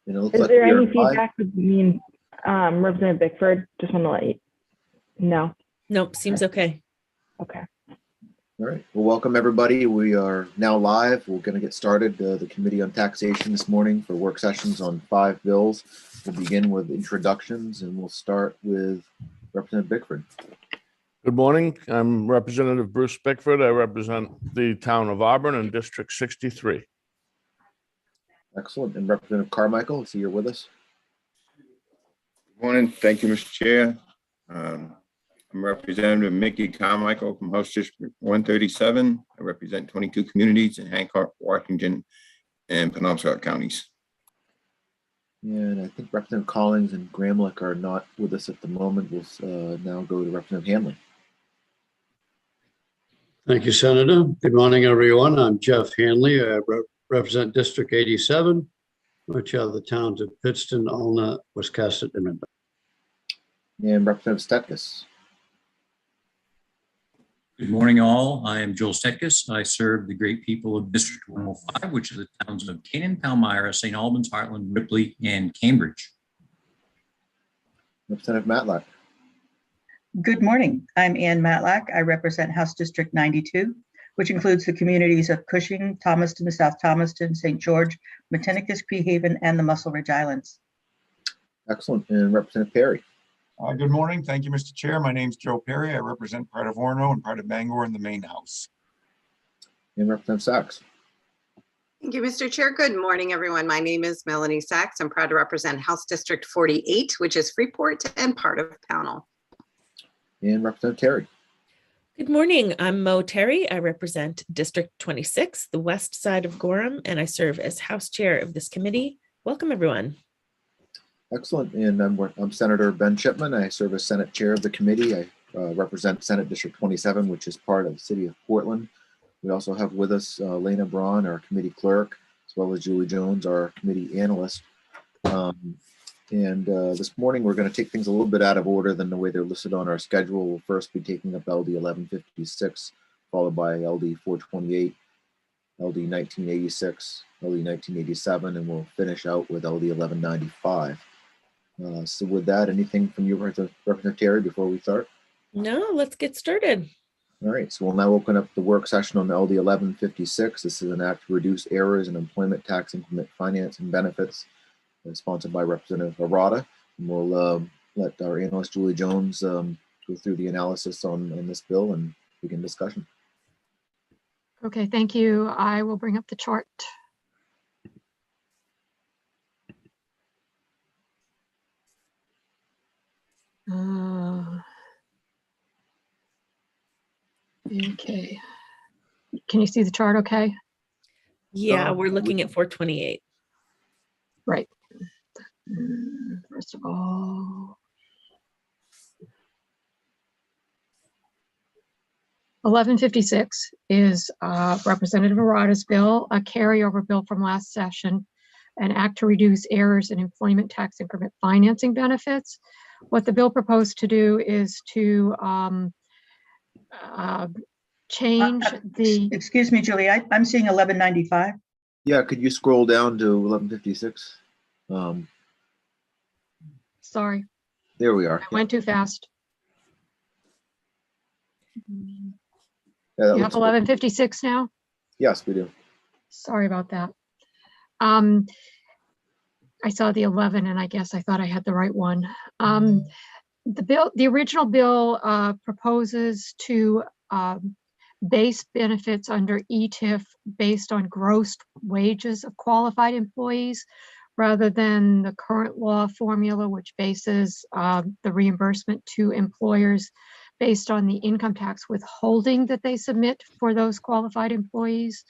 And it looks Is like there we are any live. feedback with me and Representative Bickford? Just want to let you know. Nope, seems okay. Okay. All right. Well, welcome everybody. We are now live. We're going to get started. The Committee on Taxation this morning for work sessions on 5 bills. We'll begin with introductions and we'll start with Representative Bickford. Good morning. I'm Representative Bruce Bickford. I represent the town of Auburn in District 63. Excellent. And Representative Carmichael, I see you're with us. Good morning. Thank you, Mr. Chair. I'm Representative Mickey Carmichael from House District 137. I represent 22 communities in Hancock, Washington, and Penobscot counties. And I think Representative Collins and Gramlich are not with us at the moment. We'll now go to Representative Hanley. Thank you, Senator. Good morning, everyone. I'm Jeff Hanley. I represent District 87, which are the towns of Pittston, Alna, Wiscasset, and Minden. And Representative Stetkes. Good morning, all. I am Joel Stetkes. I serve the great people of District 105, which is the towns of Canaan, Palmyra, St. Albans, Heartland, Ripley, and Cambridge. Representative Matlack. Good morning. I'm Ann Matlack. I represent House District 92, which includes the communities of Cushing, Thomaston, South Thomaston, St. George, Matinicus, Creehaven, and the Muscle Ridge Islands. Excellent. And Representative Perry. Good morning. Thank you, Mr. Chair. My name's Joe Perry. I represent part of Orono and part of Bangor in the main house. And Representative Sachs. Thank you, Mr. Chair. Good morning, everyone. My name is Melanie Sachs. I'm proud to represent House District 48, which is Freeport and part of Pownell. And Representative Terry. Good morning. I'm Mo Terry. I represent District 26, the west side of Gorham, and I serve as House Chair of this committee. Welcome, everyone. Excellent. And I'm Senator Ben Chipman. I serve as Senate Chair of the committee. I represent Senate District 27, which is part of the city of Portland. We also have with us Lena Braun, our committee clerk, as well as Julie Jones, our committee analyst. This morning, we're going to take things a little bit out of order than the way they're listed on our schedule. We'll first be taking up LD 1156, followed by LD 428, LD 1986, LD 1987, and we'll finish out with LD 1195. So with that, anything from you, Representative Terry, before we start? No, let's get started. All right, so we'll now open up the work session on LD 1156. This is an act to reduce errors in employment tax increment finance and benefits, sponsored by Representative Arata. And we'll let our analyst Julie Jones go through the analysis on this bill and begin discussion. Okay, thank you. I will bring up the chart. Okay. Can you see the chart okay? Yeah, we're looking at 428. Right. First of all, 1156 is Representative Arata's bill, a carryover bill from last session, an act to reduce errors in employment tax increment financing benefits. What the bill proposed to do is to change the... Excuse me, Julie, I'm seeing 1195. Yeah, could you scroll down to 1156? Sorry. There we are. I went too fast. Yeah, You have 1156 now? Yes, we do. Sorry about that. I saw the 11 and I guess I thought I had the right one. The original bill proposes to base benefits under ETIF based on gross wages of qualified employees rather than the current law formula, which bases the reimbursement to employers based on the income tax withholding that they submit for those qualified employees.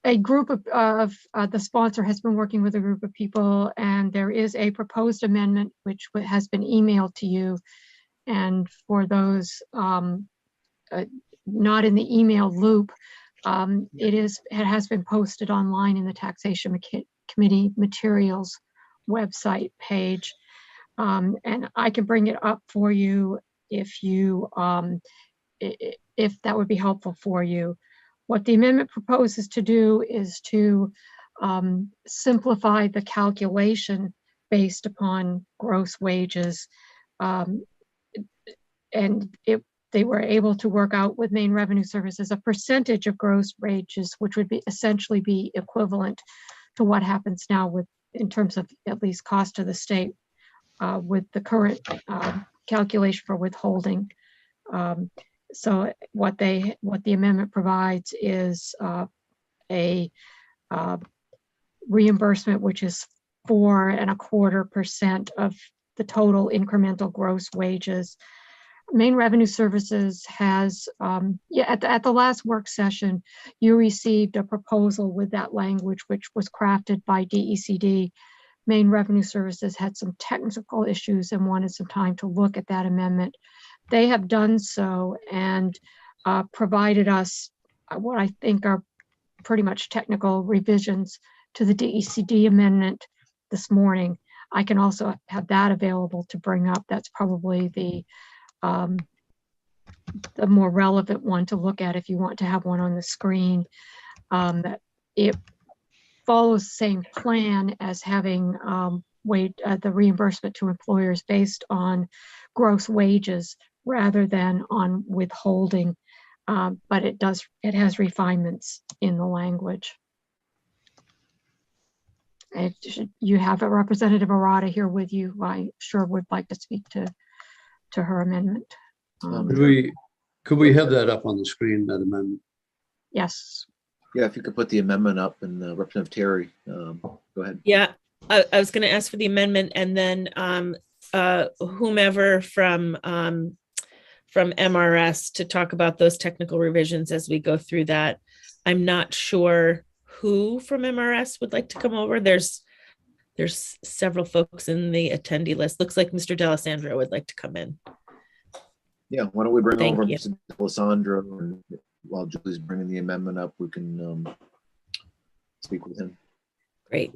A group of the sponsor has been working with a group of people, and there is a proposed amendment which has been emailed to you. And for those not in the email loop, it has been posted online in the Taxation Committee Materials website page. And I can bring it up for you if you if that would be helpful for you. What the amendment proposes to do is to simplify the calculation based upon gross wages. And they were able to work out with Maine Revenue Services a percentage of gross wages, which would be essentially be equivalent to what happens now with, in terms of at least cost to the state, with the current calculation for withholding. So what the amendment provides is a reimbursement, which is 4.25% of the total incremental gross wages. Maine Revenue Services has, at the last work session, you received a proposal with that language, which was crafted by DECD. Maine Revenue Services had some technical issues and wanted some time to look at that amendment. They have done so and provided us what I think are pretty much technical revisions to the DECD amendment this morning. I can also have that available to bring up. That's probably the more relevant one to look at if you want to have one on the screen. It follows the same plan as having the reimbursement to employers based on gross wages rather than on withholding, but it has refinements in the language. You have a Representative Arata here with you, who I sure would like to speak to her amendment. Could we have that up on the screen, that amendment? Yes. Yeah, if you could put the amendment up, and Representative Terry, go ahead. Yeah, I was going to ask for the amendment, and then whomever from MRS to talk about those technical revisions as we go through that. I'm not sure who from MRS would like to come over. There's several folks in the attendee list. Looks like Mr. D'Alessandro would like to come in. Yeah, why don't we bring Thank over you. Mr. D'Alessandro, and while Julie's bringing the amendment up, we can speak with him. Great.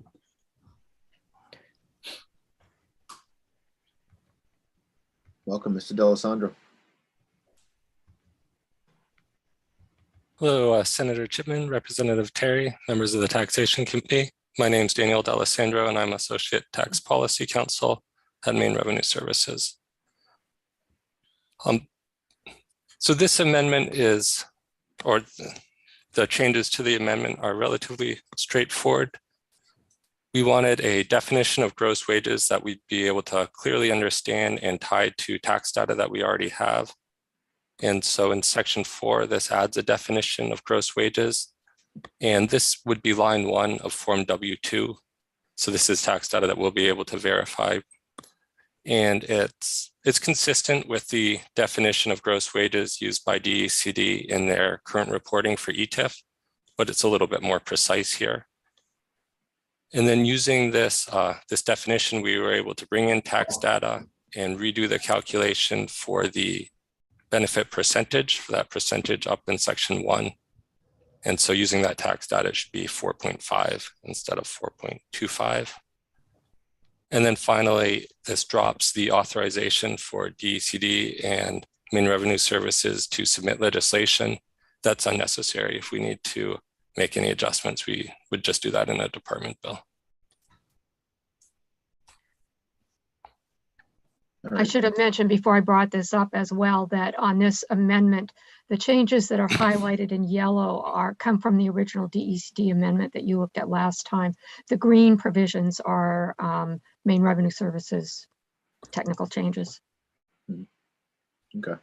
Welcome, Mr. D'Alessandro. Hello, Senator Chipman, Representative Terry, members of the Taxation Committee. My name is Daniel D'Alessandro, and I'm Associate Tax Policy Counsel at Maine Revenue Services. So this amendment is, or the changes to the amendment are relatively straightforward. We wanted a definition of gross wages that we'd be able to clearly understand and tie to tax data that we already have. And so in section 4, this adds a definition of gross wages. And this would be line 1 of form W2. So this is tax data that we'll be able to verify. And it's consistent with the definition of gross wages used by DECD in their current reporting for ETIF, but it's a little bit more precise here. And then using this definition, we were able to bring in tax data and redo the calculation for the benefit percentage, for that percentage up in section 1. And so using that tax data, it should be 4.5 instead of 4.25. And then finally, this drops the authorization for DECD and Maine Revenue Services to submit legislation. That's unnecessary. If we need to make any adjustments, we would just do that in a department bill. I should have mentioned before I brought this up as well that on this amendment, the changes that are highlighted in yellow come from the original DECD amendment that you looked at last time. The green provisions are Maine Revenue Services technical changes. Okay.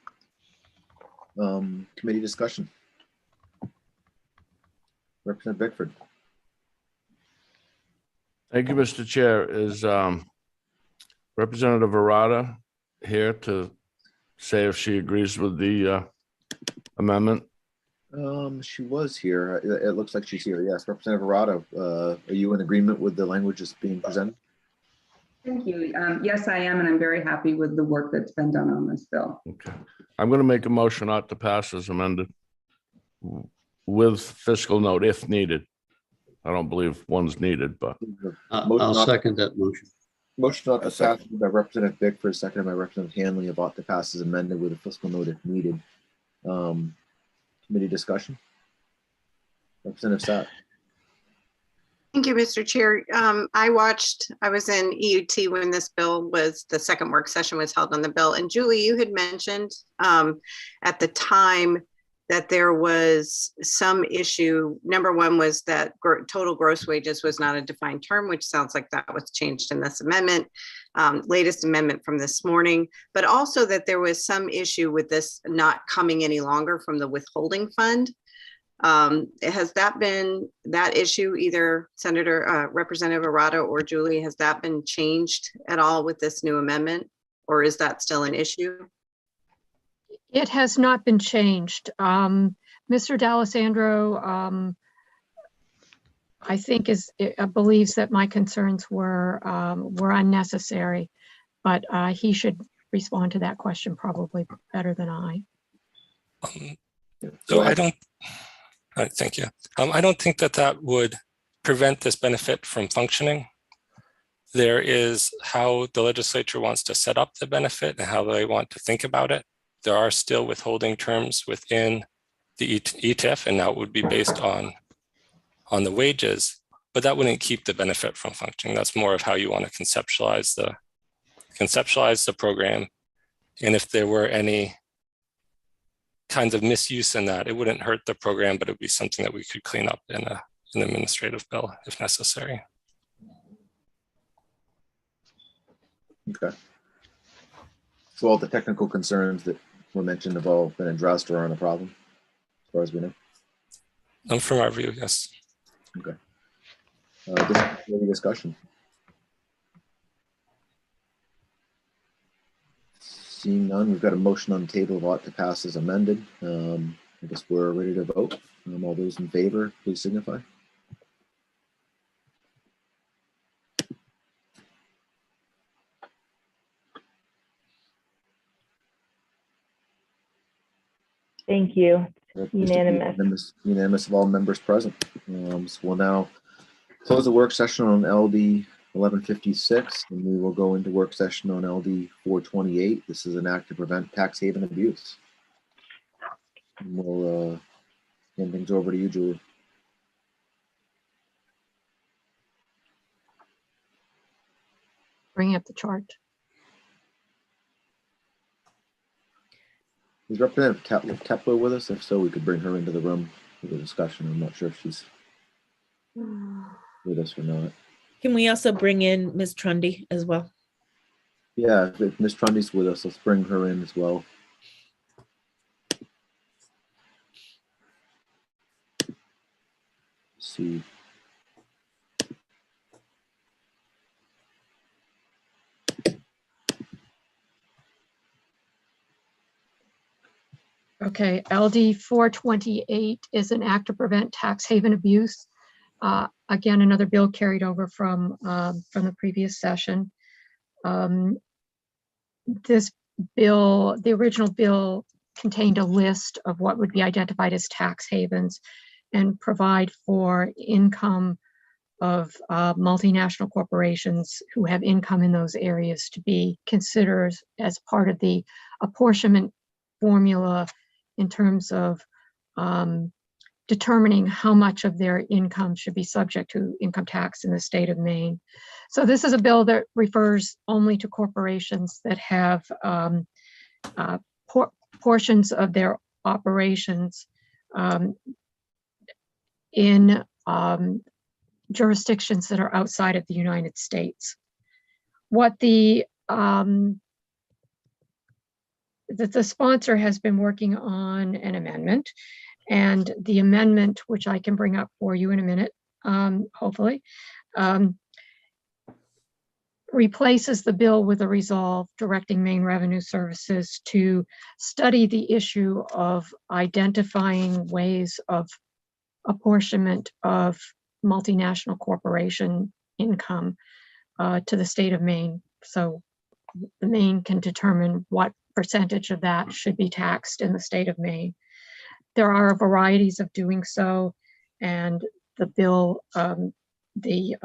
Committee discussion. Representative Bickford. Thank you, Mr. Chair. Is Representative Arata here to say if she agrees with the amendment? She was here. It looks like she's here. Yes, Representative Arata, are you in agreement with the language that's being presented? Thank you. Yes, I am, and I'm very happy with the work that's been done on this bill. Okay. I'm going to make a motion not to pass as amended with fiscal note if needed. I don't believe one's needed, but I'll second that motion. Motion not to pass by Representative Bickford, seconded by Representative Hanley, about to pass as amended with a fiscal note if needed. Committee discussion. Representative Sack. Thank you, Mr. Chair. I was in EUT when this bill was, the second work session was held on the bill. And Julie, you had mentioned at the time that there was some issue. Number one was that total gross wages was not a defined term, which sounds like that was changed in this amendment, latest amendment from this morning, but also that there was some issue with this not coming any longer from the withholding fund. Has that been that issue, either Representative Arado or Julie, has that been changed at all with this new amendment, or is that still an issue? It has not been changed. Mr. D'Alessandro, I think believes that my concerns were unnecessary, but he should respond to that question probably better than I. So I don't. Thank you. I don't think that would prevent this benefit from functioning. There is how the legislature wants to set up the benefit and how they want to think about it. There are still withholding terms within the ETIF, and that would be based on the wages, but that wouldn't keep the benefit from functioning. That's more of how you want to conceptualize the program. And if there were any kinds of misuse in that, it wouldn't hurt the program, but it would be something that we could clean up in an administrative bill if necessary. Okay. So all the technical concerns that were mentioned have all been addressed or aren't a problem, as far as we know? From our view, yes. Okay. Any discussion? Seeing none, we've got a motion on the table of ought to pass as amended. I guess we're ready to vote. All those in favor, please signify. Thank you. Unanimous. Unanimous of all members present. So we'll now close the work session on LD 1156, and we will go into work session on LD 428. This is an act to prevent tax haven abuse. And we'll hand things over to you, Julie. Bring up the chart. Is Representative Kepler with us? If so, we could bring her into the room for the discussion. I'm not sure if she's with us or not. Can we also bring in Ms. Trundy as well? Yeah, if Ms. Trundy's with us, let's bring her in as well. Let's see. Okay, LD 428 is an act to prevent tax haven abuse. Again, another bill carried over from the previous session. This bill, the original bill, contained a list of what would be identified as tax havens and provide for income of multinational corporations who have income in those areas to be considered as part of the apportionment formula in terms of determining how much of their income should be subject to income tax in the state of Maine. So this is a bill that refers only to corporations that have portions of their operations in jurisdictions that are outside of the United States. What the sponsor has been working on an amendment, and the amendment, which I can bring up for you in a minute, hopefully, replaces the bill with a resolve directing Maine Revenue Services to study the issue of identifying ways of apportionment of multinational corporation income to the state of Maine. So the Maine can determine what percentage of that should be taxed in the state of Maine. There are varieties of doing so, and the bill, the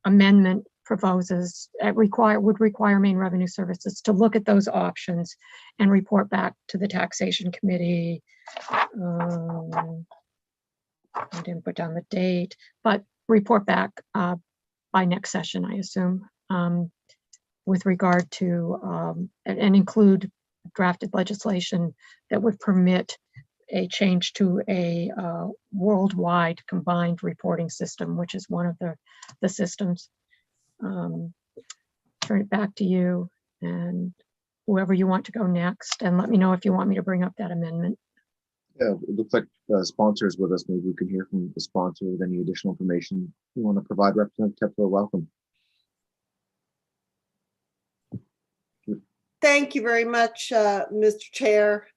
amendment proposes, would require Maine Revenue Services to look at those options and report back to the Taxation Committee I didn't put down the date, but report back by next session, I assume, with regard to, and include drafted legislation that would permit a change to a worldwide combined reporting system, which is one of the systems. Turn it back to you and whoever you want to go next, and let me know if you want me to bring up that amendment. Yeah, it looks like sponsors with us. Maybe we can hear from the sponsor with any additional information you want to provide. Representative Tepler, welcome. Thank you very much, Mr. Chair.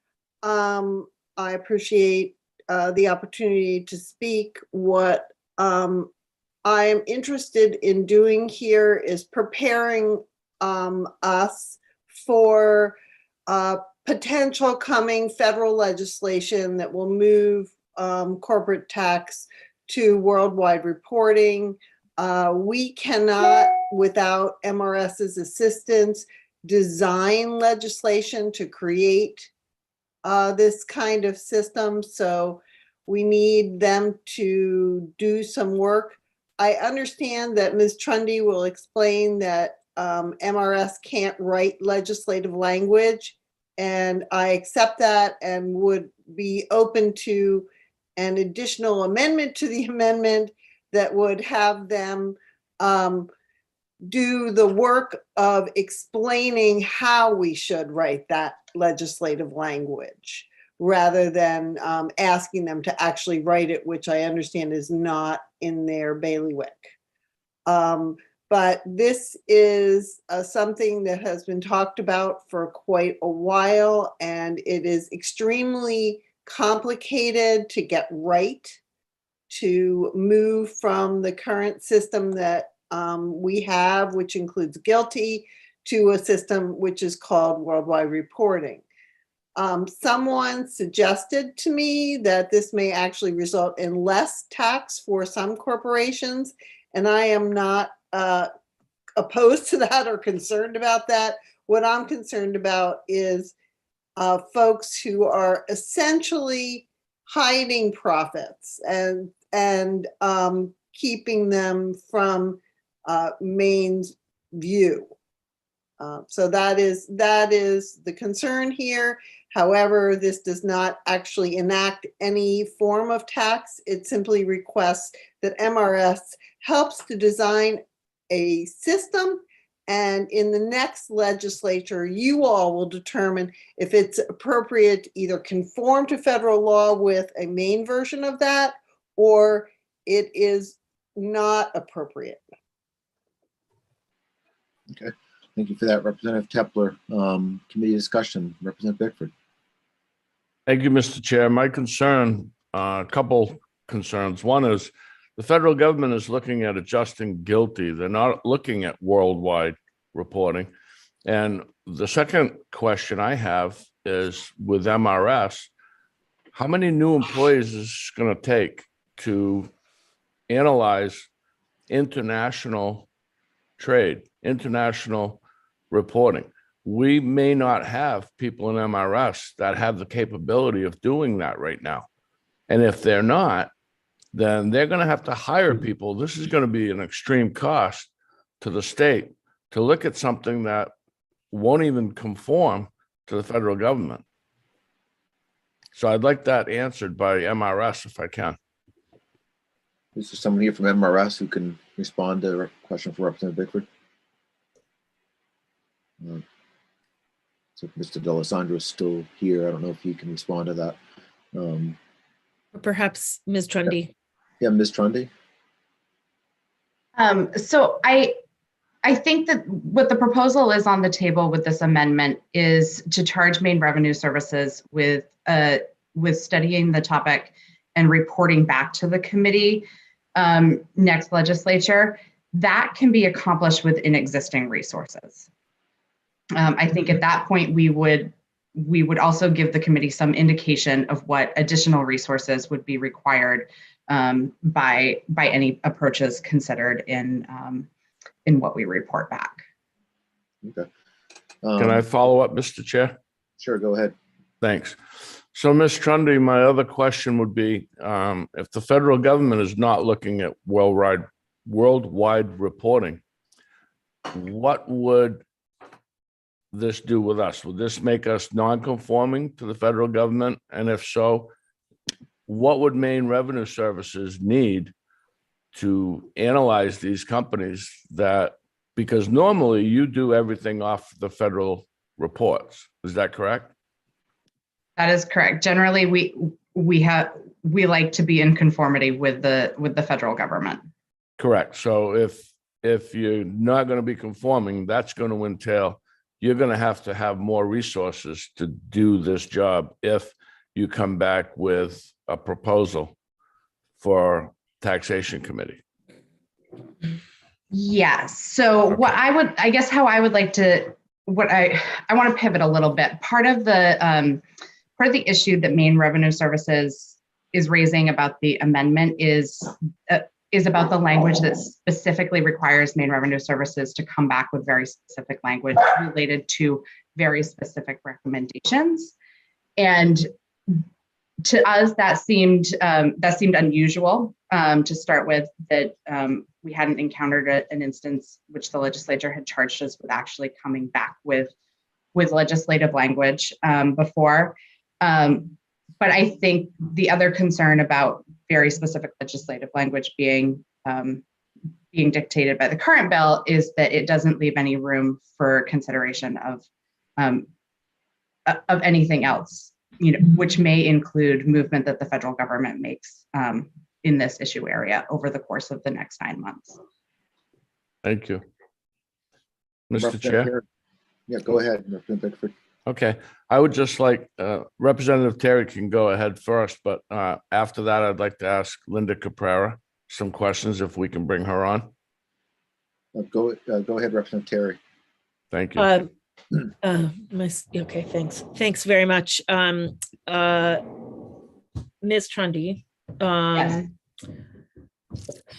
I appreciate the opportunity to speak. What I am interested in doing here is preparing us for potential coming federal legislation that will move corporate tax to worldwide reporting. We cannot, without MRS's assistance, design legislation to create this kind of system. So we need them to do some work. I understand that Ms. Trundy will explain that MRS can't write legislative language, and I accept that and would be open to an additional amendment to the amendment that would have them do the work of explaining how we should write that legislative language rather than asking them to actually write it, which I understand is not in their bailiwick. But this is something that has been talked about for quite a while, and it is extremely complicated to get right, to move from the current system that we have, which includes GILTI, to a system which is called worldwide reporting. Someone suggested to me that this may actually result in less tax for some corporations, and I am not opposed to that or concerned about that. What I'm concerned about is folks who are essentially hiding profits and keeping them from Maine's view. So that is the concern here. However, this does not actually enact any form of tax. It simply requests that MRS helps to design a system, and in the next legislature, you all will determine if it's appropriate to either conform to federal law with a Maine version of that, or it is not appropriate. Okay, thank you for that, Representative Tepler. Committee discussion, Representative Bickford. Thank you, Mr. Chair. My concern, a couple concerns. One is the federal government is looking at adjusting GILTI. They're not looking at worldwide reporting. And the second question I have is with MRS, how many new employees is it going to take to analyze international trade, international reporting? We may not have people in MRS that have the capability of doing that right now. And if they're not, then they're going to have to hire people. This is going to be an extreme cost to the state to look at something that won't even conform to the federal government. So I'd like that answered by MRS if I can. Is there someone here from MRS who can respond to a question for Representative Bickford? So if Mr. D'Alessandro is still here, I don't know if he can respond to that. Or perhaps Ms. Trundy. Yeah, Ms. Trundy. So I think that what the proposal is on the table with this amendment is to charge Maine Revenue Services with studying the topic and reporting back to the committee next legislature. That can be accomplished within existing resources. I think at that point we would also give the committee some indication of what additional resources would be required by any approaches considered in what we report back. Okay. Can I follow up, Mr. Chair? Sure, go ahead. Thanks. So, Ms. Trundy, my other question would be, if the federal government is not looking at worldwide reporting, what would this do with us? Would this make us non-conforming to the federal government? And if so, what would Maine Revenue Services need to analyze these companies that, because normally you do everything off the federal reports. Is that correct? That is correct. Generally, we like to be in conformity with the federal government. Correct. So if you're not going to be conforming, that's going to entail you're going to have more resources to do this job if you come back with a proposal for taxation committee. Yes. So Okay. what I guess how I would like to, I want to pivot a little bit. Part of the issue that Maine Revenue Services is raising about the amendment is about the language that specifically requires Maine Revenue Services to come back with very specific language related to very specific recommendations. And to us, that seemed unusual to start with, that we hadn't encountered an instance which the legislature had charged us with actually coming back with legislative language before. But I think the other concern about very specific legislative language being dictated by the current bill is that it doesn't leave any room for consideration of anything else, which may include movement that the federal government makes in this issue area over the course of the next 9 months. Thank you. Mr. Chair. Yeah, go ahead, Representative Bickford. Okay, I would just like, Representative Terry can go ahead first, but after that, I'd like to ask Linda Caprara some questions if we can bring her on. Go ahead, Representative Terry. Thank you. Okay, thanks. Thanks very much. Ms. Trundy. Yes.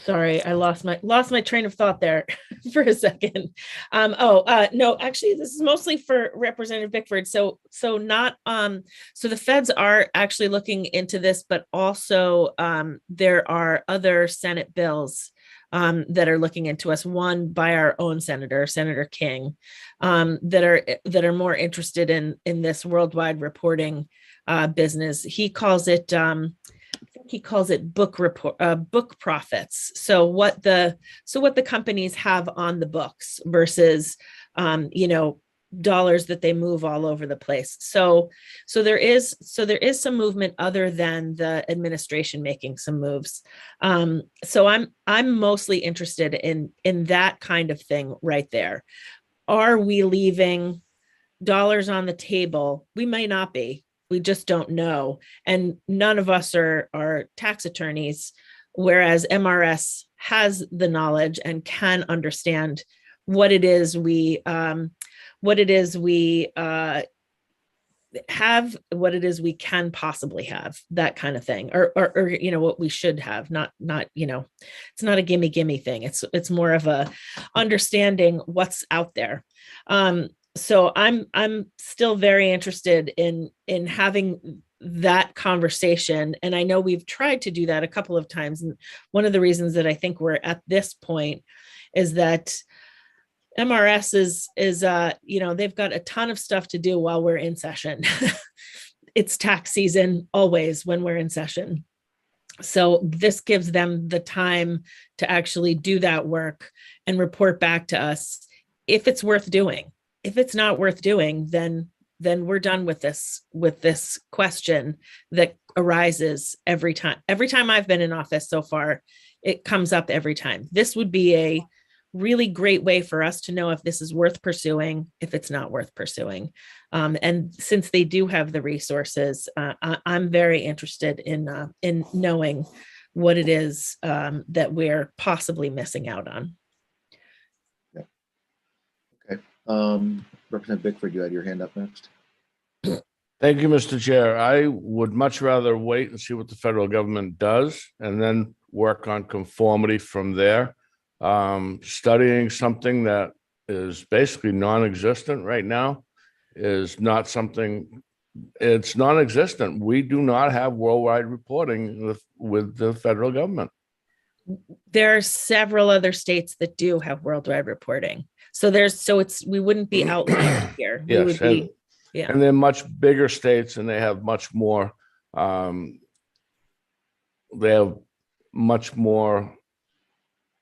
Sorry, I lost my train of thought there for a second. No, actually, this is mostly for Representative Bickford. So the feds are actually looking into this, but also there are other Senate bills that are looking into us. One by our own Senator King, that are more interested in this worldwide reporting business. He calls it book profits. So what the companies have on the books versus dollars that they move all over the place. So there is some movement other than the administration making some moves. So I'm mostly interested in that kind of thing right there. Are we leaving dollars on the table? We may not be. We just don't know. And none of us are tax attorneys, whereas MRS has the knowledge and can understand what it is we have, what it is we can possibly have, that kind of thing, or what we should have, not it's not a gimme thing. It's more of a understanding what's out there. So I'm still very interested in having that conversation. And I know we've tried to do that a couple of times. And one of the reasons that I think we're at this point is that MRS is they've got a ton of stuff to do while we're in session. It's tax season always when we're in session. So this gives them the time to actually do that work and report back to us if it's worth doing. If it's not worth doing, then we're done with this question that arises every time. Every time I've been in office so far, it comes up every time. This would be a really great way for us to know if this is worth pursuing, if it's not worth pursuing. And since they do have the resources, I'm very interested in knowing what it is that we're possibly missing out on. Representative Bickford, you had your hand up next. Thank you, Mr. Chair. I would much rather wait and see what the federal government does and then work on conformity from there. Studying something that is basically non-existent right now is not something it's non-existent. We do not have worldwide reporting with the federal government. There are several other states that do have worldwide reporting. So we wouldn't be outlining here. We Yes, would be, yeah. and they're much bigger states, and they have much more. They have much more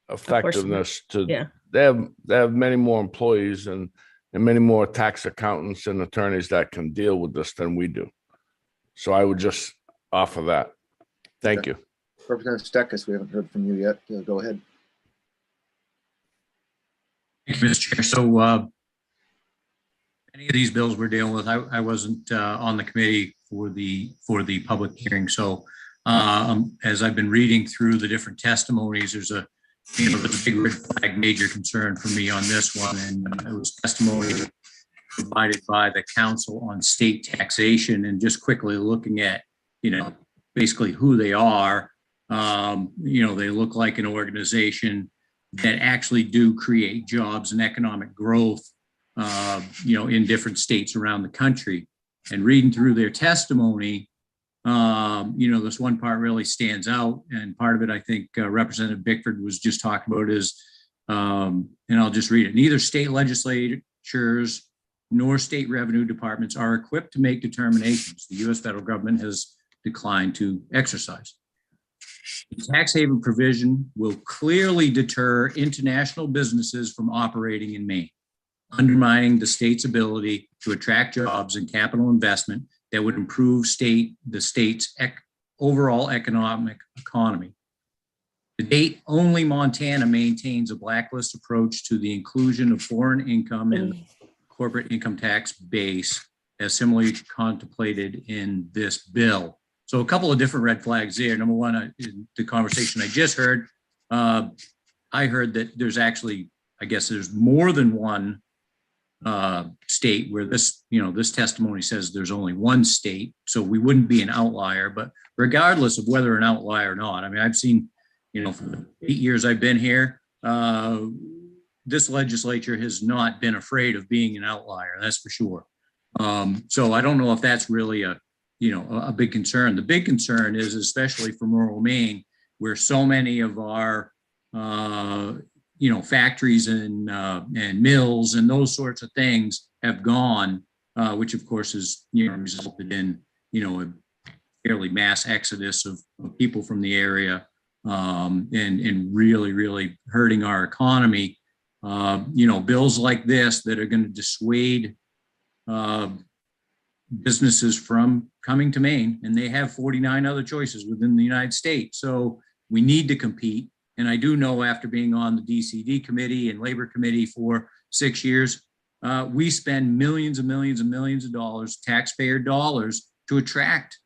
effectiveness to. Yeah. They have many more employees and many more tax accountants and attorneys that can deal with this than we do. So I would just offer that. Thank you. Representative Steckes, we haven't heard from you yet. Go ahead. Thank you, Mr. Chair. So many of these bills we're dealing with, I wasn't on the committee for the public hearing. So as I've been reading through the different testimonies, there's a big red flag major concern for me on this one. And it was testimony provided by the Council on State Taxation, and just quickly looking at, basically who they are. They look like an organization that actually do create jobs and economic growth, in different states around the country. And reading through their testimony, this one part really stands out. And part of it, I think Representative Bickford was just talking about is, and I'll just read it. Neither state legislatures nor state revenue departments are equipped to make determinations the U.S. federal government has declined to exercise. The tax haven provision will clearly deter international businesses from operating in Maine, undermining the state's ability to attract jobs and capital investment that would improve the state's overall economic economy. To date, only Montana maintains a blacklist approach to the inclusion of foreign income in the corporate income tax base, as similarly contemplated in this bill. So a couple of different red flags there. Number one, in the conversation I just heard, I heard that there's actually, I guess there's more than one state where this testimony says there's only one state. So we wouldn't be an outlier, but regardless of whether an outlier or not, I mean, I've seen, for the 8 years I've been here, this legislature has not been afraid of being an outlier, that's for sure. So I don't know if that's really a big concern. The big concern is, especially for rural Maine, where so many of our, factories and mills and those sorts of things have gone, which of course has, resulted in, a fairly mass exodus of people from the area, and really, really hurting our economy. Bills like this that are going to dissuade businesses from coming to Maine, and they have 49 other choices within the United States. So we need to compete. And I do know, after being on the DCD committee and labor committee for 6 years, we spend millions and millions and millions of dollars, taxpayer dollars, to attract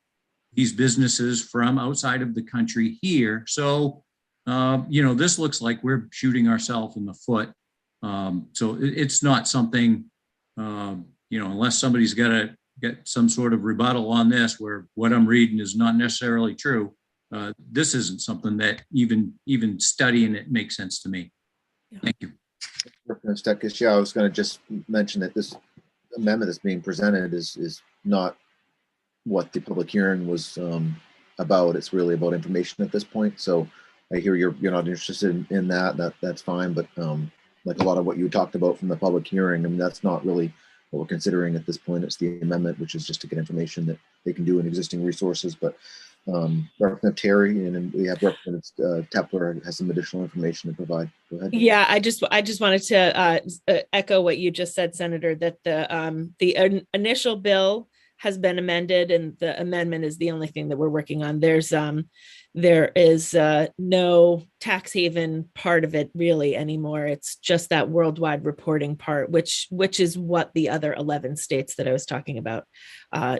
these businesses from outside of the country here. So, this looks like we're shooting ourselves in the foot. So it's not something, unless somebody's got to get some sort of rebuttal on this, where what I'm reading is not necessarily true. This isn't something that even studying it makes sense to me. Thank you. Representative Steckes, I was going to just mention that this amendment that's being presented is not what the public hearing was about. It's really about information at this point. So I hear you're not interested in that. That's fine. But like a lot of what you talked about from the public hearing, I mean, that's not really what we're considering at this point. It's the amendment, which is just to get information that they can do in existing resources. But Representative Terry, and then we have Representative Tepler has some additional information to provide. Go ahead. Yeah, I just wanted to echo what you just said, Senator, that the initial bill has been amended, and the amendment is the only thing that we're working on. There is no tax haven part of it really anymore. It's just that worldwide reporting part, which is what the other 11 states that I was talking about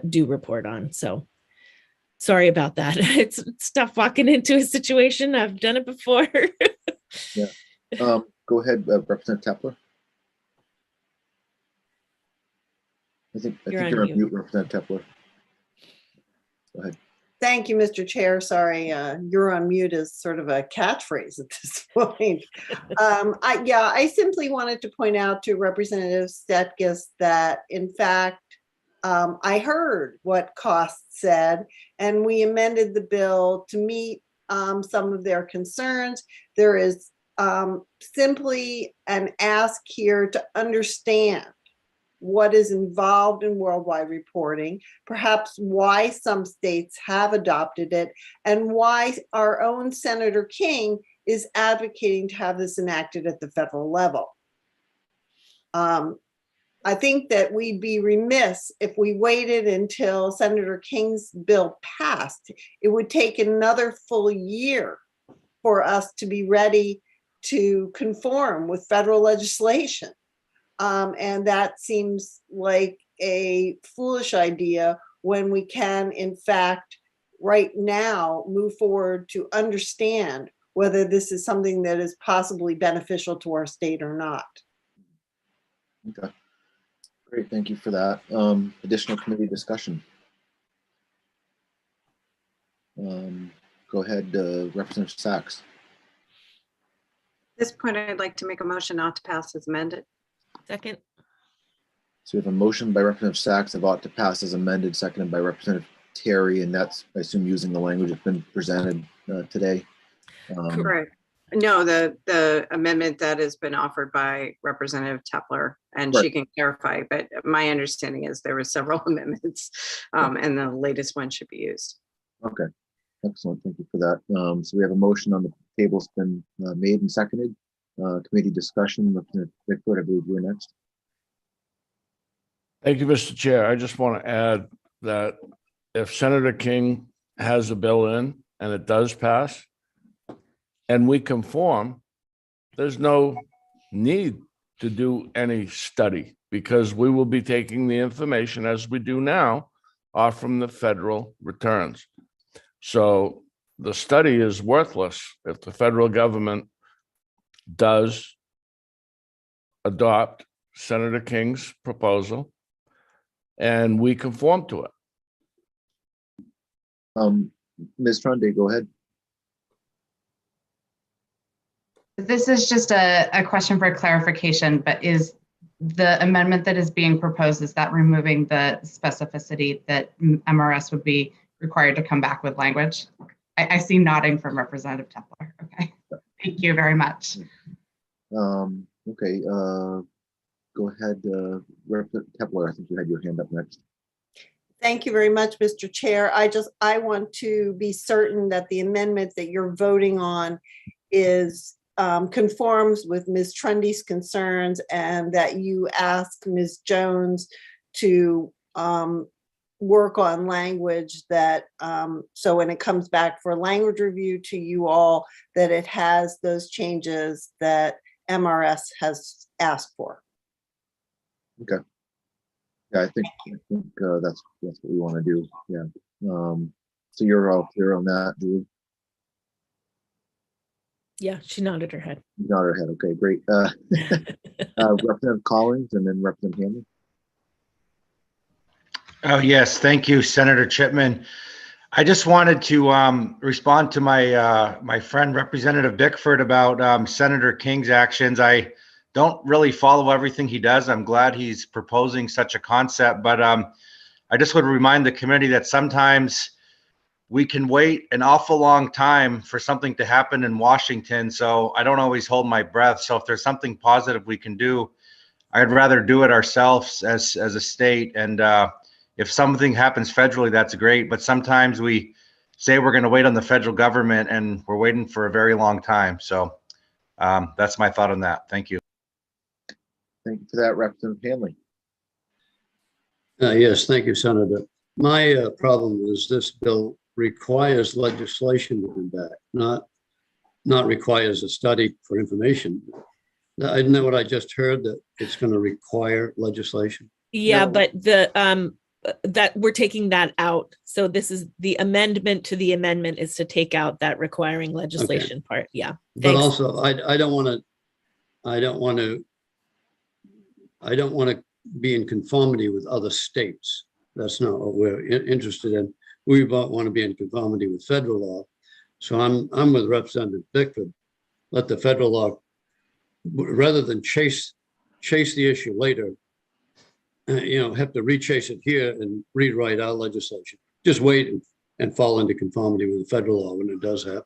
do report on. So sorry about that. It's tough walking into a situation. I've done it before. Yeah. Go ahead, Representative Tepler. I think you're on mute, Representative Tepler. Go ahead. Thank you, Mr. Chair. Sorry, you're on mute is sort of a catchphrase at this point. I simply wanted to point out to Representative Steckes that, in fact, I heard what cost said, and we amended the bill to meet some of their concerns. There is simply an ask here to understand what is involved in worldwide reporting, perhaps why some states have adopted it, and why our own Senator King is advocating to have this enacted at the federal level. I think that we'd be remiss if we waited until Senator King's bill passed. It would take another full year for us to be ready to conform with federal legislation. And that seems like a foolish idea when we can, in fact, right now move forward to understand whether this is something that is possibly beneficial to our state or not. Okay. Great, thank you for that. Additional committee discussion. Go ahead, Representative Sachs. At this point, I'd like to make a motion not to pass as amended. Second. So we have a motion by Representative Sachs of ought to pass as amended, seconded by Representative Terry, and that's, I assume, using the language that's been presented today. Correct. No, the amendment that has been offered by Representative Tepler, and Right. she can clarify, but my understanding is there were several amendments, and the latest one should be used. Okay, excellent. Thank you for that. So we have a motion on the table. It's been made and seconded. Committee discussion. Representative Bickford, I believe you're next. Thank you, Mr. Chair. I just want to add that if Senator King has a bill in and it does pass and we conform, there's no need to do any study because we will be taking the information as we do now off from the federal returns. So the study is worthless if the federal government does adopt Senator King's proposal and we conform to it. Ms. Trundy, go ahead. This is just a question for clarification, but is the amendment that is being proposed, is that removing the specificity that MRS would be required to come back with language? I see nodding from Representative Tepler. Okay, thank you very much. Okay, go ahead, Representative Tepler. I think you had your hand up next. Thank you very much, Mr. Chair. I want to be certain that the amendment that you're voting on is conforms with Ms. Trundy's concerns, and that you ask Ms. Jones to work on language that, so when it comes back for language review to you all, that it has those changes that MRS has asked for. Okay. Yeah, I think that's what we want to do. Yeah. So you're all clear on that, Julie? Yeah, she nodded her head. You nodded her head. Okay, great. Representative Collins and then Representative Hanley. Oh, yes. Thank you, Senator Chipman. I just wanted to respond to my my friend Representative Bickford about Senator King's actions. I don't really follow everything he does. I'm glad he's proposing such a concept, but I just would remind the committee that sometimes we can wait an awful long time for something to happen in Washington. So I don't always hold my breath. So if there's something positive we can do, I'd rather do it ourselves as a state. And if something happens federally, that's great. But sometimes we say we're going to wait on the federal government and we're waiting for a very long time. So that's my thought on that. Thank you. Thank you for that, Representative Hanley. Yes, thank you, Senator. My problem is this bill requires legislation to come back, not requires a study for information. Isn't that what I just heard, that it's going to require legislation? Yeah, No. but the that we're taking that out. So this is the amendment to the amendment is to take out that requiring legislation part. Yeah. But Thanks. also, I don't want to be in conformity with other states. That's not what we're interested in. We want to be in conformity with federal law. So I'm with Representative Bickford. Let the federal law, rather than chase the issue later, have to rechase it here and rewrite our legislation. Just wait and fall into conformity with the federal law when it does happen.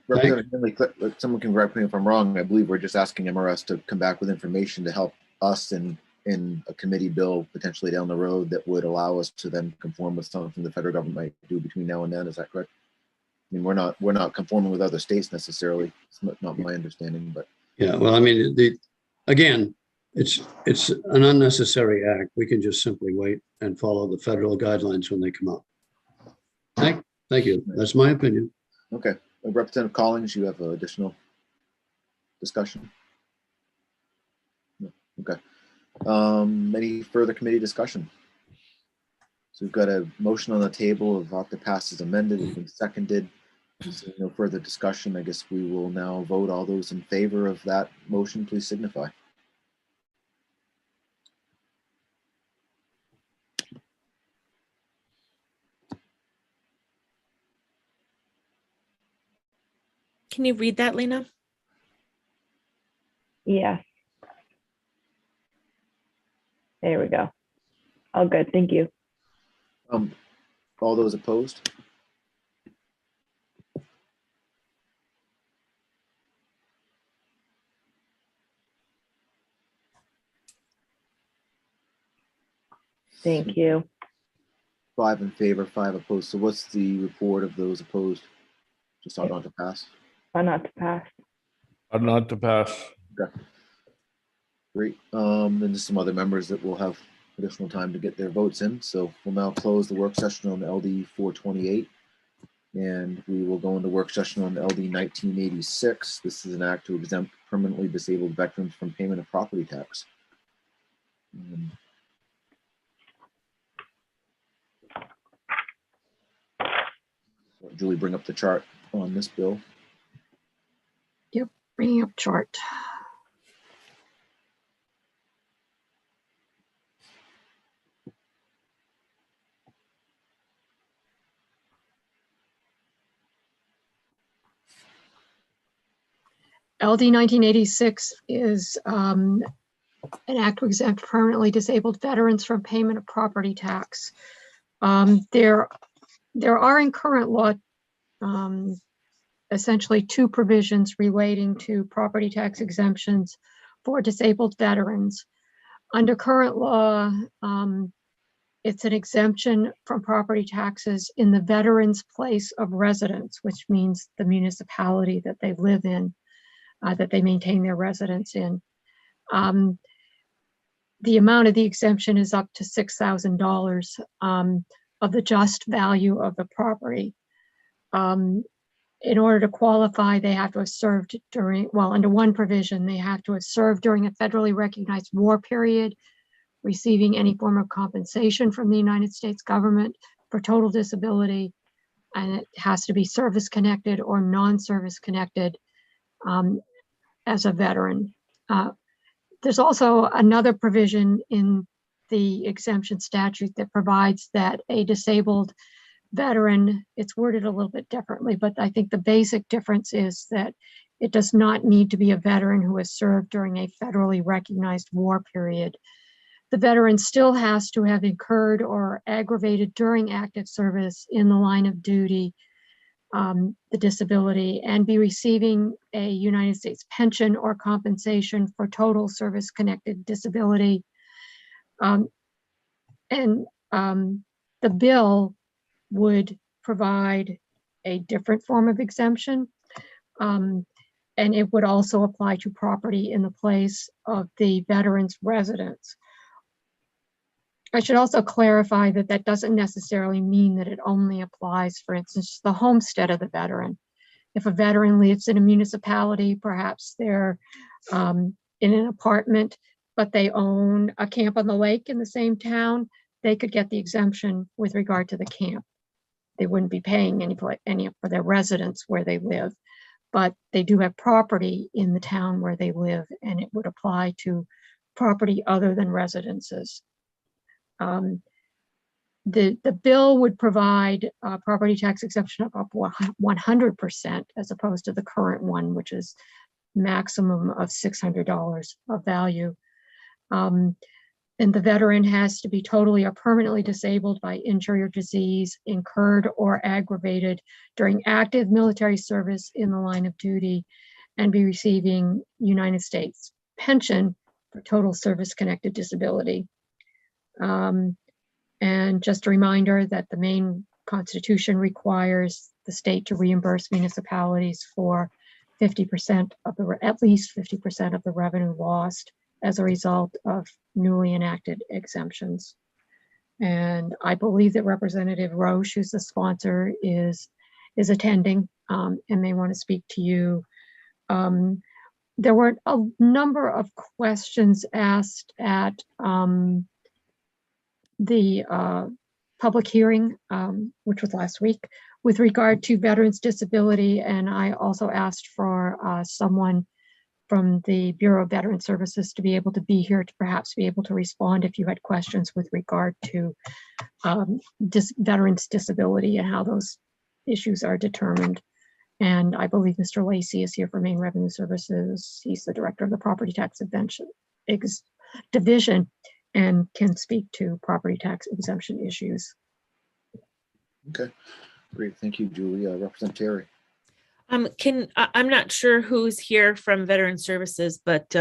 Representative Henley, someone can correct me if I'm wrong. I believe we're just asking MRS to come back with information to help us in a committee bill potentially down the road that would allow us to then conform with something the federal government might do between now and then. Is that correct? I mean, we're not conforming with other states necessarily. It's not my understanding, but yeah. Well, I mean, again, it's an unnecessary act. We can just simply wait and follow the federal guidelines when they come up. Thank you. That's my opinion. Okay. Representative Collins, you have additional discussion? No. Okay. Any further committee discussion? So we've got a motion on the table of opt to pass as amended. It's been seconded. Seeing no further discussion, I guess we will now vote. All those in favor of that motion, please signify. Can you read that, Lena? Yes. There we go. All good. Thank you. All those opposed? Thank you. 5 in favor, 5 opposed. So what's the report of those opposed? Just ought not to pass? Or not to pass. Ought not to pass. Okay. Great. And just some other members that will have additional time to get their votes in. So we'll now close the work session on LD 428. And we will go into work session on LD 1986. This is an act to exempt permanently disabled veterans from payment of property tax. Julie, bring up the chart on this bill. Yep, bringing up chart. LD 1986 is an act to exempt permanently disabled veterans from payment of property tax. There are in current law essentially 2 provisions relating to property tax exemptions for disabled veterans. Under current law, it's an exemption from property taxes in the veteran's place of residence, which means the municipality that they live in, that they maintain their residence in. The amount of the exemption is up to $6,000 of the just value of the property. In order to qualify, they have to have served during, well, under one provision, they have to have served during a federally recognized war period, receiving any form of compensation from the United States government for total disability, and it has to be service connected or non-service connected as a veteran. There's also another provision in the exemption statute that provides that a disabled veteran, it's worded a little bit differently, but I think the basic difference is that it does not need to be a veteran who has served during a federally recognized war period. The veteran still has to have incurred or aggravated during active service in the line of duty the disability and be receiving a United States pension or compensation for total service-connected disability. The bill would provide a different form of exemption, and it would also apply to property in the place of the veteran's residence. I should also clarify that that doesn't necessarily mean that it only applies, for instance, to the homestead of the veteran. If a veteran lives in a municipality, perhaps they're in an apartment, but they own a camp on the lake in the same town, they could get the exemption with regard to the camp. They wouldn't be paying any for their residence where they live, but they do have property in the town where they live, and it would apply to property other than residences. The bill would provide a property tax exemption of up 100% as opposed to the current one, which is maximum of $600 of value. And the veteran has to be totally or permanently disabled by injury or disease incurred or aggravated during active military service in the line of duty and be receiving United States pension for total service-connected disability. And just a reminder that the Maine Constitution requires the state to reimburse municipalities for 50% of the, at least 50% of the revenue lost as a result of newly enacted exemptions. And I believe that Representative Roche, who's the sponsor, is attending, and they want to speak to you. There were a number of questions asked at the public hearing, which was last week, with regard to veterans' disability. And I also asked for someone from the Bureau of Veteran Services to be able to be here to perhaps be able to respond if you had questions with regard to veterans' disability and how those issues are determined. And I believe Mr. Lacey is here for Maine Revenue Services. He's the director of the Property Tax Exemption Division and can speak to property tax exemption issues. Okay, great. Thank you, Julie. Representative Terry. I'm not sure who's here from Veteran Services, but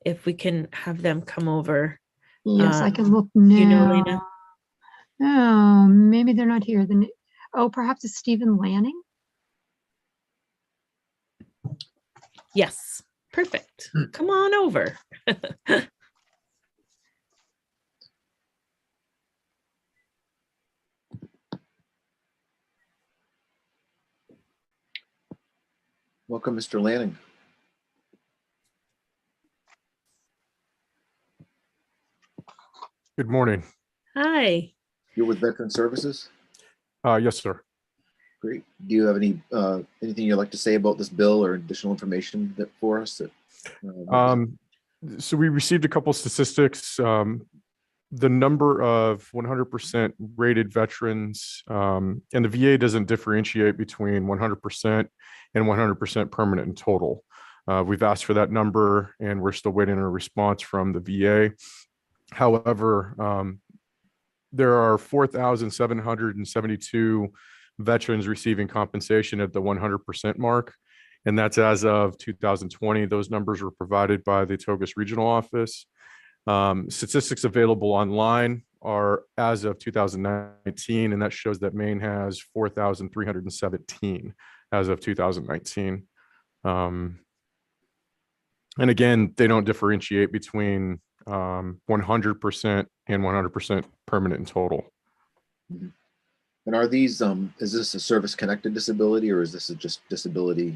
if we can have them come over. Yes, I can look now. You know, Lena? Oh, maybe they're not here. Then, oh, perhaps it's Stephen Lanning. Yes, perfect. Come on over. Welcome, Mr. Lanning. Good morning. Hi. You're with Veteran Services? Yes, sir. Great. Do you have any anything you'd like to say about this bill or additional information that for us? That, So we received a couple statistics. The number of 100% rated veterans, and the VA doesn't differentiate between 100% and 100% permanent and total. We've asked for that number and we're still waiting a response from the VA. However, there are 4,772 veterans receiving compensation at the 100% mark. And that's as of 2020. Those numbers were provided by the Togus Regional Office. Statistics available online are as of 2019, and that shows that Maine has 4,317 as of 2019. And again, they don't differentiate between 100% and 100% permanent and total. Mm-hmm. And are these, is this a service-connected disability, or is this just disability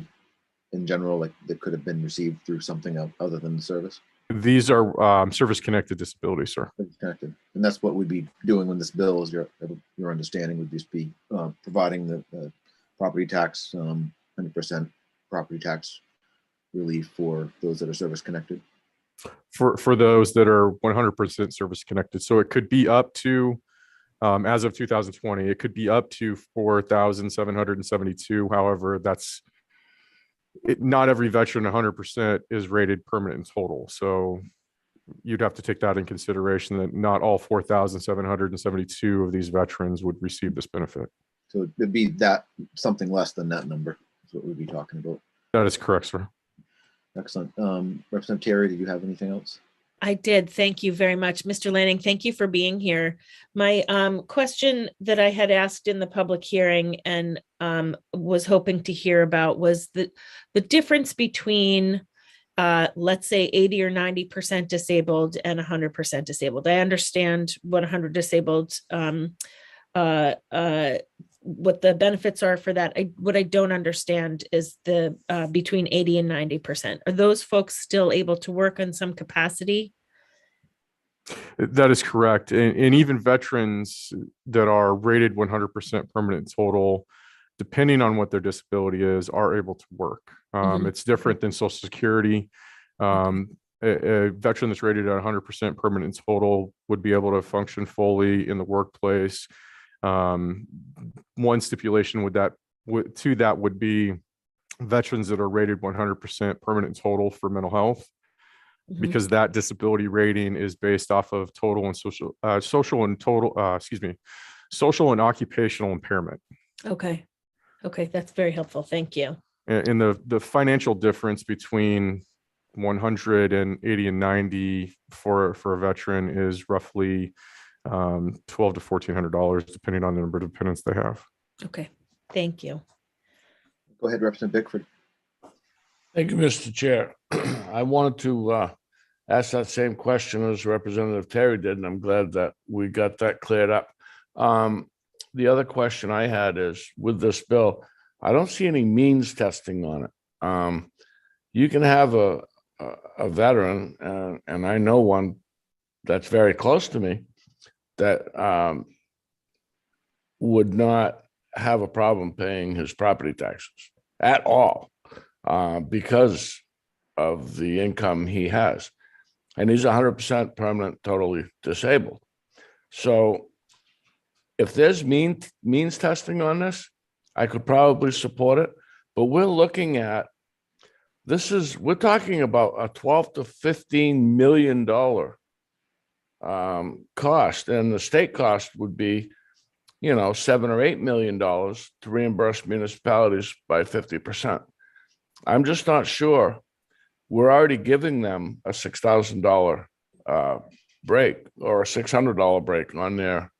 in general, like that could have been received through something other than the service? These are service-connected disabilities, sir. Connected, and that's what we'd be doing when this bill is your understanding would just be providing the property tax 100% property tax relief for those that are service-connected. For those that are 100% service-connected, so it could be up to. As of 2020, it could be up to 4,772. However, that's not every veteran 100% is rated permanent and total. So you'd have to take that in consideration that not all 4,772 of these veterans would receive this benefit. So it'd be that something less than that number is what we'd be talking about. That is correct, sir. Excellent. Representative Terry, did you have anything else? I did. Thank you very much, Mr. Lanning. Thank you for being here. My question that I had asked in the public hearing and was hoping to hear about was the difference between, let's say, 80 or 90% disabled and 100% disabled. I understand what 100 disabled, what the benefits are for that. What I don't understand is the between 80 and 90%. Are those folks still able to work in some capacity? That is correct. And even veterans that are rated 100% permanent total, depending on what their disability is, are able to work. It's different than Social Security. A veteran that's rated at 100% permanent total would be able to function fully in the workplace. One stipulation would would be veterans that are rated 100% permanent total for mental health. because that disability rating is based off of total and social and occupational impairment. Okay. Okay, that's very helpful. Thank you. And the financial difference between 180 and 90 for a veteran is roughly $1,200 to $1,400, depending on the number of dependents they have. Okay, thank you. Go ahead, Representative Bickford. Thank you, Mr. Chair. I wanted to ask that same question as Representative Terry did, and I'm glad that we got that cleared up. The other question I had is, with this bill, I don't see any means testing on it. You can have a veteran, and I know one that's very close to me, that would not have a problem paying his property taxes at all because of the income he has. And he's 100% permanent, totally disabled. So if there's means testing on this, I could probably support it. But we're looking at, we're talking about a $12 to $15 million cost, and the state cost would be, $7 or $8 million to reimburse municipalities by 50%. I'm just not sure. We're already giving them a $6,000 break or a $600 break on their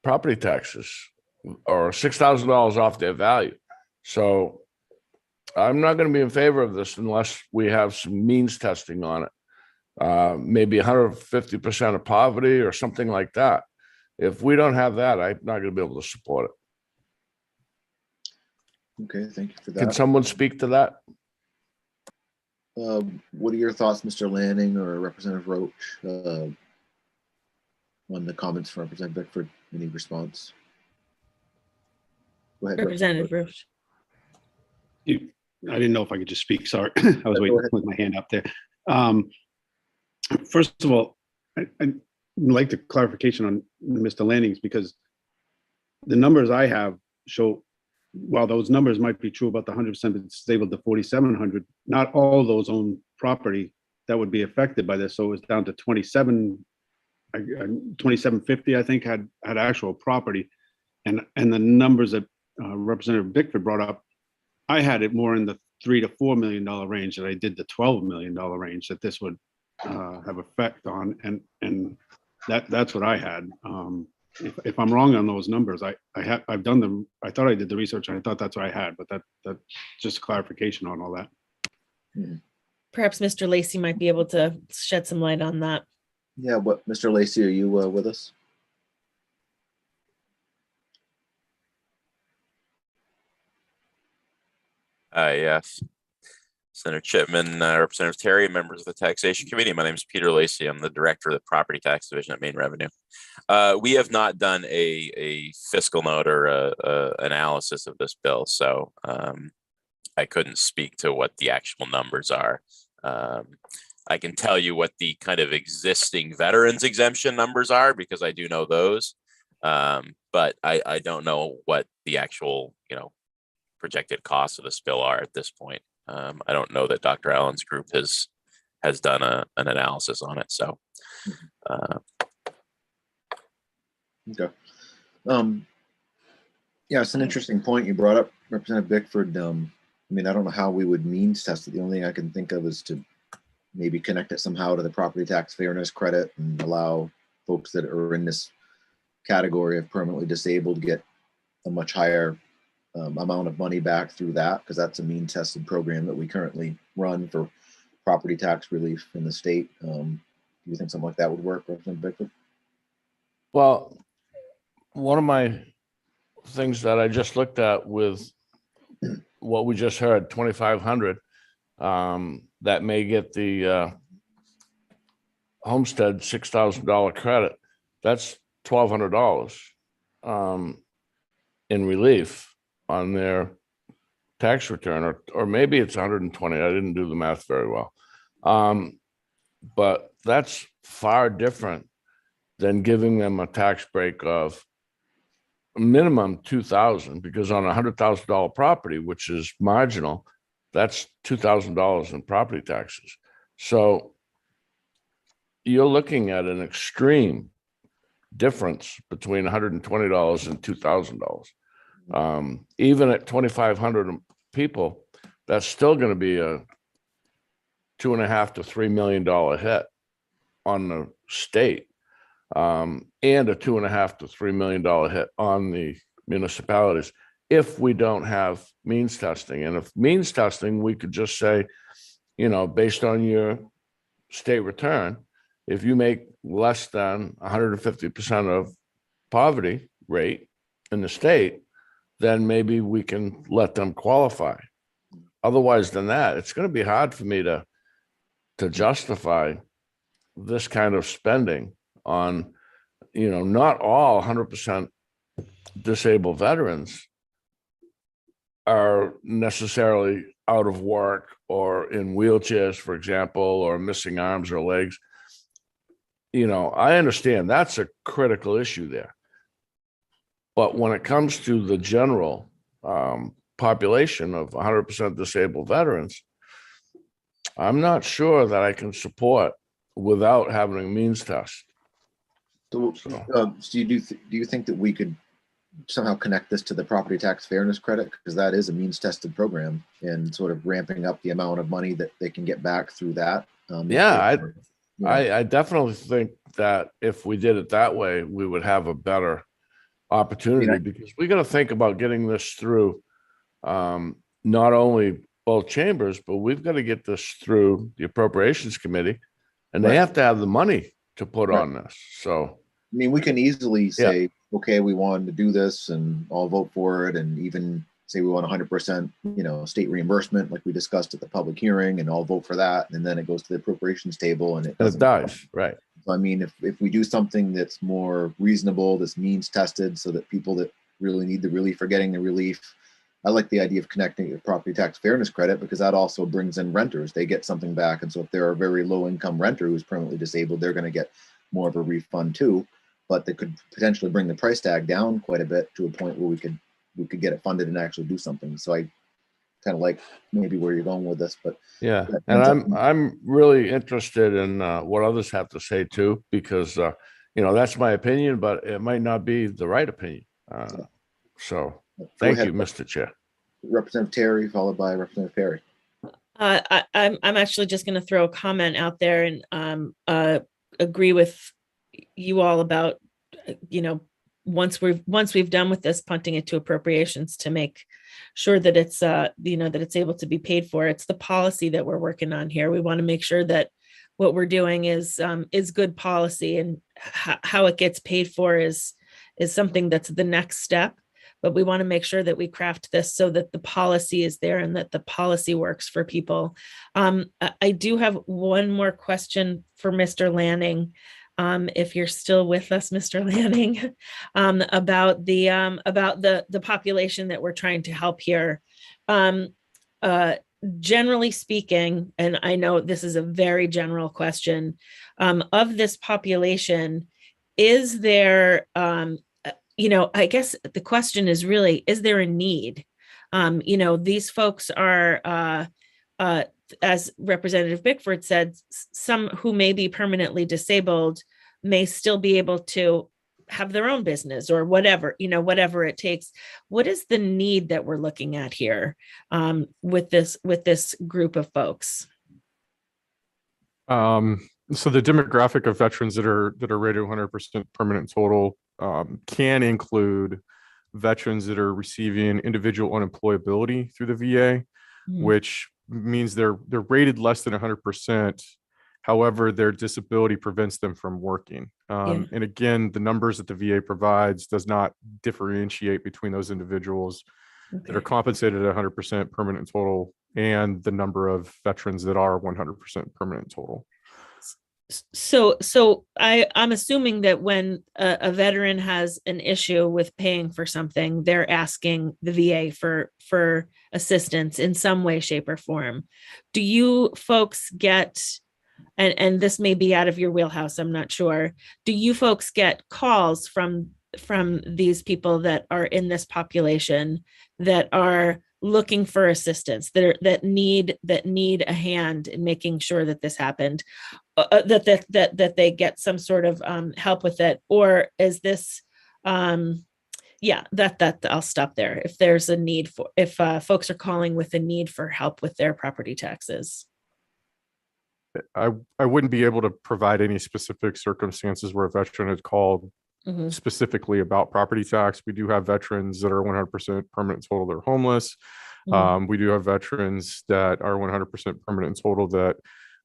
property taxes, or $6,000 off their value. So I'm not going to be in favor of this unless we have some means testing on it. Maybe 150% of poverty or something like that. If we don't have that, I'm not going to be able to support it. Okay, thank you for that. Can someone speak to that? What are your thoughts, Mr. Lanning or Representative Roach, on the comments from Representative Bickford? Any response? Go ahead, Representative Roach. I didn't know if I could just speak. Sorry, I was waiting with my hand up there. First of all, I'd like the clarification on Mr. Lanning's, because the numbers I have show, while those numbers might be true about the 100% disabled to 4,700, not all those own property that would be affected by this. So it was down to 2750, I think, had actual property, and the numbers that Representative Bickford brought up, I had it more in the $3 to $4 million range that I did the $12 million range that this would have effect on, and that's what I had. If I'm wrong on those numbers, I've done them. I thought I did the research and I thought that's what I had, but that's just clarification on all that. Perhaps Mr. Lacy might be able to shed some light on that. Yeah, Mr. Lacy, are you with us? Yes. Senator Chipman, Representative Terry, members of the Taxation Committee. My name is Peter Lacy. I'm the Director of the Property Tax Division at Maine Revenue. We have not done a fiscal note or analysis of this bill, so I couldn't speak to what the actual numbers are. I can tell you what the kind of existing veterans exemption numbers are, because I do know those, but I don't know what the actual, projected costs of this bill are at this point. I don't know that Dr. Allen's group has done an analysis on it. So, okay. Yeah, it's an interesting point you brought up, Representative Bickford. I don't know how we would means test it. The only thing I can think of is to maybe connect it somehow to the property tax fairness credit and allow folks that are in this category of permanently disabled get a much higher amount of money back through that, because that's a mean tested program that we currently run for property tax relief in the state. Do you think something like that would work, Representative Bickford? Well, one of my things that I just looked at with what we just heard, 2,500, that may get the homestead $6,000 credit. That's $1,200 in relief on their tax return, or maybe it's 120. I didn't do the math very well. But that's far different than giving them a tax break of minimum $2,000, because on a $100,000 property, which is marginal, That's $2,000 in property taxes. So you're looking at an extreme difference between $120 and $2,000. Even at 2,500 people, that's still going to be a $2.5 to $3 million hit on the state, and a $2.5 to $3 million hit on the municipalities if we don't have means testing. And if means testing, we could just say, you know, based on your state return, if you make less than 150% of poverty rate in the state, then maybe we can let them qualify. Otherwise than that, it's going to be hard for me to justify this kind of spending on, you know, not all 100% disabled veterans are necessarily out of work or in wheelchairs, for example, or missing arms or legs. You know, I understand that's a critical issue there. But when it comes to the general population of 100% disabled veterans, I'm not sure that I can support without having a means test. So do you think that we could somehow connect this to the property tax fairness credit? Because that is a means tested program, and sort of ramping up the amount of money that they can get back through that. I definitely think that if we did it that way, we would have a better opportunity, because we got to think about getting this through not only both chambers, but we've got to get this through the Appropriations Committee, and they have to have the money to put on this. So, I mean, we can easily say, okay, we wanted to do this and I'll vote for it, and even say we want 100%, you know, state reimbursement, like we discussed at the public hearing, and I'll vote for that. And then it goes to the appropriations table and it dies, right? So, I mean, if we do something that's more reasonable, that's means tested, so that people that really need the relief are getting the relief. I like the idea of connecting the property tax fairness credit, because that also brings in renters. They get something back. And so if they're a very low income renter who's permanently disabled, they're going to get more of a refund too. But they could potentially bring the price tag down quite a bit to a point where we could get it funded and actually do something. So I kind of like maybe where you're going with this, but yeah. And I'm really interested in what others have to say too, because you know, that's my opinion, but it might not be the right opinion. So thank you, Mr. Chair. Representative Terry, followed by Representative Perry. I'm actually just going to throw a comment out there and agree with you all about, you know, once we've done with this, punting it to appropriations to make sure that it's you know, that it's able to be paid for. It's the policy that we're working on here. We want to make sure that what we're doing is good policy, and how it gets paid for is something that's the next step. But we want to make sure that we craft this so that the policy is there and that the policy works for people. I do have one more question for Mr. Lanning. If you're still with us, Mr. Lanning, about the population that we're trying to help here. Generally speaking, and I know this is a very general question, of this population, is there, you know, I guess the question is really, is there a need? You know, these folks are, as Representative Bickford said, some who may be permanently disabled may still be able to have their own business or whatever, you know, whatever it takes. What is the need that we're looking at here with this group of folks? So the demographic of veterans that are rated 100% permanent total can include veterans that are receiving individual unemployability through the VA, which means they're rated less than 100%. However, their disability prevents them from working. And again, the numbers that the VA provides does not differentiate between those individuals that are compensated at 100% permanent total and the number of veterans that are 100% permanent total. So I'm assuming that when a veteran has an issue with paying for something, they're asking the VA for assistance in some way, shape, or form. Do you folks get, and this may be out of your wheelhouse, I'm not sure, do you folks get calls from these people that are in this population that are looking for assistance, that need a hand in making sure that this happened, that they get some sort of help with it? Or is this that I'll stop there. If there's a need for, if folks are calling with a need for help with their property taxes. I wouldn't be able to provide any specific circumstances where a veteran had called specifically about property tax. We do have veterans that are 100% permanent total, they're homeless. We do have veterans that are 100% permanent total that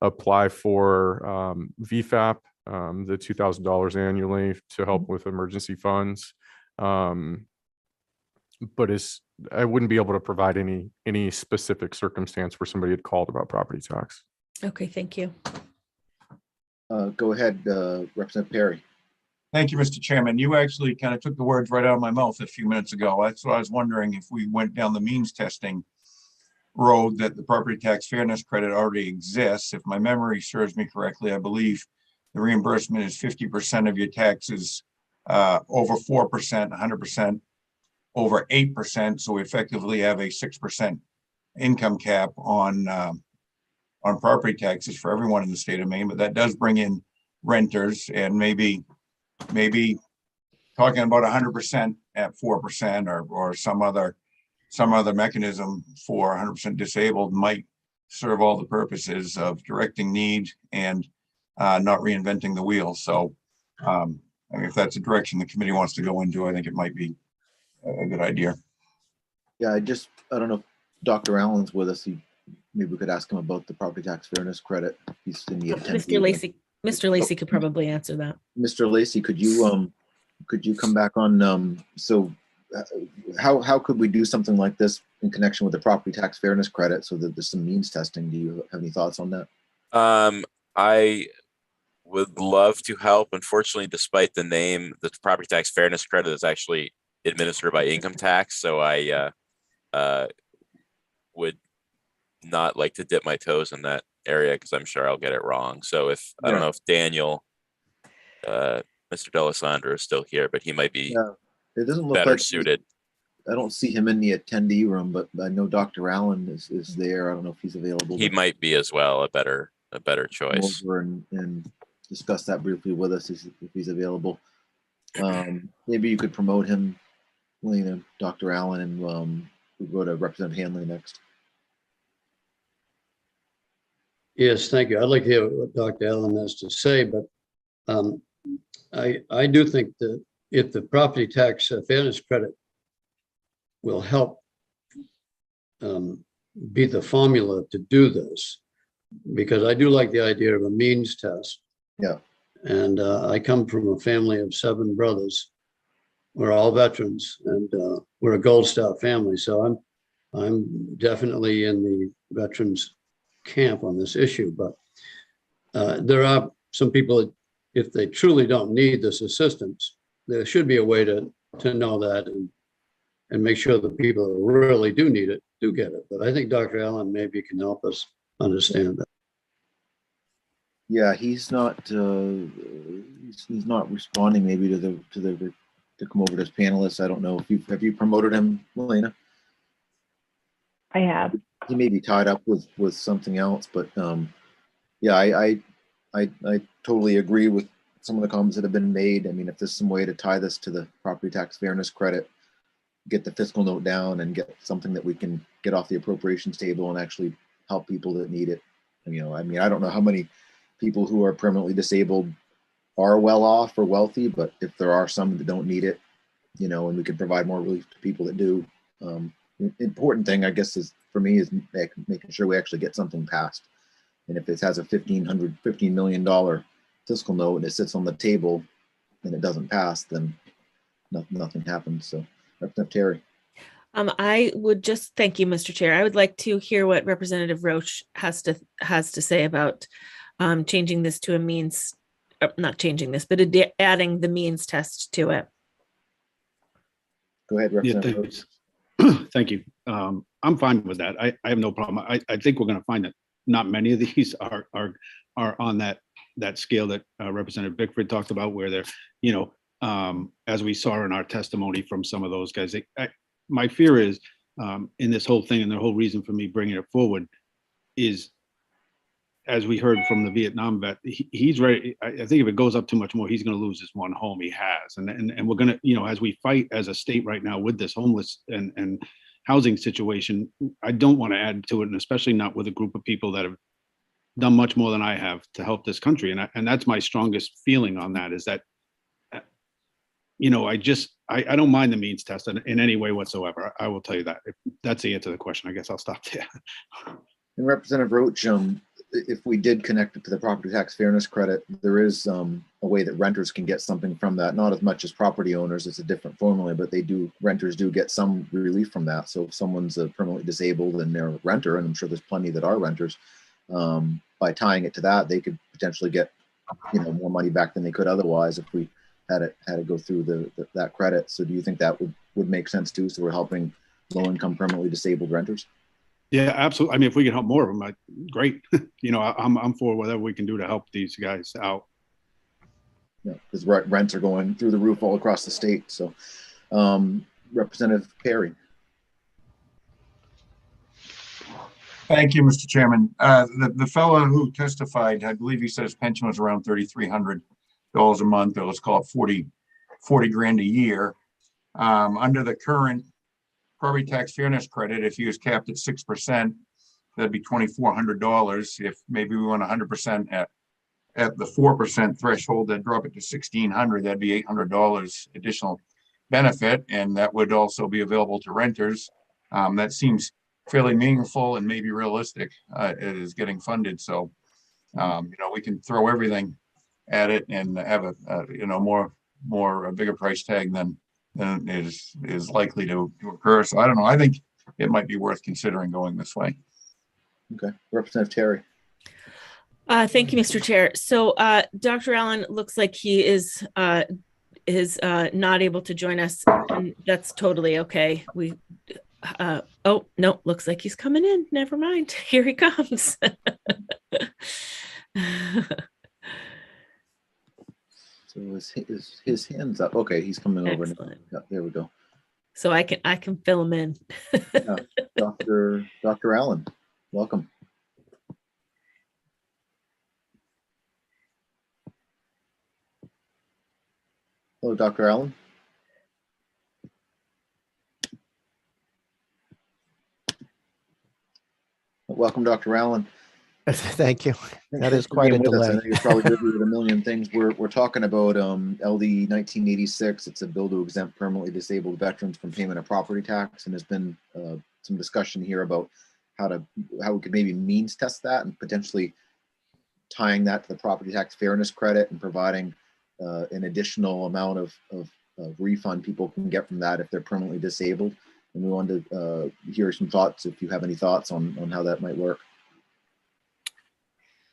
apply for VFAP, the $2,000 annually to help with emergency funds. But I wouldn't be able to provide any specific circumstance where somebody had called about property tax. Okay, thank you. Go ahead, Representative Perry. Thank you, Mr. Chairman. You actually kind of took the words right out of my mouth a few minutes ago. That's what I was wondering, if we went down the means testing road, that the property tax fairness credit already exists. If my memory serves me correctly, I believe the reimbursement is 50% of your taxes over 4%, 100% over 8%. So we effectively have a 6% income cap on property taxes for everyone in the state of Maine, but that does bring in renters, and maybe talking about 100% at 4% or some other mechanism for 100% disabled might serve all the purposes of directing need and not reinventing the wheel. So I mean, if that's a direction the committee wants to go into, I think it might be a good idea. Yeah, I don't know if Dr. Allen's with us. Maybe we could ask him about the property tax fairness credit. He's in the Mr. Lacey could probably answer that. Mr. Lacey, could you come back on? So how could we do something like this in connection with the property tax fairness credit, so that there's some means testing? Do you have any thoughts on that? I would love to help. Unfortunately, despite the name, the property tax fairness credit is actually administered by income tax. So I would not like to dip my toes in that area, because I'm sure I'll get it wrong. So if I don't know if Daniel, Mr. D'Alessandro is still here, but he might be it doesn't look better like suited. I don't see him in the attendee room, but I know Dr. Allen is there. I don't know if he's available. He might be as well, a better choice. Over and discuss that briefly with us if he's available. Maybe you could promote him, Dr. Allen, and we'll go to Representative Hanley next. Yes, thank you. I'd like to hear what Dr. Allen has to say, but I do think that if the property tax fairness credit will help be the formula to do this, because I do like the idea of a means test. Yeah. And I come from a family of 7 brothers. We're all veterans, and we're a Gold Star family. So I'm definitely in the veterans camp on this issue, but there are some people that, if they truly don't need this assistance, there should be a way to know that and make sure the people who really do need it do get it. But I think Dr. Allen maybe can help us understand that. Yeah, he's not responding maybe to come over as panelists. I don't know if have you promoted him, Elena? I have. He may be tied up with something else, but yeah, I totally agree with some of the comments that have been made. I mean, if there's some way to tie this to the property tax fairness credit, get the fiscal note down and get something that we can get off the appropriations table and actually help people that need it. I mean, I don't know how many people who are permanently disabled are well off or wealthy, but if there are some that don't need it, and we can provide more relief to people that do. Important thing, I guess, is for me is making sure we actually get something passed. And if it has a $15 million fiscal note and it sits on the table and it doesn't pass, then nothing happens. So, Representative Terry. I would just thank you, Mr. Chair. I would like to hear what Representative Roche has to say about changing this to a means, not changing this, but adding the means test to it. Go ahead, Representative Roche. Thank you. I'm fine with that. I have no problem. I think we're going to find that not many of these are on that scale that Representative Bickford talked about, where they're, as we saw in our testimony from some of those guys. My fear is in this whole thing, and the whole reason for me bringing it forward is, as we heard from the Vietnam vet, he's ready. I think if it goes up too much more, he's going to lose this one home he has. And we're going to, you know, as we fight as a state right now with this homeless and housing situation, I don't want to add to it, and especially not with a group of people that have done much more than I have to help this country. And that's my strongest feeling on that, is that, you know, I don't mind the means test in any way whatsoever. I will tell you that. If that's the answer to the question, I guess I'll stop there. And Representative Roach, if we did connect it to the property tax fairness credit, there is a way that renters can get something from that. Not as much as property owners, it's a different formula, but renters do get some relief from that. So if someone's permanently disabled and they're a renter, and I'm sure there's plenty that are renters, by tying it to that, they could potentially get, you know, more money back than they could otherwise if we had to go through that credit. So do you think that would make sense too? So we're helping low-income permanently disabled renters? Yeah, absolutely. I mean, if we can help more of them, great. You know, I'm for whatever we can do to help these guys out. Yeah, because rents are going through the roof all across the state. So, Representative Perry. Thank you, Mr. Chairman. The fellow who testified, I believe he said his pension was around $3,300 a month, or let's call it 40 grand a year. Under the current property tax fairness credit, if he was capped at 6%, that'd be $2,400. If maybe we went 100% at the 4% threshold, that'd drop it to $1,600. That'd be $800 additional benefit, and that would also be available to renters. That seems fairly meaningful and maybe realistic. It is getting funded, so you know, we can throw everything at it and have a you know, a bigger price tag than is likely to occur. So I don't know. I think it might be worth considering going this way. Okay, Representative Terry. Thank you, Mr. Chair. So Dr. Allen looks like he is not able to join us, and that's totally okay. Oh no, looks like he's coming in. Never mind. Here he comes. So his hands up. Okay, he's coming over now. Yeah, there we go. So I can fill him in. Yeah. Dr. Allen, welcome. Hello, Dr. Allen. Welcome, Dr. Allen. Thank you. That is quite a delay. I know you're probably busy with a million things. We're talking about LD 1986. It's a bill to exempt permanently disabled veterans from payment of property tax, and there's been some discussion here about how we could maybe means test that and potentially tying that to the property tax fairness credit and providing an additional amount of refund people can get from that if they're permanently disabled. And we wanted to hear some thoughts, if you have any thoughts on how that might work.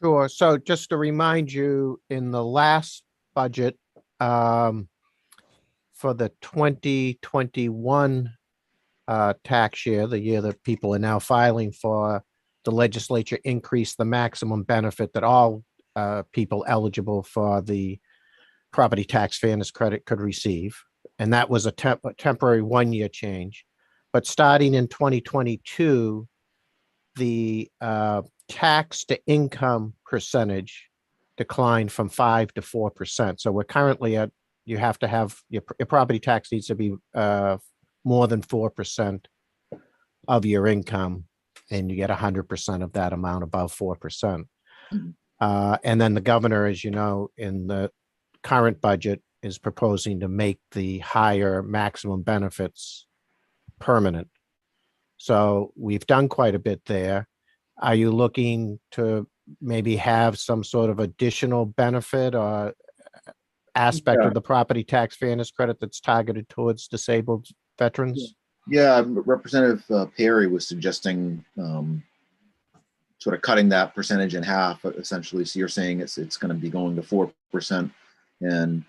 Sure. So just to remind you, in the last budget for the 2021 tax year, the year that people are now filing for, the legislature increased the maximum benefit that all people eligible for the property tax fairness credit could receive. And that was a temporary one-year change. But starting in 2022, the tax to income percentage declined from 5% to 4%. So we're currently at, you have to have, your property tax needs to be more than 4% of your income, and you get 100% of that amount above 4%. And then the governor, as you know, in the current budget is proposing to make the higher maximum benefits permanent. So we've done quite a bit there. Are you looking to maybe have some sort of additional benefit or aspect of the property tax fairness credit that's targeted towards disabled veterans? Yeah, Representative Perry was suggesting sort of cutting that percentage in half, essentially. So you're saying it's going to be going to 4%, and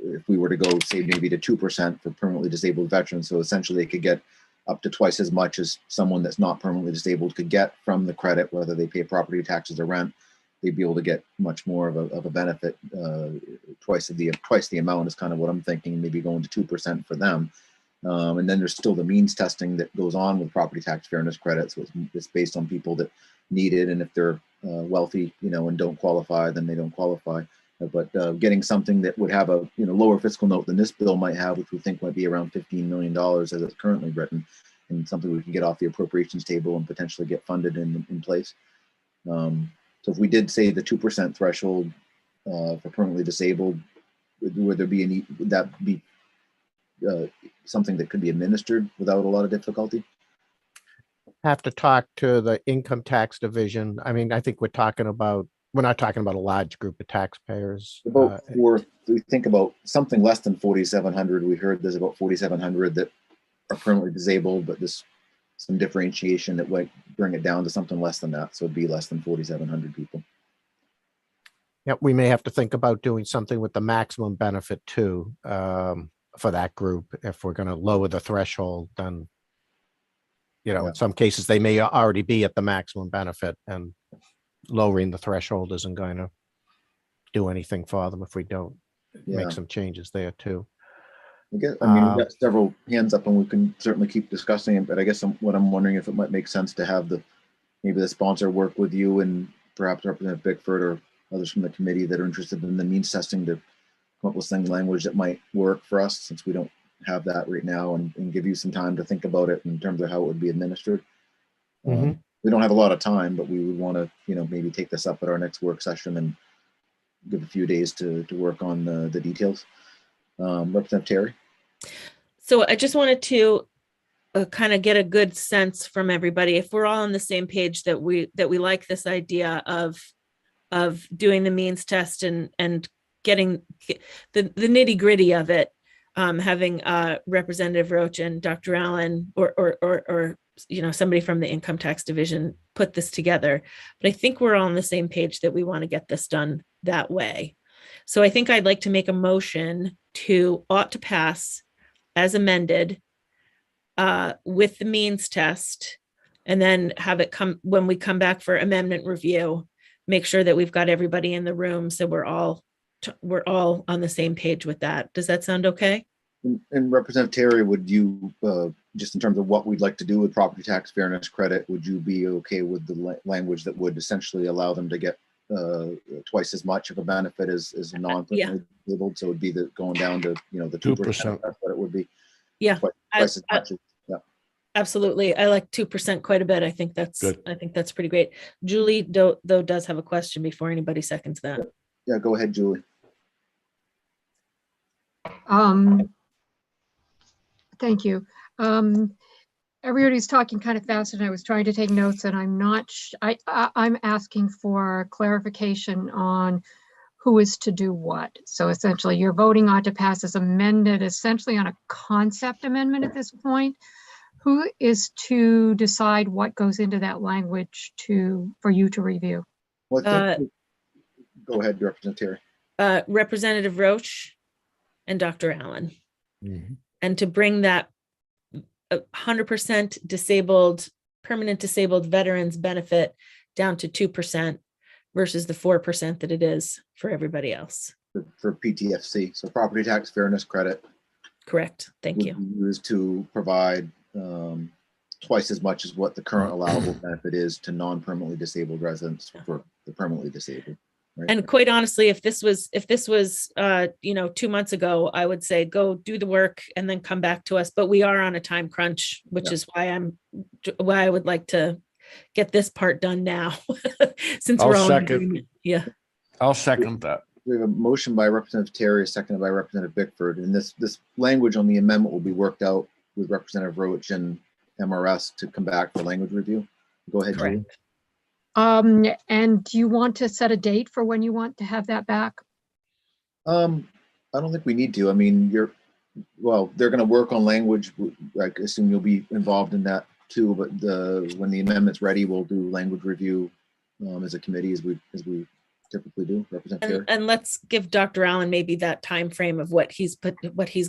if we were to go, say, maybe to 2% for permanently disabled veterans, so essentially they could get up to twice as much as someone that's not permanently disabled could get from the credit, whether they pay property taxes or rent. They'd be able to get much more of a benefit. Twice the amount is kind of what I'm thinking, maybe going to 2% for them. And then there's still the means testing that goes on with property tax fairness credit. So it's based on people that need it. And if they're wealthy, and don't qualify, then they don't qualify. But getting something that would have a lower fiscal note than this bill might have, which we think might be around $15 million as it's currently written, and something we can get off the appropriations table and potentially get funded in place. So if we did say the 2% threshold for permanently disabled, would that be something that could be administered without a lot of difficulty? Have to talk to the income tax division. I mean, I think we're not talking about a large group of taxpayers. We think about something less than 4,700. We heard there's about 4,700 that are permanently disabled, but there's some differentiation that might bring it down to something less than that. So it'd be less than 4,700 people. Yeah, we may have to think about doing something with the maximum benefit too, for that group. If we're going to lower the threshold, then, in some cases, they may already be at the maximum benefit, and lowering the threshold isn't going to do anything for them if we don't make some changes there too. We've got several hands up and we can certainly keep discussing it, but I guess what I'm wondering if it might make sense to have maybe the sponsor work with you and perhaps Representative Bickford or others from the committee that are interested in the means testing to come up with some language that might work for us, since we don't have that right now, and give you some time to think about it in terms of how it would be administered. We don't have a lot of time, but we would want to, maybe take this up at our next work session and give a few days to work on the details. Representative Terry. So I just wanted to kind of get a good sense from everybody, if we're all on the same page that we like this idea of doing the means test and getting the nitty gritty of it, having Representative Roach and Dr. Allen or somebody from the income tax division put this together. But I think we're all on the same page that we want to get this done that way. So I think I'd like to make a motion ought to pass as amended with the means test, and then have it come when we come back for amendment review, make sure that we've got everybody in the room so we're all on the same page with that. Does that sound okay? And Representative Terry, would you, just in terms of what we'd like to do with property tax fairness credit, would you be okay with the language that would essentially allow them to get twice as much of a benefit as a non-permanently disabled? So it would be going down to the 2%. That's what it would be. Yeah, twice as much. Absolutely. I like 2% quite a bit. I think that's good. I think that's pretty great. Julie though does have a question before anybody seconds that. Yeah, go ahead, Julie. Thank you. Everybody's talking kind of fast and I was trying to take notes, and I'm asking for clarification on who is to do what. So essentially you're voting on to pass as amended, essentially on a concept amendment at this point. Who is to decide what goes into that language for you to review? Go ahead, Representative Terry. Representative Roach and Dr. Allen. And to bring that 100% disabled, permanent disabled veterans benefit down to 2% versus the 4% that it is for everybody else. For PTFC, so property tax fairness credit. Correct. Thank you. Used to provide twice as much as what the current allowable benefit is to non-permanently disabled residents for the permanently disabled. Right? And quite honestly, if this was 2 months ago, I would say go do the work and then come back to us. But we are on a time crunch, which is why I would like to get this part done now. Since we're all in agreement. Yeah. I'll second that. We have a motion by Representative Terry, seconded by Representative Bickford, and this language on the amendment will be worked out with Representative Roach and MRS to come back for language review. Go ahead, Julie. And do you want to set a date for when you want to have that back? I don't think we need to. I mean, they're going to work on language. I assume you'll be involved in that too. But when the amendment's ready, we'll do language review as a committee, as we typically do. Representative Terry. And let's give Dr. Allen maybe that time frame of what he's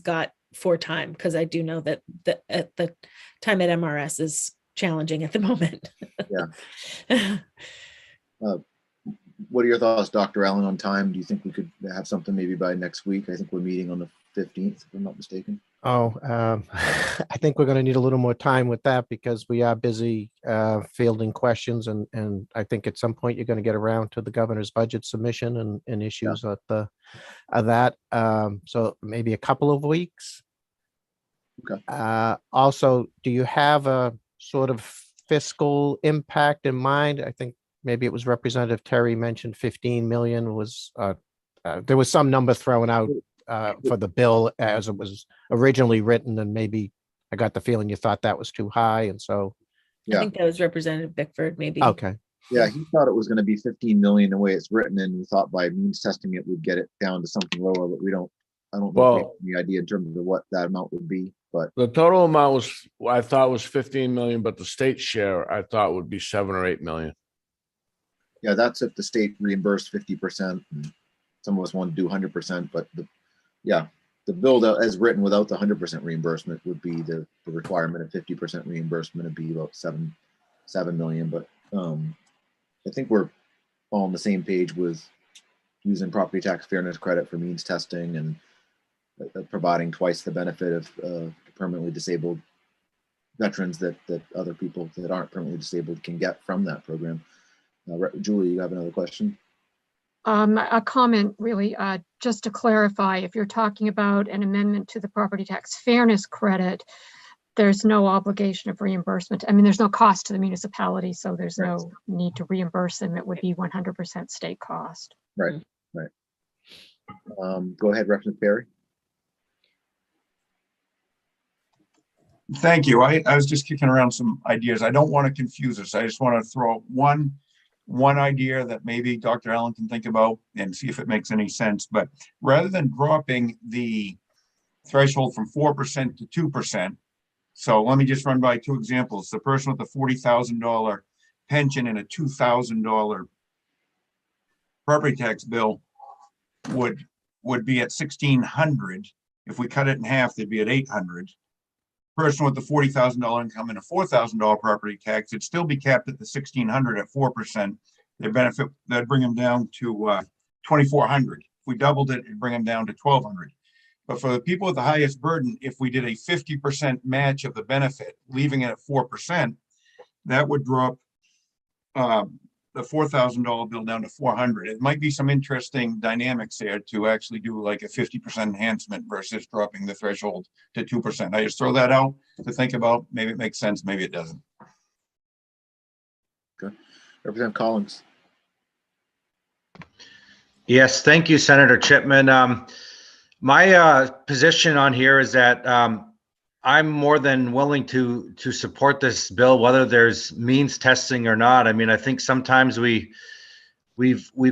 got for time, because I do know that at the time at MRS is challenging at the moment. Yeah. What are your thoughts, Dr. Allen, on time? Do you think we could have something maybe by next week? I think we're meeting on the 15th, if I'm not mistaken. Oh, I think we're going to need a little more time with that because we are busy fielding questions, and I think at some point you're going to get around to the governor's budget submission and issues of that. So maybe a couple of weeks. Okay. Also, do you have a sort of fiscal impact in mind? I think maybe it was Representative Terry mentioned 15 million was there was some number thrown out for the bill as it was originally written, and maybe I got the feeling you thought that was too high, and so. I think that was Representative Bickford, maybe. Okay. Yeah, he thought it was going to be 15 million the way it's written, and we thought by means testing it would get it down to something lower, but I don't know if we Well, have any idea in terms of what that amount would be, but the total amount I thought was 15 million, but the state share I thought would be 7 or 8 million. yeah, that's if the state reimbursed 50%. And some of us want to do 100%, but the bill as written without the 100% reimbursement would be the requirement of 50% reimbursement would be about 7 million. But I think we're all on the same page with using property tax fairness credit for means testing and providing twice the benefit of permanently disabled veterans that other people that aren't permanently disabled can get from that program. Julie, you have another question? A comment really, just to clarify, if you're talking about an amendment to the property tax fairness credit, there's no obligation of reimbursement. I mean, there's no cost to the municipality, so there's no need to reimburse them. It would be 100% state cost. Right. Go ahead, Representative Perry. Thank you. I was just kicking around some ideas. I don't want to confuse us. I just want to throw one idea that maybe Dr. Allen can think about and see if it makes any sense. But rather than dropping the threshold from 4% to 2%, so let me just run by two examples. The person with the $40,000 pension and a $2,000 property tax bill would be at $1,600. If we cut it in half, they'd be at $800. Person with the $40,000 income and a $4,000 property tax, it'd still be capped at the $1,600 at 4%. Their benefit, that'd bring them down to $2,400. If we doubled it, it'd bring them down to $1,200. But for the people with the highest burden, if we did a 50% match of the benefit, leaving it at 4%, that would drop the $4,000 bill down to $400. It might be some interesting dynamics there to actually do like a 50% enhancement versus dropping the threshold to 2%. I just throw that out to think about. Maybe it makes sense, maybe it doesn't. Okay. Representative Collins. Yes, thank you, Senator Chipman. My position on here is that I'm more than willing to support this bill, whether there's means testing or not. I mean, I think sometimes we've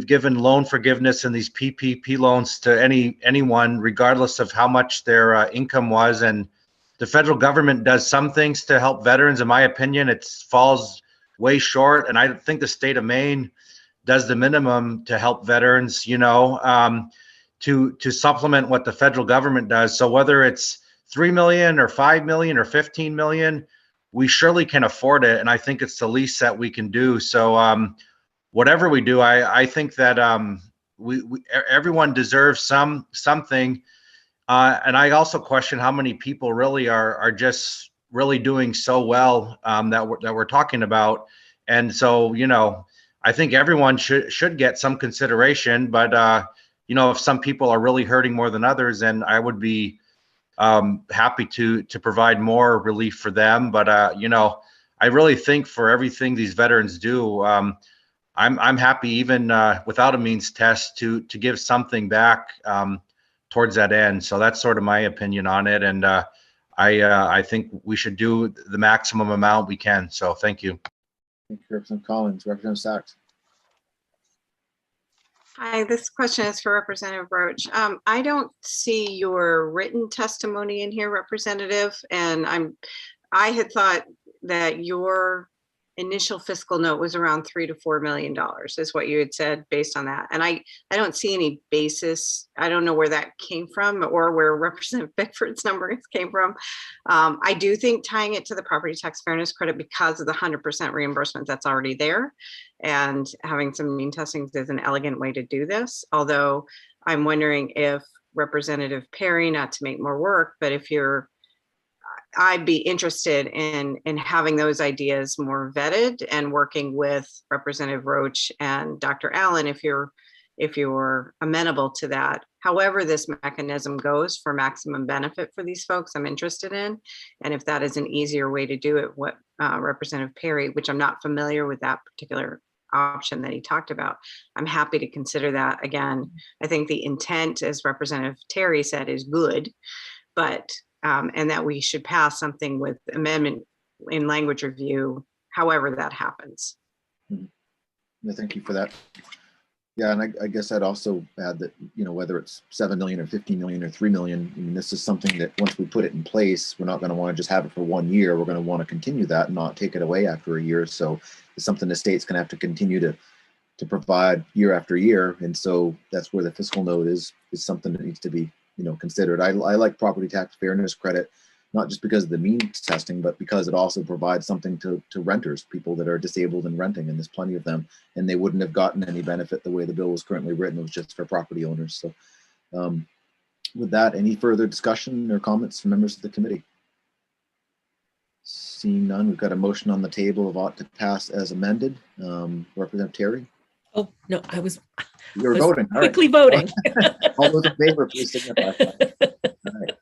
given loan forgiveness and these PPP loans to anyone, regardless of how much their income was. And the federal government does some things to help veterans. In my opinion, it falls way short. And I think the state of Maine does the minimum to help veterans, to supplement what the federal government does. So whether it's 3 million or 5 million or 15 million, we surely can afford it. And I think it's the least that we can do. So whatever we do, I think that everyone deserves something. And I also question how many people really are just really doing so well that we're talking about. And so, I think everyone should get some consideration, but if some people are really hurting more than others, then I would be happy to provide more relief for them. But I really think for everything these veterans do, I'm happy even without a means test to give something back towards that end. So that's sort of my opinion on it, and I think we should do the maximum amount we can. So thank you. Thank you, Representative Collins. Representative Sachs. Hi, this question is for Representative Roach. I don't see your written testimony in here, Representative, and I had thought that your initial fiscal note was around $3 to $4 million is what you had said based on that. And I don't see any basis. I don't know where that came from or where Representative Bickford's numbers came from. I do think tying it to the property tax fairness credit because of the 100% reimbursement that's already there and having some mean testing is an elegant way to do this. Although I'm wondering if Representative Perry, not to make more work, but I'd be interested in having those ideas more vetted and working with Representative Roach and Dr. Allen if you're amenable to that. However this mechanism goes for maximum benefit for these folks, I'm interested in. And if that is an easier way to do it, what Representative Perry, which I'm not familiar with that particular option that he talked about, I'm happy to consider that. Again, I think the intent, as Representative Terry said, is good, but and that we should pass something with amendment in language review, however that happens. Yeah, thank you for that. Yeah, and I guess I'd also add that, you know, whether it's 7 million or 15 million or 3 million, I mean, this is something that once we put it in place, we're not going to want to just have it for 1 year. We're going to want to continue that and not take it away after a year. So it's something the state's going to have to continue to provide year after year. And so that's where the fiscal note is something that needs to be, you know, considered. I like property tax fairness credit, not just because of the means testing, but because it also provides something to renters, people that are disabled and renting, and there's plenty of them, and they wouldn't have gotten any benefit the way the bill was currently written. It was just for property owners. So with that, any further discussion or comments from members of the committee? Seeing none, we've got a motion on the table of ought to pass as amended. Representative Terry? Oh, no, I was voting. All right. quickly voting. All those in favor, please signify. All right.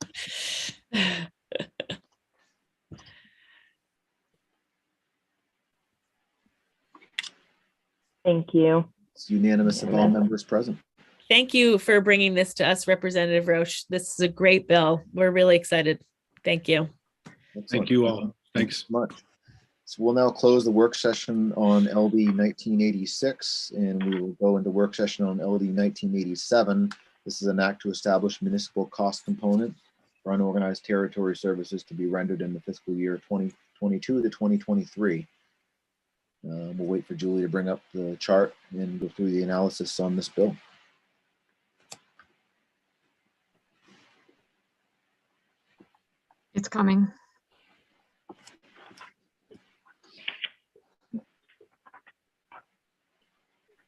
Thank you. It's unanimous of all members present. Thank you for bringing this to us, Representative Roche. This is a great bill. We're really excited. Thank you. Excellent. Thank you all. Thanks. Much. So we'll now close the work session on LD 1986, and we will go into work session on LD 1987. This is an act to establish municipal cost component for unorganized territory services to be rendered in the fiscal year 2022 to 2023. We'll wait for Julie to bring up the chart and go through the analysis on this bill. It's coming.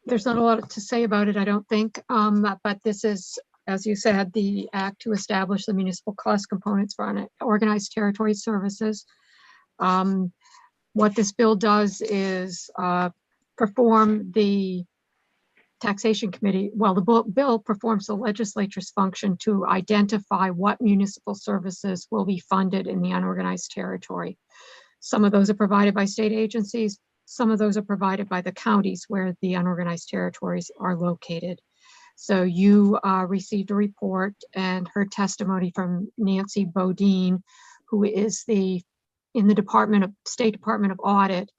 There's not a lot to say about it, I don't think, but this is, as you said, the act to establish the municipal cost components for unorganized territory services. What this bill does is perform the taxation committee, well, the bill performs the legislature's function to identify what municipal services will be funded in the unorganized territory. Some of those are provided by state agencies. Some of those are provided by the counties where the unorganized territories are located. So you received a report and heard testimony from Nancy Bodine, who is in the State Department of Audit,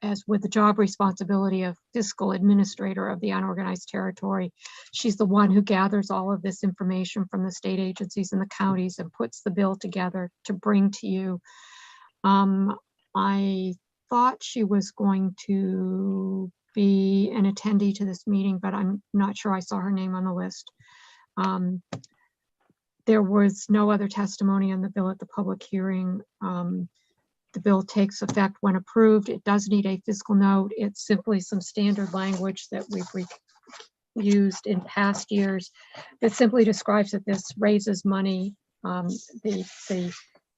as with the job responsibility of fiscal administrator of the unorganized territory. She's the one who gathers all of this information from the state agencies and the counties and puts the bill together to bring to you. I thought she was going to be an attendee to this meeting, but I'm not sure I saw her name on the list. There was no other testimony on the bill at the public hearing. The bill takes effect when approved. It does need a fiscal note. It's simply some standard language that we've used in past years that simply describes that this raises money. The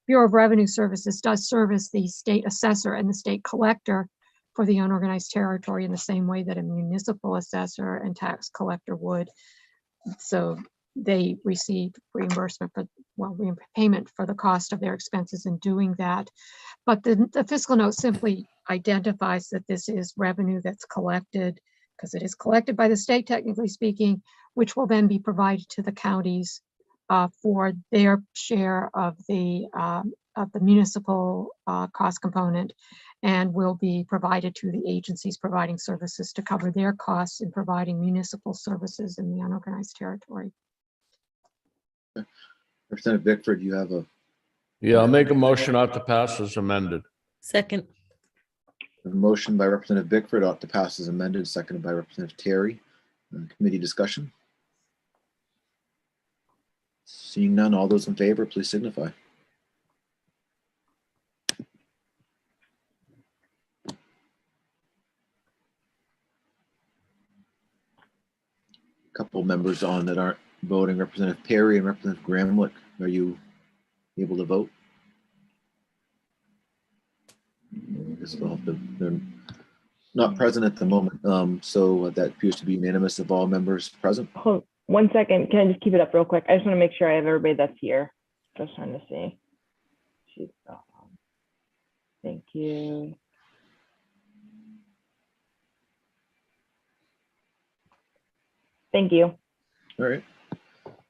Bureau of Revenue Services does service the state assessor and the state collector for the unorganized territory in the same way that a municipal assessor and tax collector would. So they received reimbursement for, well, payment for the cost of their expenses in doing that. But the fiscal note simply identifies that this is revenue that's collected, because it is collected by the state, technically speaking, which will then be provided to the counties for their share of the municipal cost component, and will be provided to the agencies providing services to cover their costs in providing municipal services in the unorganized territory. Okay. Representative Bickford, you have a... Yeah, I'll make a motion ought to pass as amended. Second. A motion by Representative Bickford ought to pass as amended, seconded by Representative Terry. Committee discussion? Seeing none, all those in favor, please signify. A couple members on that aren't voting. Representative Perry and Representative Gramlich, are you able to vote? I guess we'll have to, they're not present at the moment. So that appears to be unanimous of all members present. Hold 1 second. Can I just keep it up real quick? I just want to make sure I have everybody that's here. Just trying to see. She's gone. Thank you. Thank you. All right.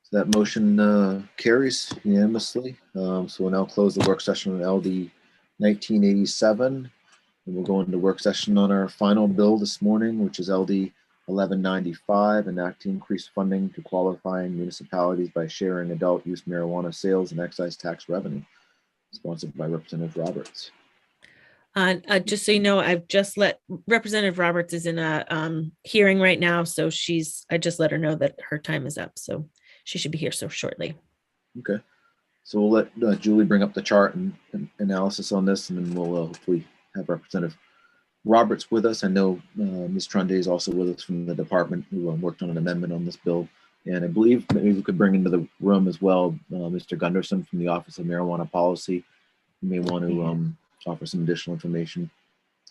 So that motion carries unanimously. So we'll now close the work session on LD 1987. And we'll go into work session on our final bill this morning, which is LD 1195, enacting increased funding to qualifying municipalities by sharing adult use marijuana sales and excise tax revenue, sponsored by Representative Roberts. Just so you know, I've just let Representative Roberts is in a hearing right now. So I just let her know that her time is up. So she should be here so shortly. Okay. So we'll let Julie bring up the chart and analysis on this, and then we'll hopefully have Representative Roberts with us. I know Ms. Trunday is also with us from the department who worked on an amendment on this bill. And I believe maybe we could bring into the room as well Mr. Gunderson from the Office of Marijuana Policy. You may want to offer some additional information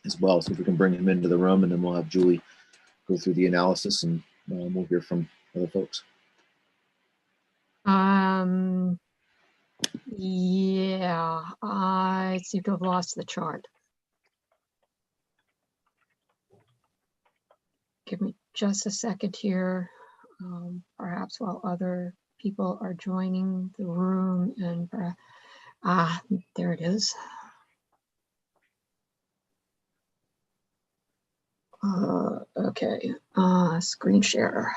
as well. So if we can bring him into the room, and then we'll have Julie go through the analysis, and we'll hear from other folks. Yeah, I seem to have lost the chart. Give me just a second here, perhaps while other people are joining the room, and there it is. Okay, screen share.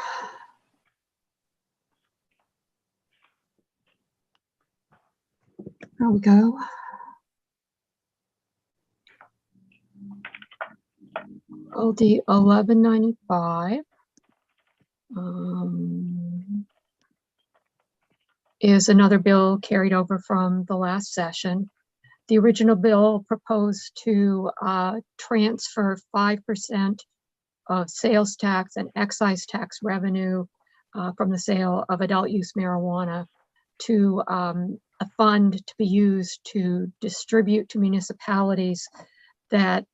There we go. LD 1195 is another bill carried over from the last session. The original bill proposed to transfer 5% of sales tax and excise tax revenue from the sale of adult use marijuana to a fund to be used to distribute to municipalities that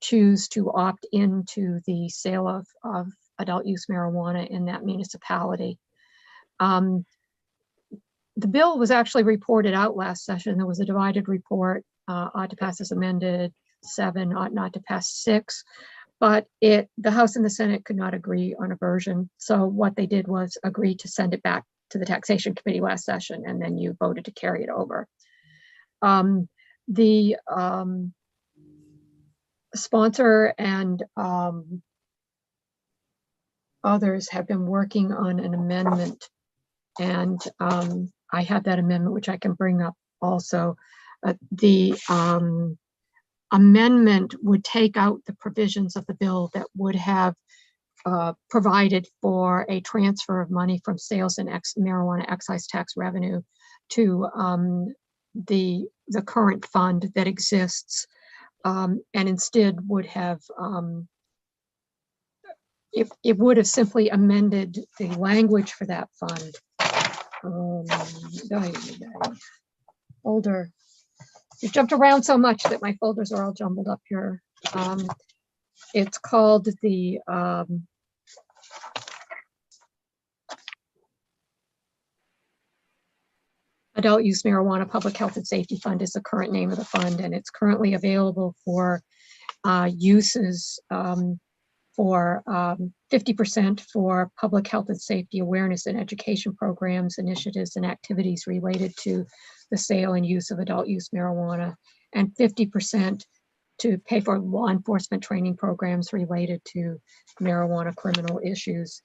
choose to opt into the sale of adult use marijuana in that municipality. The bill was actually reported out last session. There was a divided report, ought to pass as amended, 7, ought not to pass 6, but the House and the Senate could not agree on a version. So what they did was agree to send it back to the Taxation Committee last session, and then you voted to carry it over. The sponsor and others have been working on an amendment, and I have that amendment, which I can bring up also. The amendment would take out the provisions of the bill that would have provided for a transfer of money from sales and marijuana excise tax revenue to the current fund that exists, and instead would have it would have simply amended the language for that fund. Folder. You jumped around so much that my folders are all jumbled up here. It's called the Adult Use Marijuana Public Health and Safety Fund is the current name of the fund, and it's currently available for uses for 50% for public health and safety awareness and education programs, initiatives, and activities related to the sale and use of adult use marijuana, and 50% to pay for law enforcement training programs related to marijuana criminal issues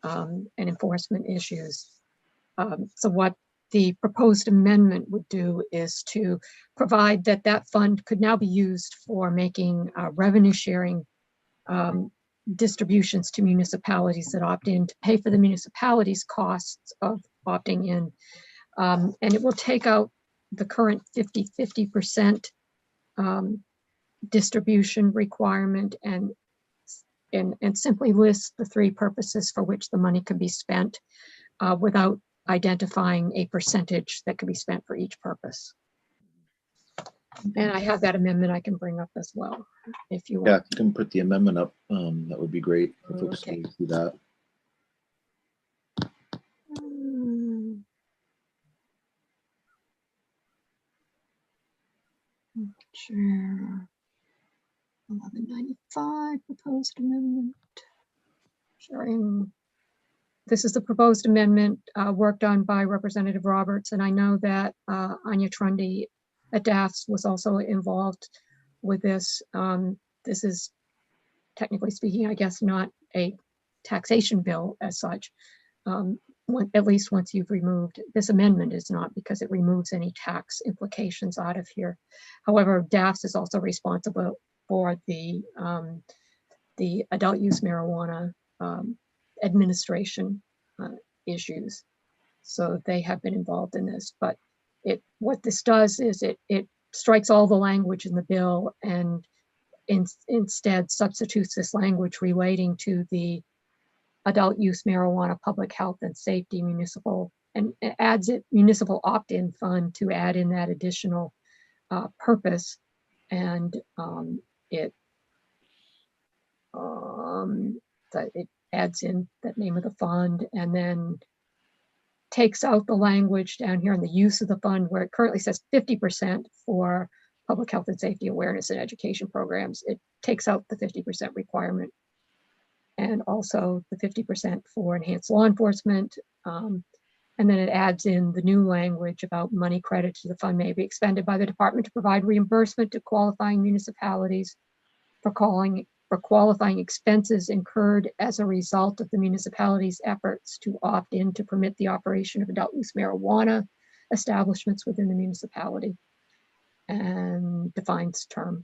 and enforcement issues. So what the proposed amendment would do is to provide that that fund could now be used for making revenue sharing distributions to municipalities that opt in, to pay for the municipalities' costs of opting in. And it will take out the current 50% distribution requirement and simply list the 3 purposes for which the money can be spent. without identifying a percentage that could be spent for each purpose. And I have that amendment I can bring up as well, if you Yeah, want. if you can put the amendment up, that would be great. For folks Okay. to see that. Chair, 1195 proposed amendment. Sharing. This is the proposed amendment worked on by Representative Roberts, and I know that Anya Trundy at DAFS was also involved with this. This is, technically speaking, I guess, not a taxation bill as such. At least once you've removed, this amendment is not, because it removes any tax implications out of here. However, DAFS is also responsible for the adult use marijuana administration issues. So they have been involved in this, but what this does is it strikes all the language in the bill and instead substitutes this language relating to the adult use marijuana public health and safety municipal, and adds it municipal opt-in fund to add in that additional purpose. And it adds in that name of the fund, and then takes out the language down here on the use of the fund where it currently says 50% for public health and safety awareness and education programs. It takes out the 50% requirement, and also the 50% for enhanced law enforcement. And then it adds in the new language about money credit to the fund may be expended by the department to provide reimbursement to qualifying municipalities for qualifying expenses incurred as a result of the municipality's efforts to opt in to permit the operation of adult use marijuana establishments within the municipality, and defines terms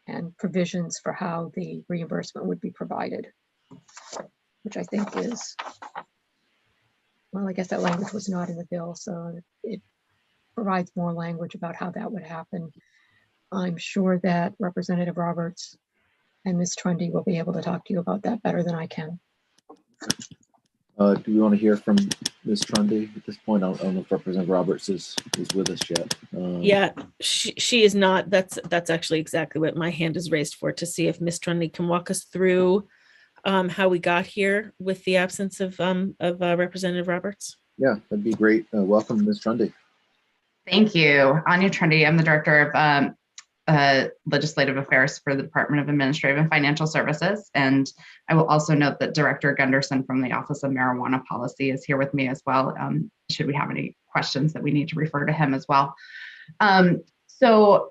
and provisions for how the reimbursement would be provided, which I think is, well, I guess that language was not in the bill, so it provides more language about how that would happen. I'm sure that Representative Roberts and Ms. Trundy will be able to talk to you about that better than I can. Do we want to hear from Ms. Trundy at this point? I don't know if Representative Roberts is with us yet. Yeah, she is not. That's actually exactly what my hand is raised for, to see if Ms. Trundy can walk us through how we got here with the absence of Representative Roberts. Yeah, that'd be great. Welcome, Ms. Trundy. Thank you. Anya Trundy. I'm the Director of Legislative Affairs for the Department of Administrative and Financial Services. And I will also note that Director Gunderson from the Office of Marijuana Policy is here with me as well, should we have any questions that we need to refer to him as well. So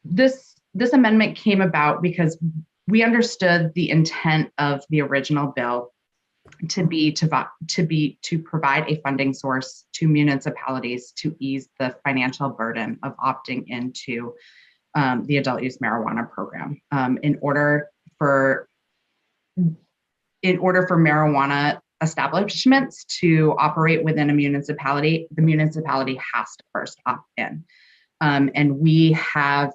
this amendment came about because we understood the intent of the original bill to provide a funding source to municipalities to ease the financial burden of opting into the adult use marijuana program. In order for marijuana establishments to operate within a municipality, the municipality has to first opt in. And we have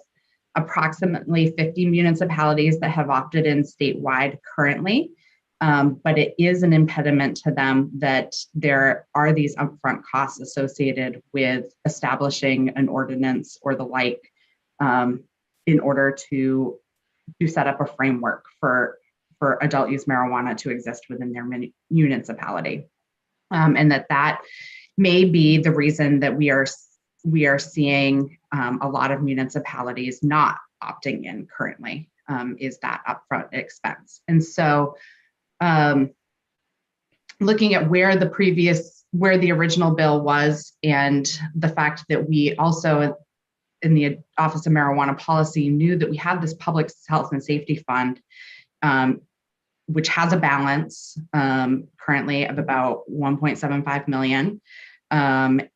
approximately 50 municipalities that have opted in statewide currently. But it is an impediment to them that there are these upfront costs associated with establishing an ordinance or the like in order to set up a framework for adult use marijuana to exist within their municipality. And that may be the reason that we are seeing a lot of municipalities not opting in currently, is that upfront expense. And so looking at where the original bill was, and the fact that we also in the Office of Marijuana Policy knew that we had this public health and safety fund, which has a balance currently of about 1.75 million. And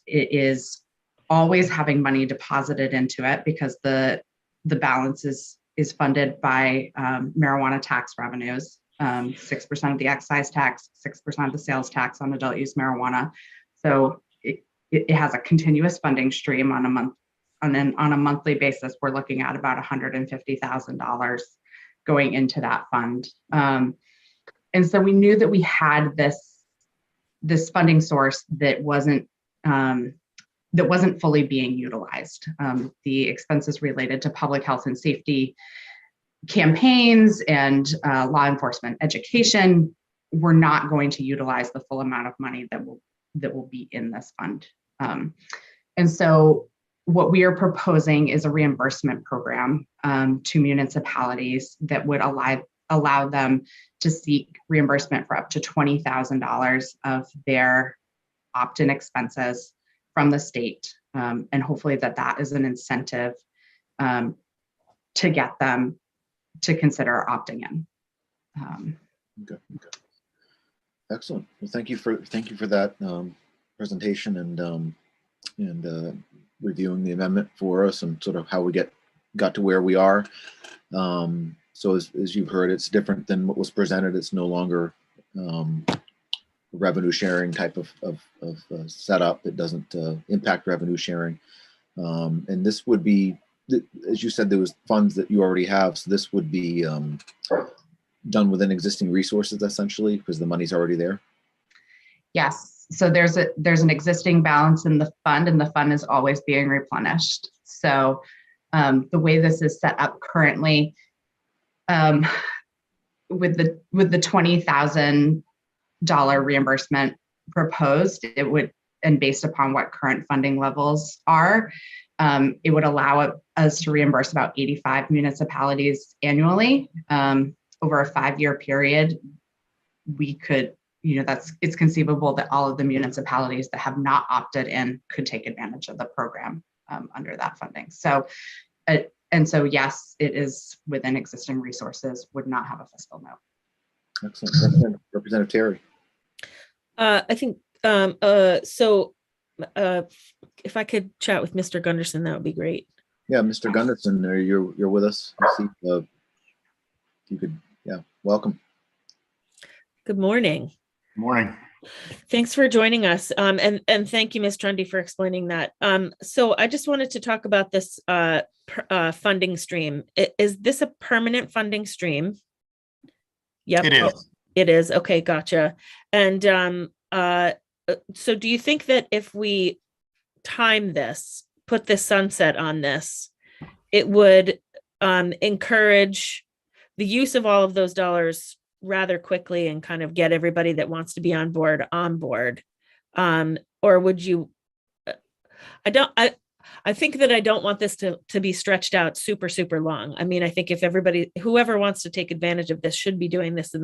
it is always having money deposited into it because the balance is funded by marijuana tax revenues. 6% of the excise tax, 6% of the sales tax on adult use marijuana. So it has a continuous funding stream on a monthly basis. We're looking at about $150,000 going into that fund. And so we knew that we had this funding source that wasn't fully being utilized. The expenses related to public health and safety campaigns and law enforcement education, we're not going to utilize the full amount of money that will be in this fund. And so what we are proposing is a reimbursement program to municipalities that would allow them to seek reimbursement for up to $20,000 of their opt-in expenses from the state. And hopefully that is an incentive to get them to consider opting in. Okay. Excellent. Well, thank you for that presentation and reviewing the amendment for us and sort of how we got to where we are. So as you've heard, it's different than what was presented. It's no longer revenue sharing type of setup. It doesn't impact revenue sharing. And this would be, as you said, there was funds that you already have. So this would be done within existing resources essentially because the money's already there. Yes. So there's an existing balance in the fund, and the fund is always being replenished. So the way this is set up currently, with the $20,000 reimbursement proposed, it would, and based upon what current funding levels are, it would allow us to reimburse about 85 municipalities annually over a 5-year period. We could, it's conceivable that all of the municipalities that have not opted in could take advantage of the program under that funding. So, and so, yes, it is within existing resources, would not have a fiscal note. Excellent. Representative Terry. I think, so if I could chat with Mr. Gunderson, that would be great. Yeah, Mr. Gunderson, you're with us. I see, you could, welcome. Good morning. Morning. Thanks for joining us. And thank you, Ms. Trundy, for explaining that. So I just wanted to talk about this funding stream. Is this a permanent funding stream? Yep. It is. It is. Okay, gotcha. And so do you think that if we time this, put this sunset on this, it would encourage the use of all of those dollars rather quickly and kind of get everybody that wants to be on board? Or would you, I think that I don't want this to be stretched out super, super long. I mean, I think if whoever wants to take advantage of this should be doing this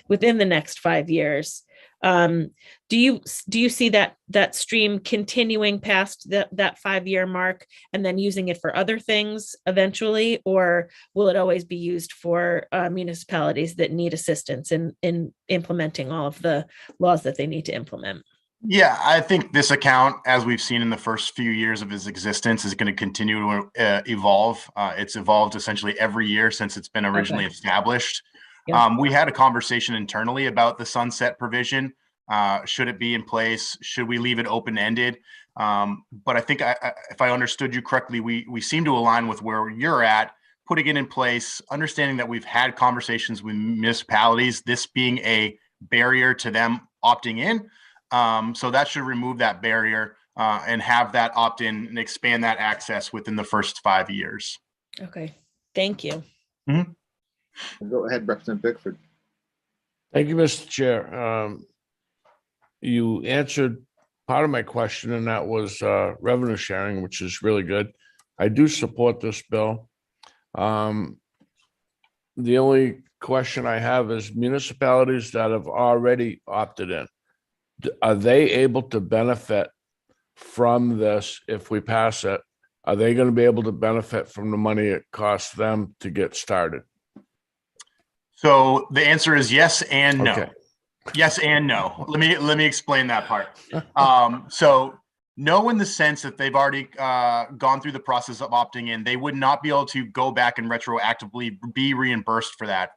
within the next 5 years. Do you see that stream continuing past that 5-year mark and then using it for other things eventually, or will it always be used for municipalities that need assistance in implementing all of the laws that they need to implement? Yeah, I think this account, as we've seen in the first few years of its existence, is going to continue to evolve. It's evolved essentially every year since it's been originally established. Yeah. We had a conversation internally about the sunset provision. Should it be in place? Should we leave it open-ended? But I think if I understood you correctly, we seem to align with where you're at, putting it in place, understanding that we've had conversations with municipalities, this being a barrier to them opting in. So that should remove that barrier and have that opt-in and expand that access within the first 5 years. Okay, thank you. Mm-hmm. Go ahead, Representative Bickford. Thank you, Mr. Chair. You answered part of my question, and that was revenue sharing, which is really good. I do support this bill. The only question I have is municipalities that have already opted in, are they able to benefit from this if we pass it? Are they going to be able to benefit from the money it costs them to get started? So the answer is yes and no. Okay. Yes and no. Let me explain that part. So no, in the sense that they've already gone through the process of opting in, they would not be able to go back and retroactively be reimbursed for that.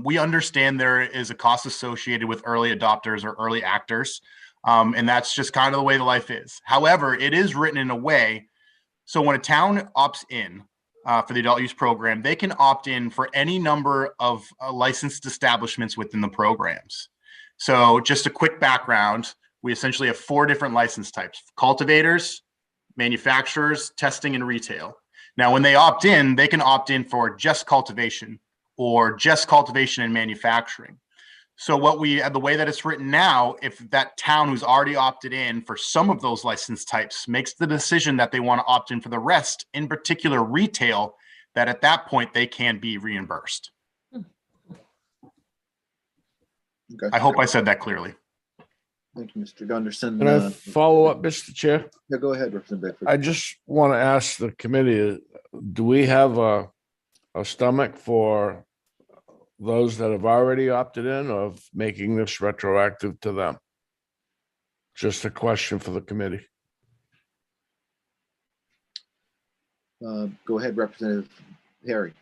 We understand there is a cost associated with early adopters or early actors, and that's just kind of the way the life is. However, it is written in a way, so when a town opts in, for the adult use program, they can opt in for any number of licensed establishments within the programs. So just a quick background, we essentially have 4 different license types: cultivators, manufacturers, testing, and retail. Now, when they opt in, they can opt in for just cultivation or just cultivation and manufacturing. So the way that it's written now, if that town who's already opted in for some of those license types makes the decision that they want to opt in for the rest, in particular retail, that at that point they can be reimbursed. Okay. I hope I said that clearly. Thank you, Mr. Gunderson. Can I follow up, Mr. Chair? Yeah, go ahead, Representative Bickford. I just want to ask the committee, do we have a stomach for those that have already opted in of making this retroactive to them? Just a question for the committee. Go ahead, Representative Harry.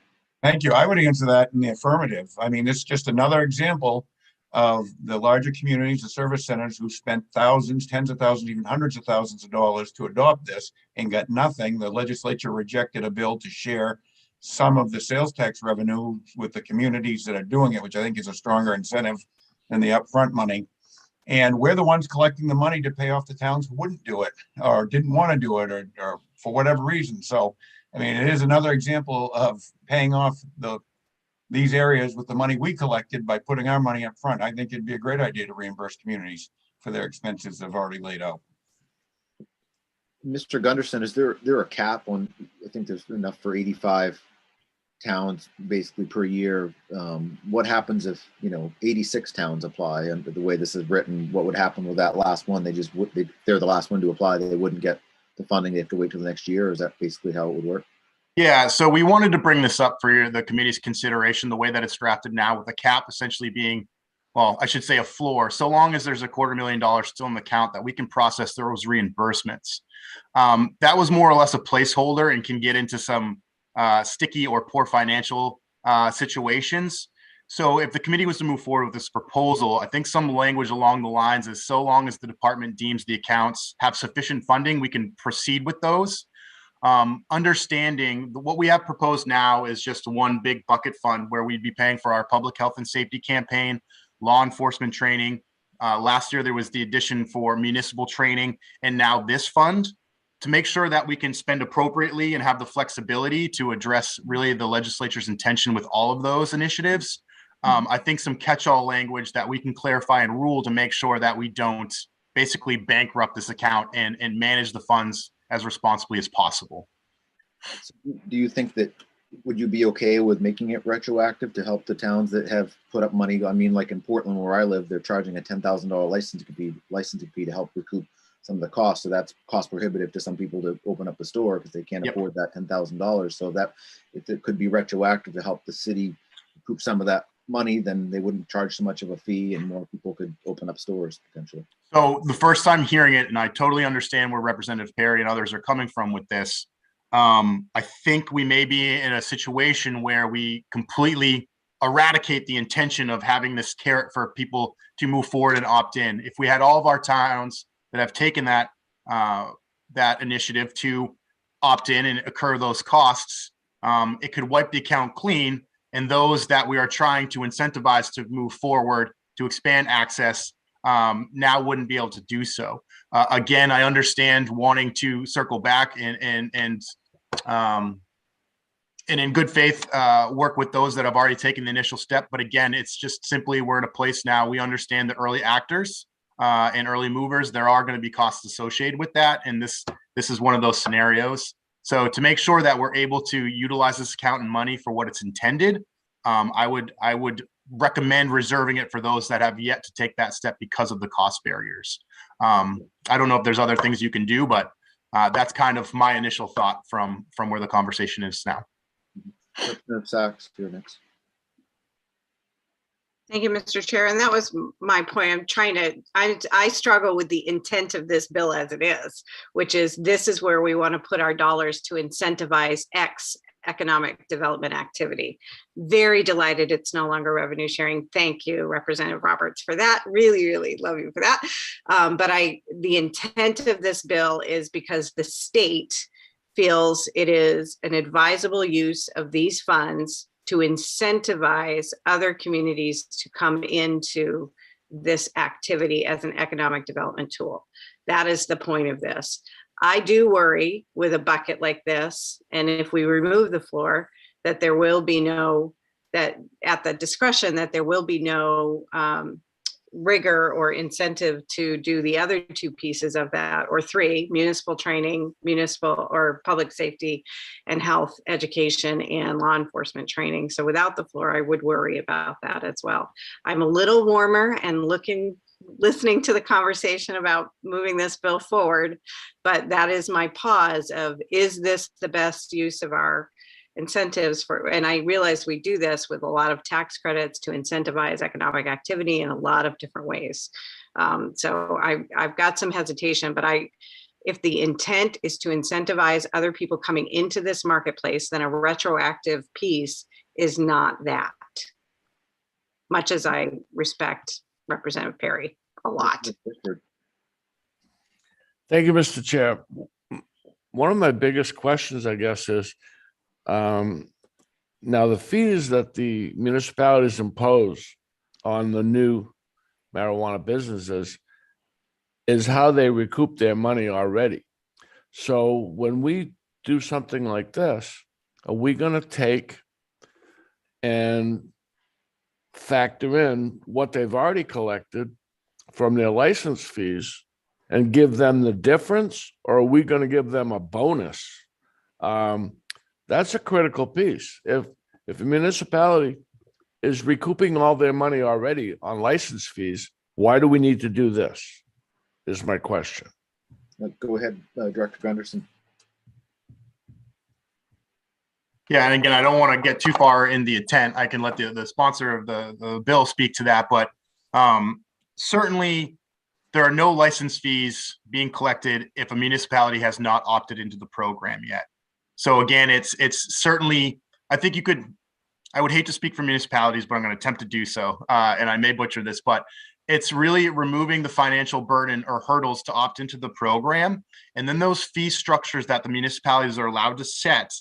Thank you. I would answer that in the affirmative. I mean, it's just another example of the larger communities, the service centers who spent thousands, tens of thousands, even hundreds of thousands of dollars to adopt this and got nothing. The legislature rejected a bill to share some of the sales tax revenue with the communities that are doing it, which I think is a stronger incentive than the upfront money. And we're the ones collecting the money to pay off the towns who wouldn't do it or didn't want to do it or for whatever reason. So, I mean, it is another example of paying off these areas with the money we collected by putting our money up front. I think it'd be a great idea to reimburse communities for their expenses they've already laid out. Mr. Gunderson, is there a cap on, I think there's enough for 85 towns basically per year. What happens if, 86 towns apply under the way this is written? What would happen with that last one? They're the last one to apply. They wouldn't get the funding. They have to wait till the next year. Or is that basically how it would work? Yeah, so we wanted to bring this up for the committee's consideration, the way that it's drafted now, with the cap essentially being, well, I should say a floor, so long as there's $250,000 still in the account that we can process those reimbursements. That was more or less a placeholder and can get into some sticky or poor financial situations. So if the committee was to move forward with this proposal, I think some language along the lines is so long as the department deems the accounts have sufficient funding, we can proceed with those. Understanding what we have proposed now is just one big bucket fund where we'd be paying for our public health and safety campaign, law enforcement training. Last year, there was the addition for municipal training, and now this fund to make sure that we can spend appropriately and have the flexibility to address really the legislature's intention with all of those initiatives. I think some catch-all language that we can clarify and rule to make sure that we don't basically bankrupt this account and manage the funds as responsibly as possible. So do you think that, would you be okay with making it retroactive to help the towns that have put up money? I mean, like in Portland where I live, they're charging a $10,000 licensing fee to help recoup some of the costs. So that's cost prohibitive to some people to open up a store because they can't afford that $10,000. So that if it could be retroactive to help the city recoup some of that money, then they wouldn't charge so much of a fee and more people could open up stores potentially. So the first time hearing it, and I totally understand where Representative Perry and others are coming from with this, I think we may be in a situation where we completely eradicate the intention of having this carrot for people to move forward and opt in. If we had all of our towns that have taken that initiative to opt in and incur those costs, it could wipe the account clean. And those that we are trying to incentivize to move forward to expand access now wouldn't be able to do so. Again, I understand wanting to circle back and in good faith work with those that have already taken the initial step. But again, it's just simply we're in a place now. We understand the early actors and early movers. There are going to be costs associated with that, and this is one of those scenarios. So to make sure that we're able to utilize this account and money for what it's intended, I would recommend reserving it for those that have yet to take that step because of the cost barriers. I don't know if there's other things you can do, but that's kind of my initial thought from where the conversation is now. Representative Sachs, you're next. Thank you, Mr. Chair. And that was my point. I struggle with the intent of this bill as it is, which is this is where we want to put our dollars to incentivize X economic development activity. Very delighted it's no longer revenue sharing. Thank you, Representative Roberts, for that. Really, really love you for that. But the intent of this bill is because the state feels it is an advisable use of these funds to incentivize other communities to come into this activity as an economic development tool. That is the point of this. I do worry with a bucket like this, and if we remove the floor, that there will be no, that at the discretion, that there will be no rigor or incentive to do the other two pieces of that, or three: municipal training, municipal or public safety and health education, and law enforcement training. So without the floor, I would worry about that as well. I'm a little warmer and listening to the conversation about moving this bill forward, but that is my pause of, is this the best use of our incentives for, and I realize we do this with a lot of tax credits to incentivize economic activity in a lot of different ways. So I've got some hesitation, but if the intent is to incentivize other people coming into this marketplace, then a retroactive piece is not that. Much as I respect Representative Perry a lot. Thank you, Mr. Chair. One of my biggest questions, I guess, is now the fees that the municipalities impose on the new marijuana businesses is how they recoup their money already. So when we do something like this, are we going to take and factor in what they've already collected from their license fees and give them the difference, or are we going to give them a bonus? That's a critical piece. If a municipality is recouping all their money already on license fees, why do we need to do this? Is my question. Go ahead, Director Gunderson. Yeah, and again, I don't want to get too far in the intent. I can let the sponsor of the bill speak to that, but certainly there are no license fees being collected if a municipality has not opted into the program yet. So again, it's certainly, I think you could, I would hate to speak for municipalities, but I'm going to attempt to do so. And I may butcher this, but it's really removing the financial burden or hurdles to opt into the program. And then those fee structures that the municipalities are allowed to set,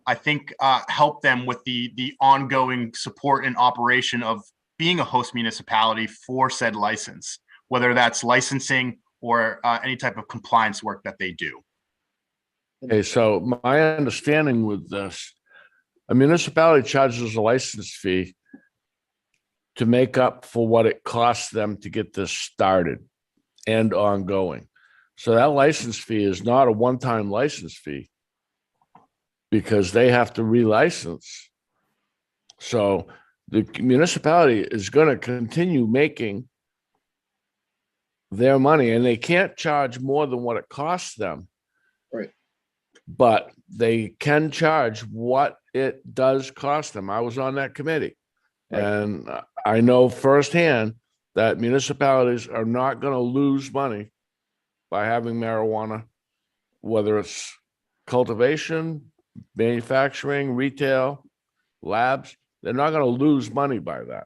I think help them with the ongoing support and operation of being a host municipality for said license, whether that's licensing or any type of compliance work that they do. Okay, so my understanding with this, a municipality charges a license fee to make up for what it costs them to get this started and ongoing. So that license fee is not a one-time license fee because they have to relicense. So the municipality is going to continue making their money, and they can't charge more than what it costs them. Right. But they can charge what it does cost them. I was on that committee. Right. And I know firsthand that municipalities are not going to lose money by having marijuana, whether it's cultivation, manufacturing, retail, labs. They're not going to lose money by that.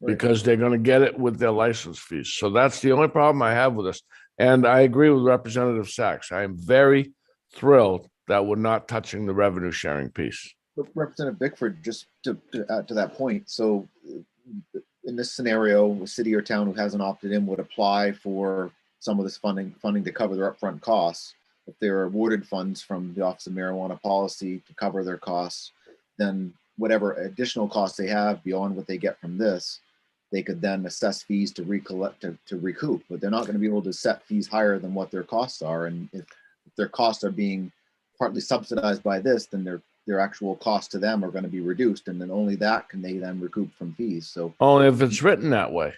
Right. Because they're going to get it with their license fees. So that's the only problem I have with this. And I agree with Representative Sachs. I am very thrilled that we're not touching the revenue sharing piece. But Representative Bickford, just to add to that point, so in this scenario, a city or town who hasn't opted in would apply for some of this funding to cover their upfront costs. If they're awarded funds from the Office of Marijuana Policy to cover their costs, then whatever additional costs they have beyond what they get from this, they could then assess fees to recoup, but they're not going to be able to set fees higher than what their costs are. And if their costs are being partly subsidized by this, then their actual costs to them are going to be reduced, and then only that can they then recoup from fees. So only if it's written that way.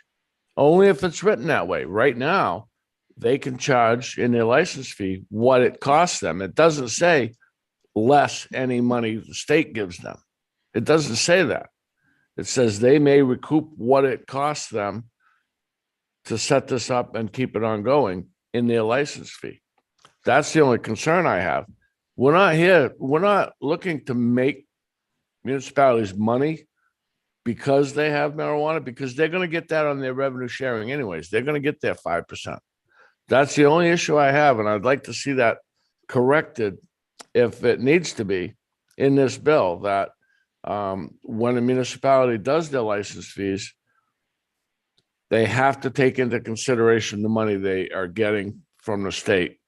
Only if it's written that way. Right now, they can charge in their license fee what it costs them. It doesn't say less any money the state gives them. It doesn't say that. It says they may recoup what it costs them to set this up and keep it ongoing in their license fee. That's the only concern I have. We're not looking to make municipalities money because they have marijuana, because they're going to get that on their revenue sharing anyways. They're going to get their 5%. That's the only issue I have, and I'd like to see that corrected if it needs to be in this bill, that when a municipality does their license fees, they have to take into consideration the money they are getting from the state.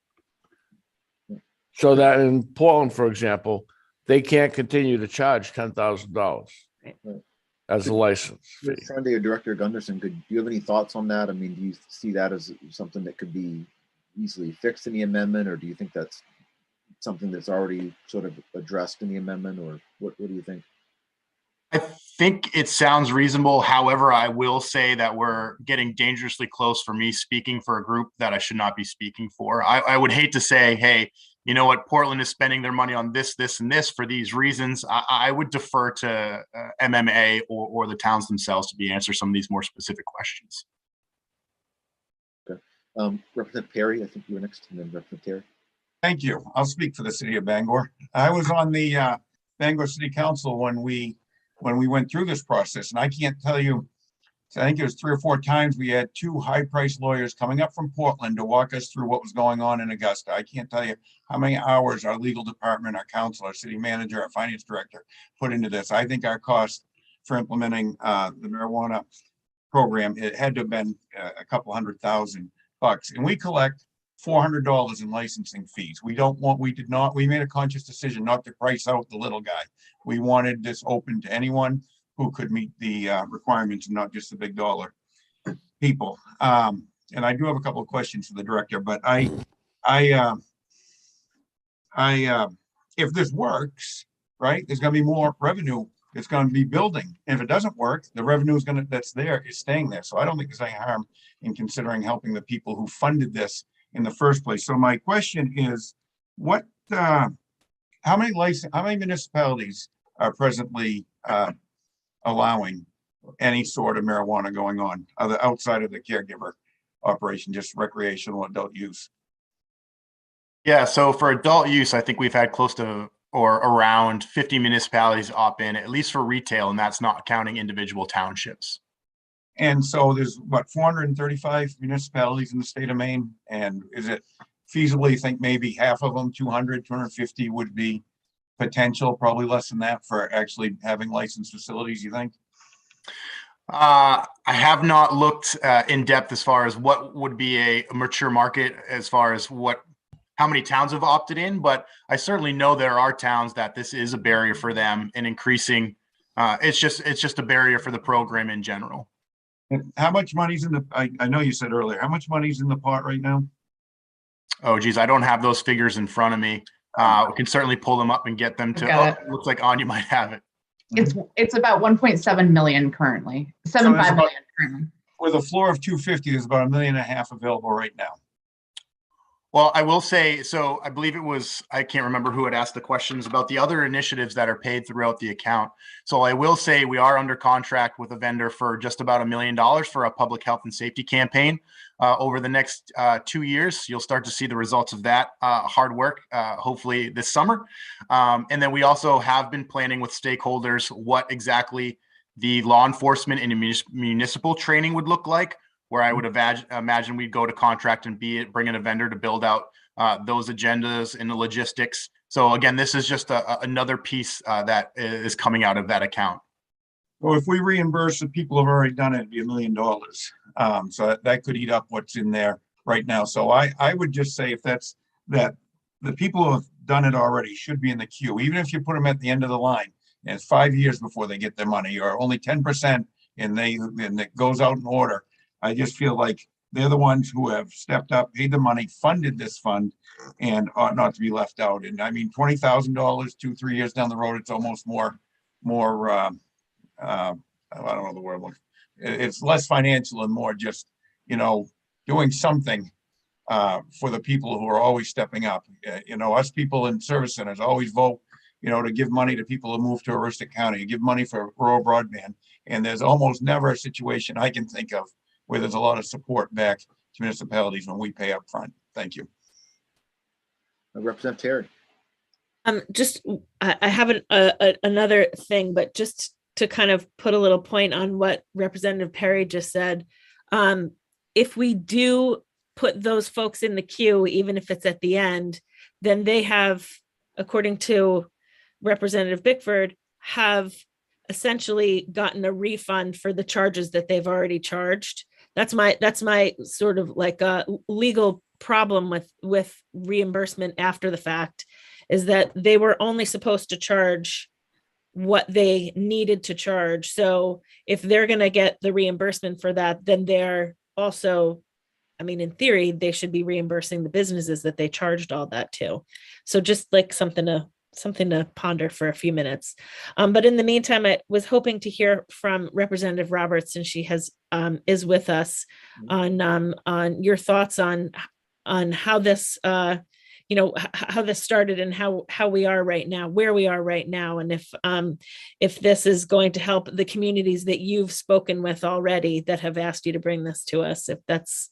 So that in Portland, for example, they can't continue to charge $10,000 as a license fee. Sunday or Director Gunderson, do you have any thoughts on that? I mean, do you see that as something that could be easily fixed in the amendment, or do you think that's something that's already sort of addressed in the amendment, or what do you think? I think it sounds reasonable. However, I will say that we're getting dangerously close for me speaking for a group that I should not be speaking for. I would hate to say, hey, you know what, Portland is spending their money on this, this, and this for these reasons. I would defer to MMA or the towns themselves to answer some of these more specific questions. Okay. Representative Perry, I think you were next, and then Representative Terry. Thank you. I'll speak for the city of Bangor. I was on the Bangor City Council when we went through this process, and I can't tell you, I think it was 3 or 4 times we had 2 high-priced lawyers coming up from Portland to walk us through what was going on in Augusta. I can't tell you how many hours our legal department, our council, our city manager, our finance director put into this. I think our cost for implementing the marijuana program, it had to have been a couple $100,000 bucks, and we collect $400 in licensing fees. We made a conscious decision not to price out the little guy. We wanted this open to anyone who could meet the requirements and not just the big dollar people. And I do have a couple of questions for the director, but if this works, right, there's going to be more revenue. It's going to be building. And if it doesn't work, the revenue that's there is staying there. So I don't think there's any harm in considering helping the people who funded this in the first place. So my question is, how many municipalities are presently allowing any sort of marijuana going on outside of the caregiver operation, just recreational adult use? Yeah, so for adult use, I think we've had close to or around 50 municipalities opt in, at least for retail, and that's not counting individual townships. And so there's what, 435 municipalities in the state of Maine, and is it feasible, you think maybe half of them, 200, 250 would be potential, probably less than that, for actually having licensed facilities, you think? I have not looked in depth as far as what would be a mature market as far as how many towns have opted in, but I certainly know there are towns that this is a barrier for them, and increasing. It's just a barrier for the program in general. And how much money's in the, I know you said earlier, how much money's in the pot right now? Oh, geez, I don't have those figures in front of me. We can certainly pull them up and get them to, looks like Anya might have it. It's about 1.7 million currently, 7.5 million currently. With a floor of 250, there's about $1.5 million available right now. Well, I will say, so I believe it was, I can't remember who had asked the questions about the other initiatives that are paid throughout the account. So I will say we are under contract with a vendor for just about $1 million for a public health and safety campaign. Over the next 2 years, you'll start to see the results of that hard work, hopefully this summer. And then we also have been planning with stakeholders what exactly the law enforcement and municipal training would look like, where I would imagine we'd go to contract and bring in a vendor to build out those agendas and the logistics. So again, this is just another piece that is coming out of that account. Well, if we reimburse the people who've already done it, it'd be $1 million. So that could eat up what's in there right now. So I would just say if that the people who have done it already should be in the queue, even if you put them at the end of the line and it's 5 years before they get their money, or only 10% and it goes out in order. I just feel like they're the ones who have stepped up, paid the money, funded this fund, and ought not to be left out. And I mean, $20,000, 2-3 years down the road, it's almost more. I don't know the word. It's less financial and more just, doing something for the people who are always stepping up. Us people in service centers always vote, to give money to people who move to Aroostook County, give money for rural broadband, and there's almost never a situation I can think of where there's a lot of support back to municipalities when we pay up front. Thank you. Representative Terry. I have another thing, but just to kind of put a little point on what Representative Perry just said. If we do put those folks in the queue, even if it's at the end, then they have according to Representative Bickford, have essentially gotten a refund for the charges that they've already charged. That's my sort of like a legal problem with reimbursement after the fact, is that they were only supposed to charge what they needed to charge. So if they're going to get the reimbursement for that, then they're also, I mean, in theory, they should be reimbursing the businesses that they charged all that to. So just like something to ponder for a few minutes. But in the meantime, I was hoping to hear from Representative Roberts, and she is with us, on your thoughts on how this how this started and how we are right now, where we are right now, and if this is going to help the communities that you've spoken with already that have asked you to bring this to us, if that's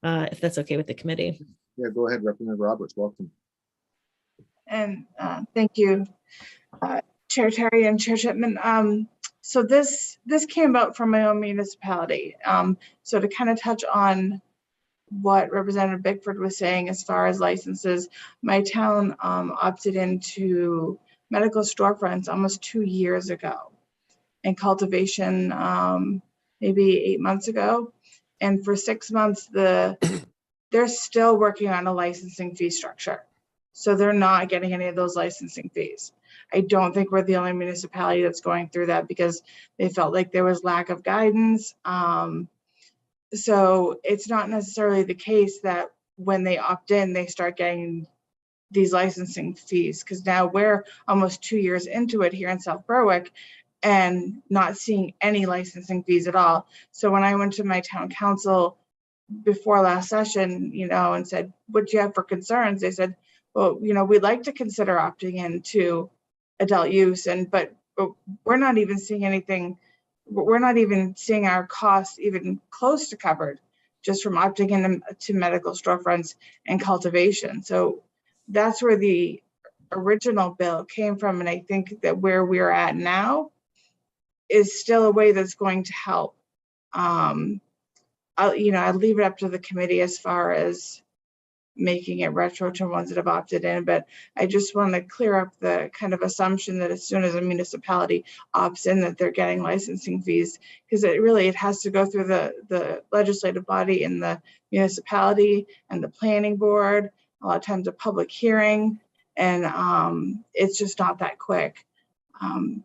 okay with the committee. Yeah, go ahead, Representative Roberts. Welcome. And thank you, Chair Terry and Chair Chipman. So this came about from my own municipality. So to kind of touch on what Representative Bickford was saying as far as licenses, my town opted into medical storefronts almost 2 years ago, and cultivation maybe 8 months ago. And for 6 months, they're still working on a licensing fee structure. So they're not getting any of those licensing fees. I don't think we're the only municipality that's going through that, because they felt like there was lack of guidance. So it's not necessarily the case that when they opt in, they start getting these licensing fees, because now we're almost 2 years into it here in South Berwick and not seeing any licensing fees at all. So when I went to my town council before last session, and said, what do you have for concerns? They said, well, we'd like to consider opting into adult use, but we're not even seeing anything. We're not even seeing our costs even close to covered just from opting into medical storefronts and cultivation. So that's where the original bill came from. And I think that where we're at now is still a way that's going to help. I'll leave it up to the committee as far as making it retro to ones that have opted in, but I just want to clear up the kind of assumption that as soon as a municipality opts in, that they're getting licensing fees, because it has to go through the legislative body in the municipality and the planning board, a lot of times a public hearing, and it's just not that quick.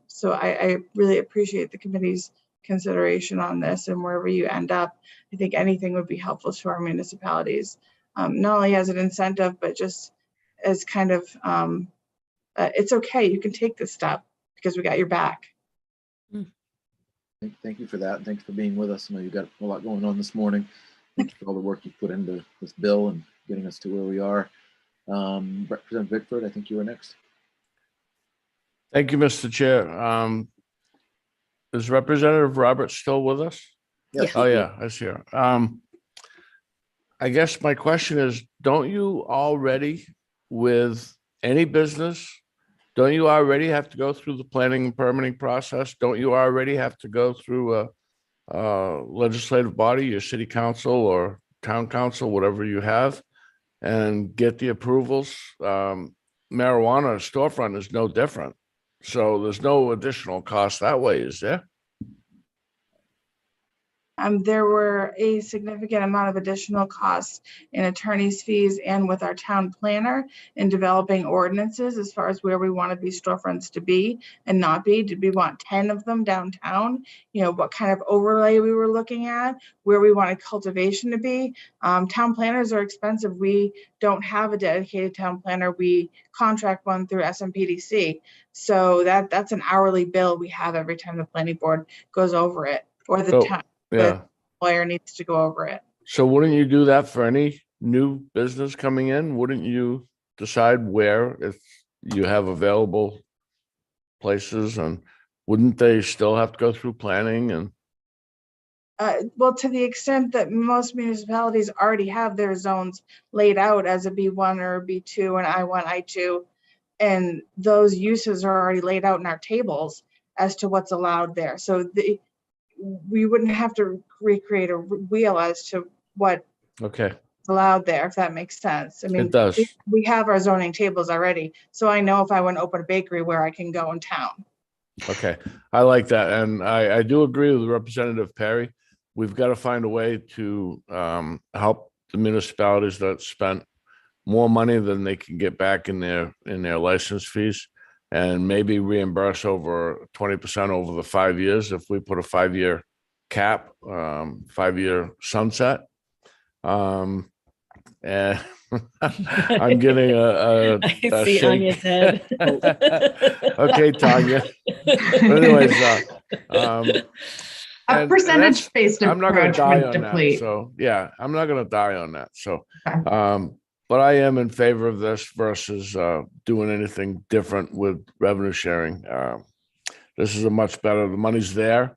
So I really appreciate the committee's consideration on this, and wherever you end up, I think anything would be helpful to our municipalities. Not only as an incentive, but just as kind of, it's okay, you can take this step because we got your back. Thank you for that. And thanks for being with us. I know you've got a lot going on this morning. Thanks for all the work you put into this bill and getting us to where we are. Representative Bickford, I think you were next. Thank you, Mr. Chair. Is Representative Roberts still with us? Yes. Oh, yeah, I see her. I guess my question is, don't you already, with any business, don't you already have to go through the planning and permitting process? Don't you already have to go through a legislative body, your city council or town council, whatever you have, and get the approvals? Marijuana storefront is no different. So there's no additional cost that way, is there? There were a significant amount of additional costs in attorney's fees and with our town planner in developing ordinances as far as where we wanted these storefronts to be and not be. Did we want 10 of them downtown? What kind of overlay we were looking at, where we wanted cultivation to be. Town planners are expensive. We don't have a dedicated town planner. We contract one through SMPDC. So that's an hourly bill we have every time the planning board goes over it, or the town. Yeah. The lawyer needs to go over it. So wouldn't you do that for any new business coming in? Wouldn't you decide where, if you have available places, and wouldn't they still have to go through planning? And well, to the extent that most municipalities already have their zones laid out as a B1 or a B2 and I1, I2, and those uses are already laid out in our tables as to what's allowed there. So we wouldn't have to recreate a wheel as to what okay, allowed there, if that makes sense. I mean, It does. we have our zoning tables already, so I know if I want to open a bakery where I can go in town. Okay, I like that. And I do agree with Representative Perry. We've got to find a way to help the municipalities that spent more money than they can get back in their license fees, and maybe reimburse over 20% over the 5 years if we put a 5-year cap, 5-year sunset. And I'm getting a I see shake. Anya's head. Okay, Tanya. But anyways, A percentage-based I'm not going approach to die would on that. deplete. So yeah, I'm not going to die on that. So, but I am in favor of this versus doing anything different with revenue sharing. This is a much better. The money's there.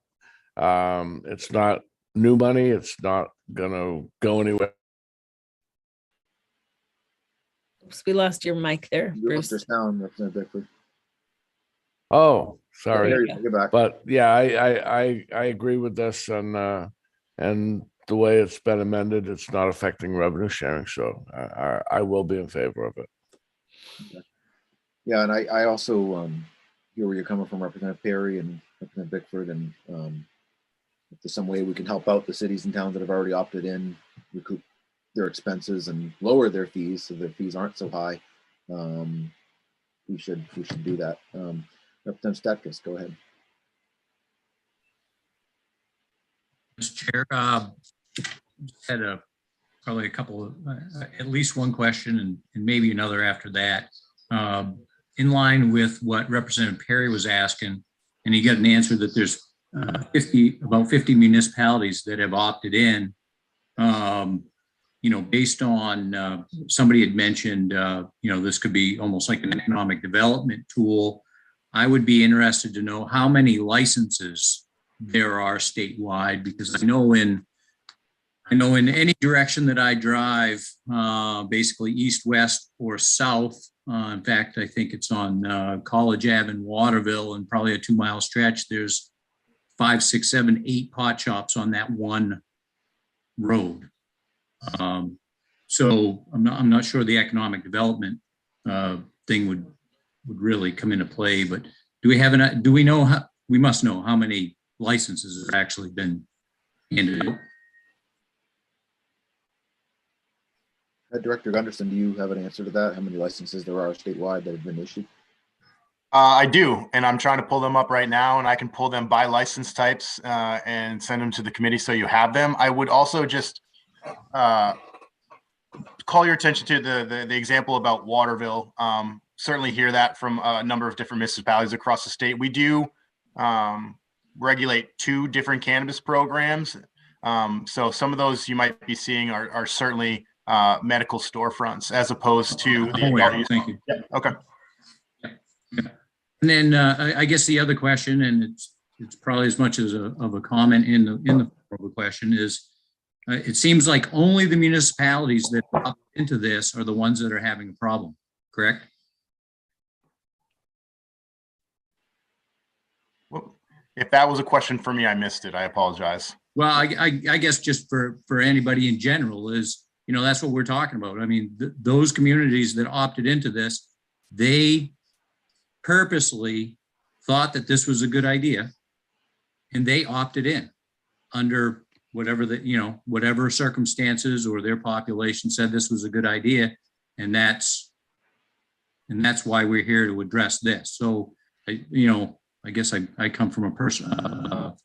It's not new money. It's not going to go anywhere. Oops, we lost your mic there, You Bruce. lost your sound, Representative Bickford. Oh, sorry. There you go. You're back. But yeah, I agree with this, and the way it's been amended, it's not affecting revenue sharing. So I will be in favor of it. Okay. Yeah, and I also hear where you're coming from, Representative Perry and Representative Bickford, and if there's some way we can help out the cities and towns that have already opted in, recoup their expenses and lower their fees so their fees aren't so high, we should do that. Representative Statkis, go ahead. Mr. Chair, had probably a couple of, at least one question and maybe another after that. In line with what Representative Perry was asking, and he got an answer that there's about 50 municipalities that have opted in. Based on somebody had mentioned, this could be almost like an economic development tool. I would be interested to know how many licenses there are statewide, because I know in any direction that I drive, basically east, west, or south. In fact, I think it's on College Ave in Waterville, and probably a 2-mile stretch. There's 5, 6, 7, 8 pot shops on that one road. So I'm not sure the economic development thing would really come into play. But do we know how? We must know how many licenses have actually been handed in. Director Gunderson, do you have an answer to that? How many licenses there are statewide that have been issued? I do, and I'm trying to pull them up right now, and I can pull them by license types and send them to the committee so you have them. I would also just call your attention to the example about Waterville. Certainly hear that from a number of different municipalities across the state. We do regulate 2 different cannabis programs. So some of those you might be seeing are certainly medical storefronts as opposed to the Thank you. Yeah, okay. Yeah. And then I guess the other question, and it's probably as much as of a comment in the question, is it seems like only the municipalities that opt into this are the ones that are having a problem, correct? Well, if that was a question for me, I missed it. I apologize. Well, I guess just for anybody in general is, that's what we're talking about. I mean, those communities that opted into this, they purposely thought that this was a good idea, and they opted in under whatever circumstances or their population said this was a good idea, and that's why we're here to address this. So, I guess I come from a personal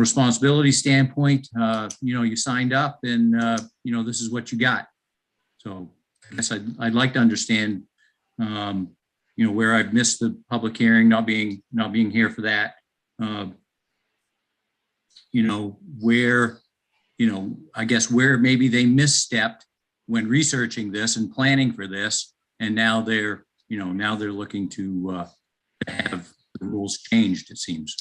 responsibility standpoint. You signed up, and this is what you got. So I guess I'd like to understand, where I've missed the public hearing, not being here for that. Where, I guess where maybe they misstepped when researching this and planning for this, and now they're looking to have the rules changed, it seems.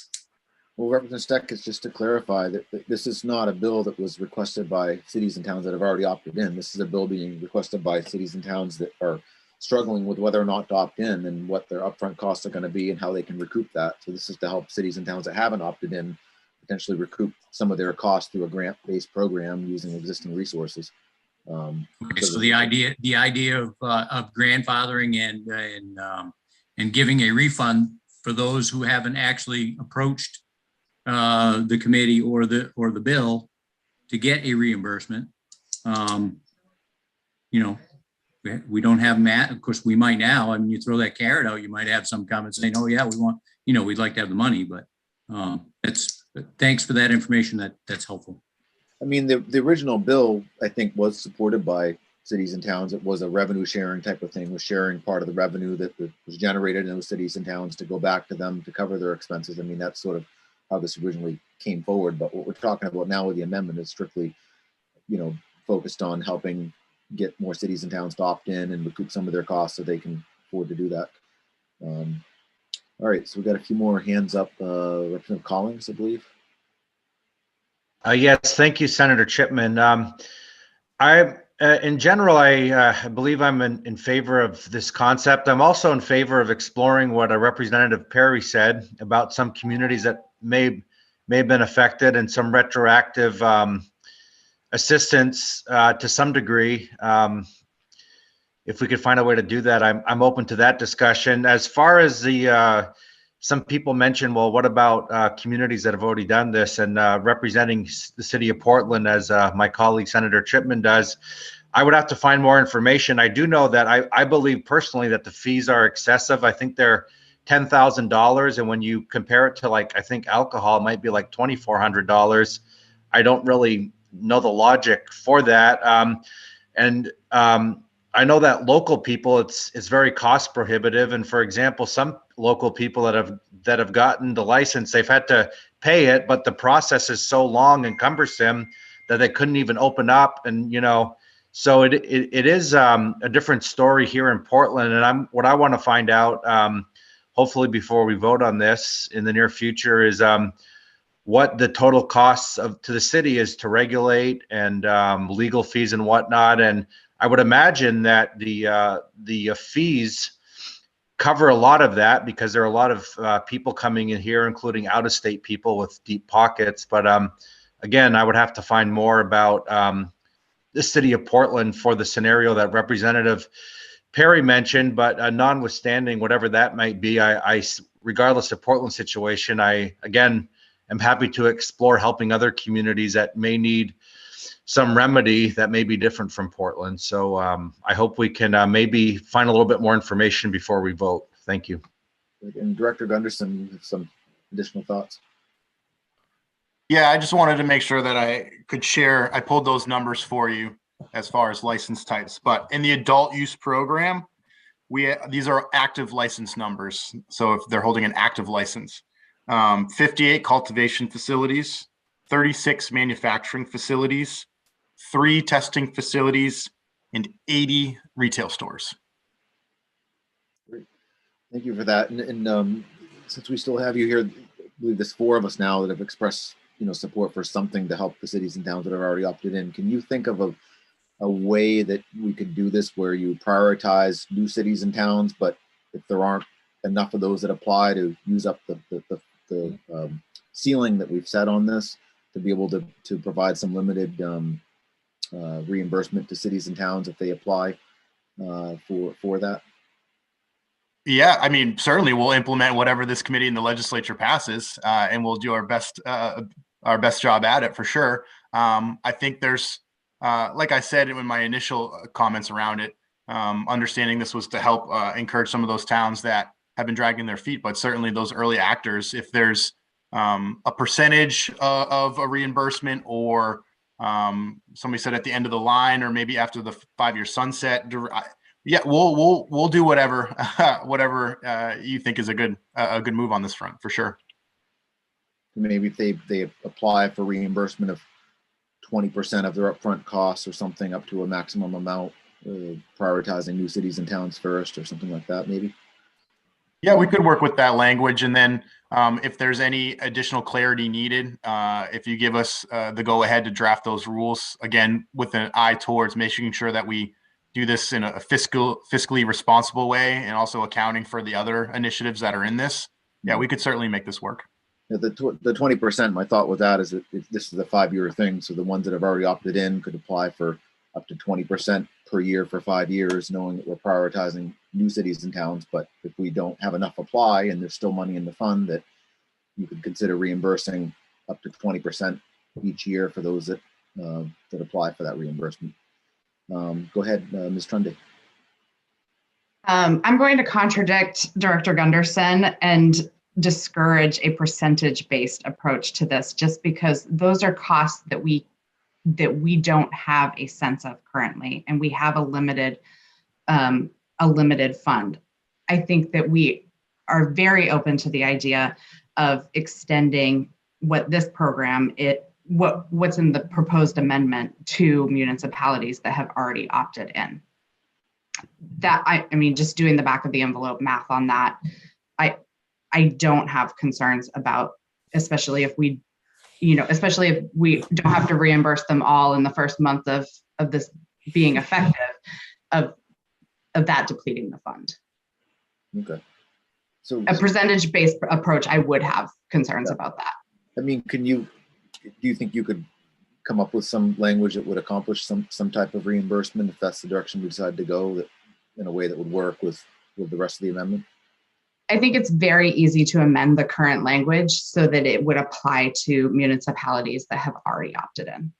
Well, Representative Steck, is just to clarify that this is not a bill that was requested by cities and towns that have already opted in. This is a bill being requested by cities and towns that are struggling with whether or not to opt in and what their upfront costs are going to be and how they can recoup that. So this is to help cities and towns that haven't opted in potentially recoup some of their costs through a grant-based program using existing resources. Okay, so the idea of grandfathering and giving a refund for those who haven't actually approached the committee or the bill to get a reimbursement. You know, we don't have Matt. Of course, we might now. I mean, you throw that carrot out, you might have some comments saying, "Oh yeah, we want, you know, we'd like to have the money." But thanks for that information. That's helpful. I mean, the original bill, I think, was supported by cities and towns. It was a revenue sharing type of thing, was sharing part of the revenue that was generated in those cities and towns to go back to them to cover their expenses. I mean, that's sort of how this originally came forward. But what we're talking about now with the amendment is strictly, you know, focused on helping get more cities and towns to opt in and recoup some of their costs so they can afford to do that. All right, so we've got a few more hands up. Representative Collins, I believe. Yes, thank you, Senator Chipman. In general, I believe I'm in favor of this concept. I'm also in favor of exploring what Representative Perry said about some communities that may have been affected and some retroactive assistance to some degree. If we could find a way to do that, I'm open to that discussion. As far as the some people mentioned, well, what about communities that have already done this? And representing the city of Portland, as my colleague Senator Chipman does, I would have to find more information. I do know that I believe personally that the fees are excessive. I think they're $10,000, and when you compare it to, like, I think alcohol, it might be like $2,400. I don't really know the logic for that. I know that local people, it's very cost prohibitive. And for example, some local people that have gotten the license, they've had to pay it, but the process is so long and cumbersome that they couldn't even open up. And, you know, so it is a different story here in Portland. And what I want to find out, hopefully before we vote on this in the near future, is what the total costs to the city is to regulate, and legal fees and whatnot. And I would imagine that the fees cover a lot of that, because there are a lot of people coming in here, including out-of-state people with deep pockets. But again, I would have to find more about the city of Portland for the scenario that Representative Perry mentioned. But notwithstanding whatever that might be, I regardless of Portland's situation, I again am happy to explore helping other communities that may need some remedy that may be different from Portland. So I hope we can maybe find a little bit more information before we vote. Thank you. And Director Gunderson, you have some additional thoughts? Yeah, I just wanted to make sure that I could share. I pulled those numbers for you as far as license types, but in the adult use program, these are active license numbers. So if they're holding an active license, 58 cultivation facilities, 36 manufacturing facilities, 3 testing facilities, and 80 retail stores. Great. Thank you for that. And since we still have you here, I believe there's 4 of us now that have expressed, you know, support for something to help the cities and towns that have already opted in. Can you think of a way that we could do this where you prioritize new cities and towns, but if there aren't enough of those that apply, to use up the ceiling that we've set on this, to be able to provide some limited reimbursement to cities and towns if they apply for that? Yeah, I mean, certainly we'll implement whatever this committee and the legislature passes, and we'll do our best job at it for sure. I think there's, like I said in my initial comments around it, understanding this was to help encourage some of those towns that have been dragging their feet, but certainly those early actors, if there's a percentage of a reimbursement, or somebody said at the end of the line, or maybe after the 5-year sunset, yeah, we'll do whatever you think is a good move on this front for sure. Maybe if they apply for reimbursement of 20% of their upfront costs or something, up to a maximum amount, prioritizing new cities and towns first or something like that, maybe. Yeah, we could work with that language. And then if there's any additional clarity needed, if you give us the go ahead to draft those rules, again, with an eye towards making sure that we do this in a fiscally responsible way, and also accounting for the other initiatives that are in this, yeah, we could certainly make this work. Yeah, the 20%, my thought with that is that this is a 5-year thing. So the ones that have already opted in could apply for up to 20% per year for 5 years, knowing that we're prioritizing new cities and towns. But if we don't have enough apply and there's still money in the fund, that you could consider reimbursing up to 20% each year for those that apply for that reimbursement. Go ahead, Ms. Trundy. I'm going to contradict Director Gunderson and discourage a percentage-based approach to this, just because those are costs that we don't have a sense of currently, and we have a limited fund. I think that we are very open to the idea of extending what this program, what's in the proposed amendment to municipalities that have already opted in. That I mean, just doing the back of the envelope math on that, I don't have concerns about, especially if we don't have to reimburse them all in the first month of this being effective, of that depleting the fund. Okay. So a percentage-based approach, I would have concerns about that. I mean, do you think you could come up with some language that would accomplish some type of reimbursement if that's the direction we decide to go, that in a way that would work with the rest of the amendment? I think it's very easy to amend the current language so that it would apply to municipalities that have already opted in.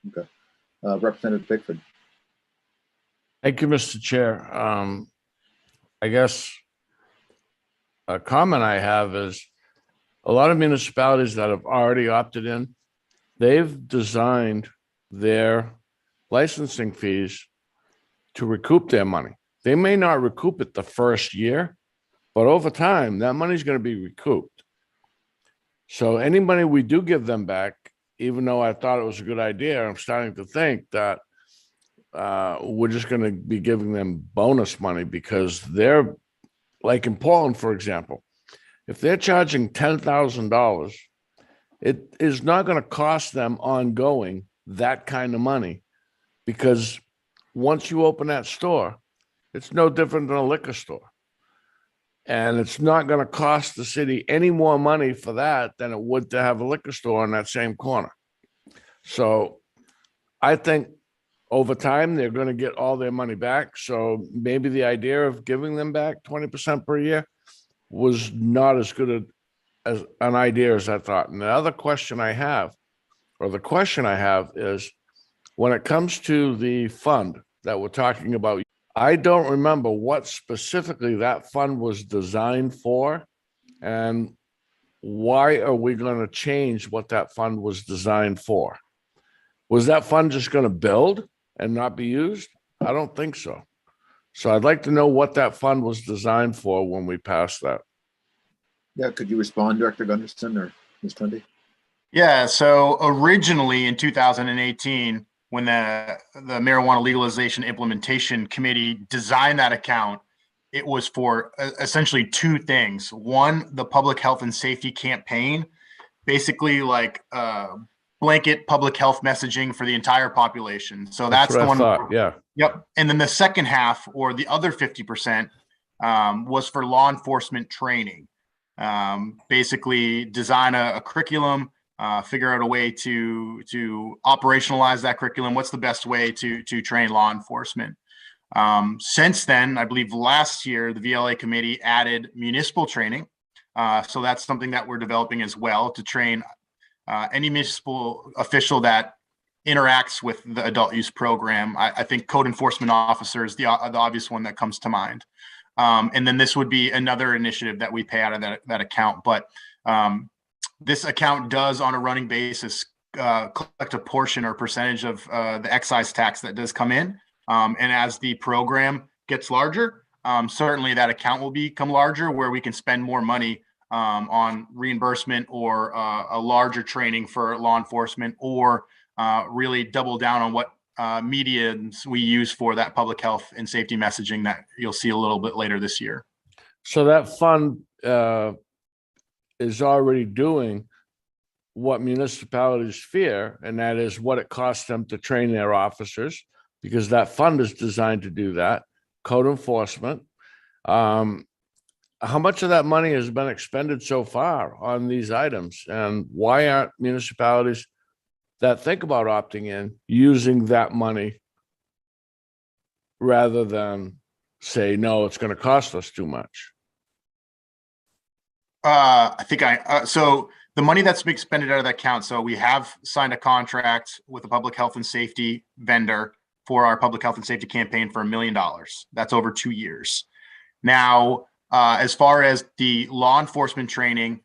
Okay. Representative Bickford. Thank you, Mr. Chair. I guess a comment I have is a lot of municipalities that have already opted in, they've designed their licensing fees to recoup their money. They may not recoup it the first year, but over time, that money's going to be recouped. So any money we do give them back, even though I thought it was a good idea, I'm starting to think that we're just going to be giving them bonus money, because they're, like in Portland, for example, if they're charging $10,000, it is not going to cost them ongoing that kind of money, because once you open that store, it's no different than a liquor store. And it's not going to cost the city any more money for that than it would to have a liquor store on that same corner. So I think over time, they're going to get all their money back. So maybe the idea of giving them back 20% per year was not as good as an idea as I thought. And the other question I have, is when it comes to the fund that we're talking about, I don't remember what specifically that fund was designed for, and why are we going to change what that fund was designed for? Was that fund just going to build and not be used? I don't think so. So I'd like to know what that fund was designed for when we pass that. Yeah, could you respond, Director Gunderson or Ms. Trundy? Yeah, so originally in 2018, when the Marijuana Legalization Implementation Committee designed that account, it was for essentially two things. One, the public health and safety campaign, basically like blanket public health messaging for the entire population. So that's the one. Yeah. Yep. And then the second half, or the other 50%, was for law enforcement training. Basically design a curriculum, figure out a way to operationalize that curriculum. What's the best way to train law enforcement? Since then, I believe last year, the VLA committee added municipal training. So that's something that we're developing as well, to train any municipal official that interacts with the adult use program. I think code enforcement officer is the obvious one that comes to mind. And then this would be another initiative that we pay out of that account. But this account does, on a running basis, collect a portion or percentage of the excise tax that does come in. And as the program gets larger, certainly that account will become larger, where we can spend more money on reimbursement or a larger training for law enforcement, or really double down on what mediums we use for that public health and safety messaging that you'll see a little bit later this year. So that fund is already doing what municipalities fear, and that is what it costs them to train their officers, because that fund is designed to do that. Code enforcement. How much of that money has been expended so far on these items, and why aren't municipalities that think about opting in using that money rather than say, no, it's going to cost us too much? So the money that's being expended out of that account, so we have signed a contract with a public health and safety vendor for our public health and safety campaign for $1 million. That's over 2 years. Now, as far as the law enforcement training,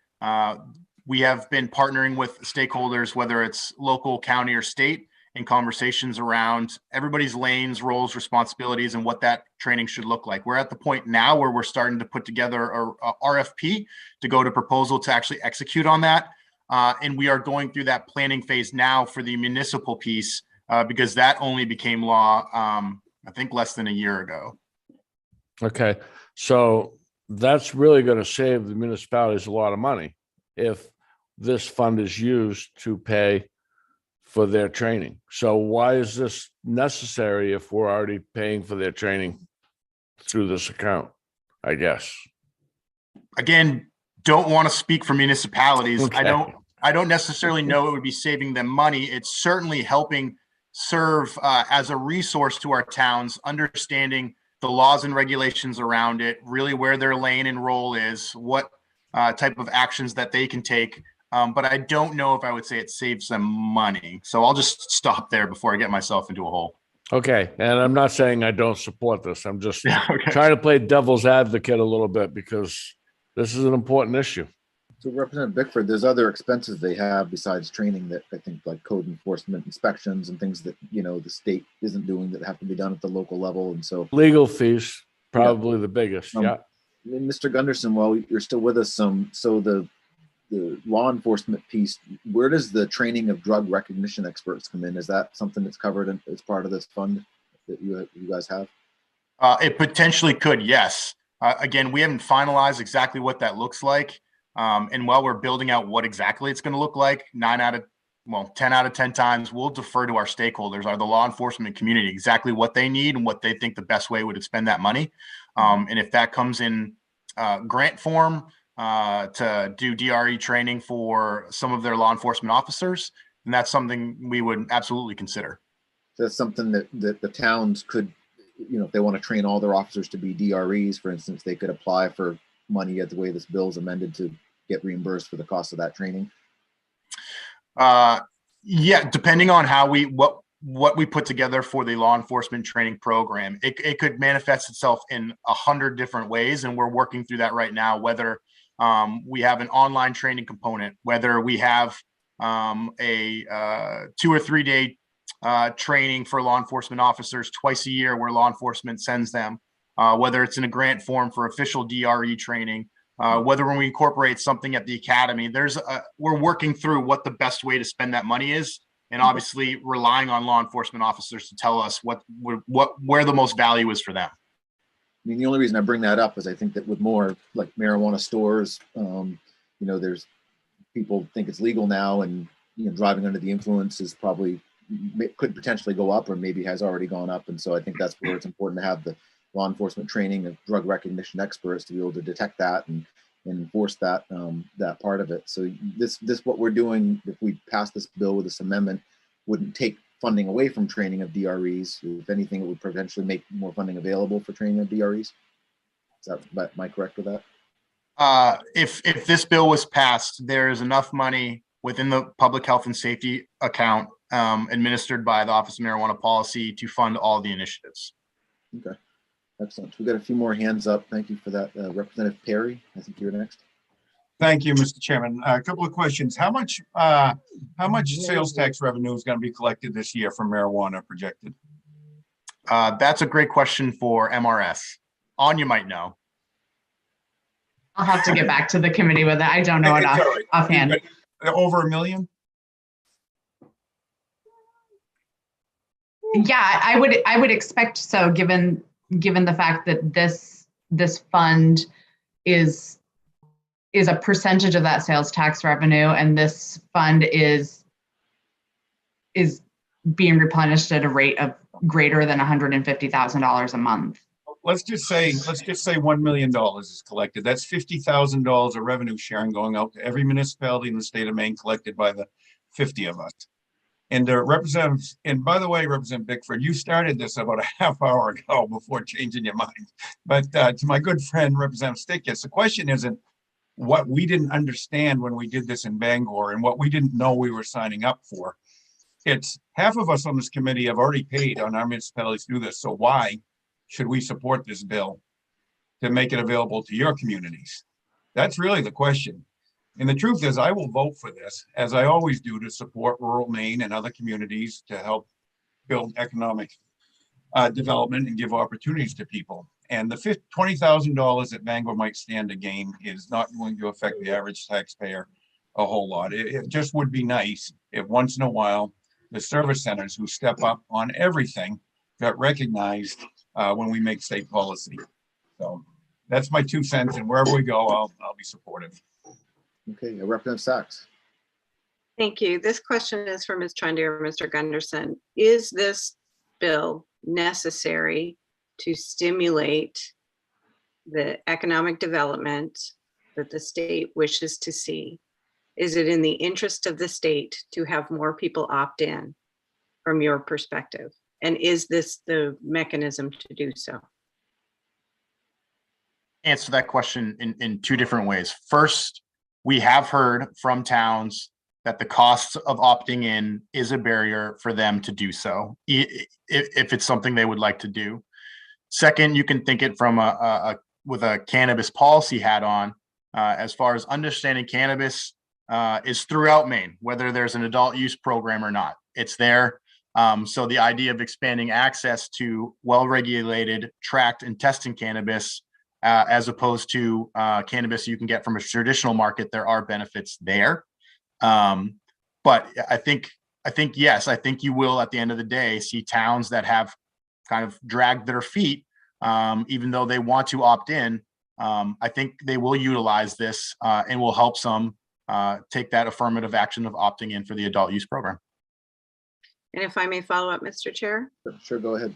we have been partnering with stakeholders, whether it's local, county, or state, in conversations around everybody's lanes, roles, responsibilities, and what that training should look like. We're at the point now where we're starting to put together a RFP to go to proposal to actually execute on that. And we are going through that planning phase now for the municipal piece, because that only became law, I think, less than a year ago. Okay, so that's really going to save the municipalities a lot of money if this fund is used to pay for their training. So why is this necessary if we're already paying for their training through this account, I guess? Again, don't want to speak for municipalities. Okay. I don't necessarily know it would be saving them money. It's certainly helping serve as a resource to our towns, understanding the laws and regulations around it, really where their lane and role is, what type of actions that they can take. But I don't know if I would say it saves them money. So I'll just stop there before I get myself into a hole. Okay, and I'm not saying I don't support this. I'm just trying to play devil's advocate a little bit because this is an important issue. So Representative Bickford, there's other expenses they have besides training that I think, like code enforcement inspections and things that, you know, the state isn't doing that have to be done at the local level. And so legal fees, probably the biggest. Yeah. Mr. Gunderson, while you're still with us, so the law enforcement piece, where does the training of drug recognition experts come in? Is that something that's covered as part of this fund that you guys have? It potentially could, yes. Again, we haven't finalized exactly what that looks like. And while we're building out what exactly it's going to look like, 10 out of 10 times, we'll defer to our stakeholders, the law enforcement community, exactly what they need and what they think the best way would spend that money. And if that comes in grant form, to do DRE training for some of their law enforcement officers, and that's something we would absolutely consider. That's something that the towns could, you know, if they want to train all their officers to be DREs, for instance, they could apply for money at the way this bill is amended to get reimbursed for the cost of that training. Yeah, depending on how what we put together for the law enforcement training program, it could manifest itself in 100 different ways, and we're working through that right now, whether we have an online training component, whether we have a 2 or 3 day training for law enforcement officers twice a year where law enforcement sends them, whether it's in a grant form for official DRE training, whether when we incorporate something at the academy. We're working through what the best way to spend that money is, and obviously relying on law enforcement officers to tell us where the most value is for them. I mean, the only reason I bring that up is I think that with more like marijuana stores, you know, there's people think it's legal now, and you know, driving under the influence is probably could potentially go up, or maybe has already gone up. And so I think that's where it's important to have the law enforcement training of drug recognition experts to be able to detect that and enforce that that part of it. So this what we're doing, if we pass this bill with this amendment, wouldn't take funding away from training of DREs. If anything, it would potentially make more funding available for training of DREs. Am I correct with that? If this bill was passed, there is enough money within the public health and safety account administered by the Office of Marijuana Policy to fund all the initiatives. Okay, excellent. We've got a few more hands up. Thank you for that. Representative Perry, I think you're next. Thank you, Mr. Chairman. A couple of questions. How much sales tax revenue is going to be collected this year from marijuana projected? That's a great question for MRS. Anya might know. I'll have to get back to the committee with it. I don't know it offhand. Over $1 million? Yeah, I would expect so, given the fact that this fund is a percentage of that sales tax revenue, and this fund is being replenished at a rate of greater than $150,000 a month. Let's just say $1 million is collected. That's $50,000 of revenue sharing going out to every municipality in the state of Maine, collected by the 50 of us. And Representative, and by the way, Representative Bickford, you started this about a half hour ago before changing your mind. But to my good friend, Representative Stickis, the question isn't what we didn't understand when we did this in Bangor and what we didn't know we were signing up for. It's half of us on this committee have already paid on our municipalities to do this. So why should we support this bill to make it available to your communities? That's really the question. And the truth is, I will vote for this, as I always do, to support rural Maine and other communities to help build economic development and give opportunities to people. And the $20,000 that Bangor might stand to gain is not going to affect the average taxpayer a whole lot. It just would be nice if once in a while the service centers who step up on everything got recognized when we make state policy. So that's my 2 cents, and wherever we go, I'll be supportive. Okay, Representative Sachs. Thank you. This question is for Ms. Trundy or Mr. Gunderson. Is this bill necessary to stimulate the economic development that the state wishes to see? Is it in the interest of the state to have more people opt in from your perspective? And is this the mechanism to do so? Answer that question in 2 different ways. First, we have heard from towns that the cost of opting in is a barrier for them to do so, if it's something they would like to do. Second, you can think it from with a cannabis policy hat on, as far as understanding cannabis is throughout Maine, whether there's an adult use program or not, it's there. So the idea of expanding access to well-regulated, tracked and testing cannabis, as opposed to cannabis you can get from a traditional market, there are benefits there. But I think yes, I think you will at the end of the day see towns that have kind of dragged their feet, even though they want to opt in. I think they will utilize this and will help some take that affirmative action of opting in for the adult use program. And if I may follow up, Mr. Chair? Sure, go ahead.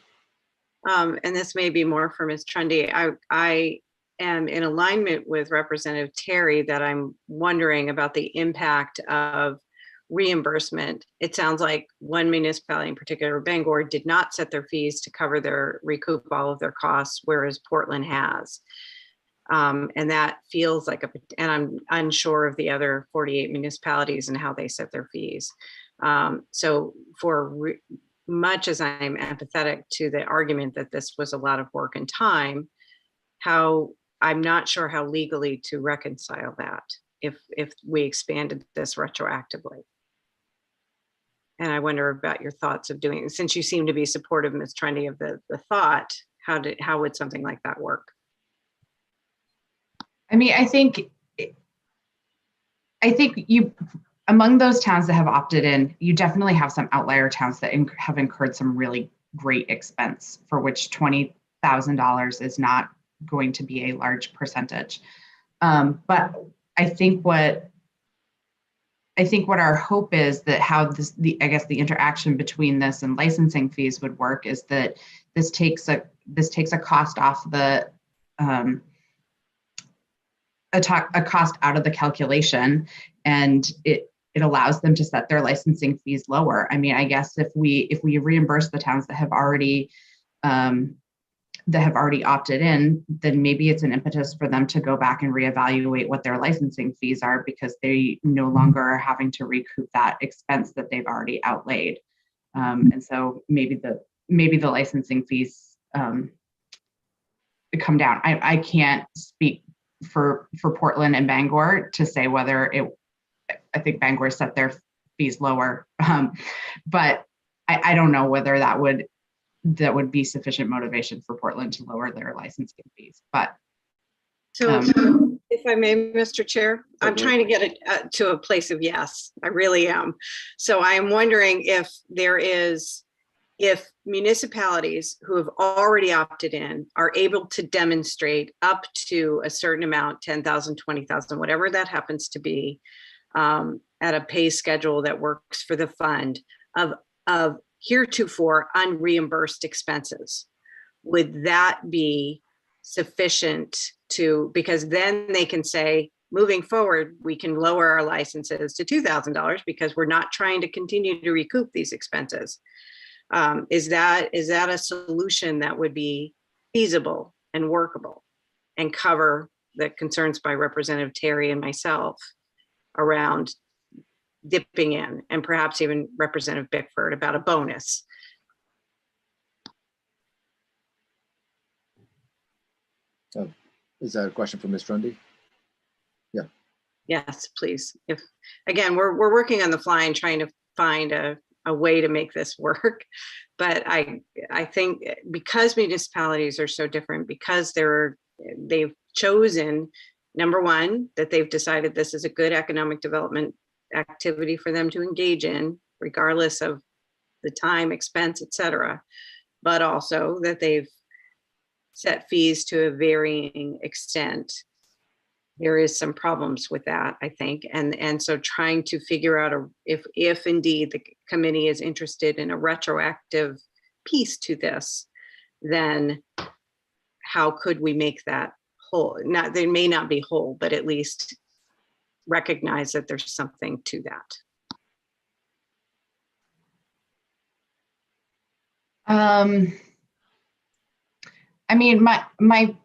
And this may be more for Ms. Trundy. I am in alignment with Representative Terry that I'm wondering about the impact of reimbursement. It sounds like one municipality in particular, Bangor, did not set their fees to recoup all of their costs, whereas Portland has. And that feels like and I'm unsure of the other 48 municipalities and how they set their fees. So for much as I'm empathetic to the argument that this was a lot of work and time, I'm not sure how legally to reconcile that if we expanded this retroactively. And I wonder about your thoughts of doing it, since you seem to be supportive, Ms. Trundy, of the thought, how would something like that work? I mean, I think you, among those towns that have opted in, you definitely have some outlier towns that have incurred some really great expense for which $20,000 is not going to be a large percentage. But I think what our hope is that how the interaction between this and licensing fees would work is that this takes a cost off the a cost out of the calculation, and it allows them to set their licensing fees lower. I mean, I guess if we reimburse the towns that have already opted in, then maybe it's an impetus for them to go back and reevaluate what their licensing fees are, because they no longer are having to recoup that expense that they've already outlaid. And so maybe the licensing fees come down. I can't speak for Portland and Bangor to say whether I think Bangor set their fees lower, but I don't know whether that would be sufficient motivation for Portland to lower their licensing fees. But so if I may, Mr. Chair, I'm trying to get it to a place of yes, I really am. So I am wondering if municipalities who have already opted in are able to demonstrate up to a certain amount, 10,000, 20,000, whatever that happens to be, at a pay schedule that works for the fund of heretofore unreimbursed expenses, would that be sufficient to, because then they can say, moving forward, we can lower our licenses to $2,000 because we're not trying to continue to recoup these expenses. Is that a solution that would be feasible and workable and cover the concerns by Representative Terry and myself around dipping in, and perhaps even Representative Bickford about a bonus? Is that a question for Ms. Trundy? Yeah. Yes, please. If, again, we're working on the fly and trying to find a way to make this work. But I think because municipalities are so different, because they've chosen, number one, that they've decided this is a good economic development activity for them to engage in, regardless of the time, expense, et cetera, but also that they've set fees to a varying extent. There is some problems with that, I think. And so trying to figure out if indeed the committee is interested in a retroactive piece to this, then how could we make that whole? Not, they may not be whole, but at least recognize that there's something to that. I mean, my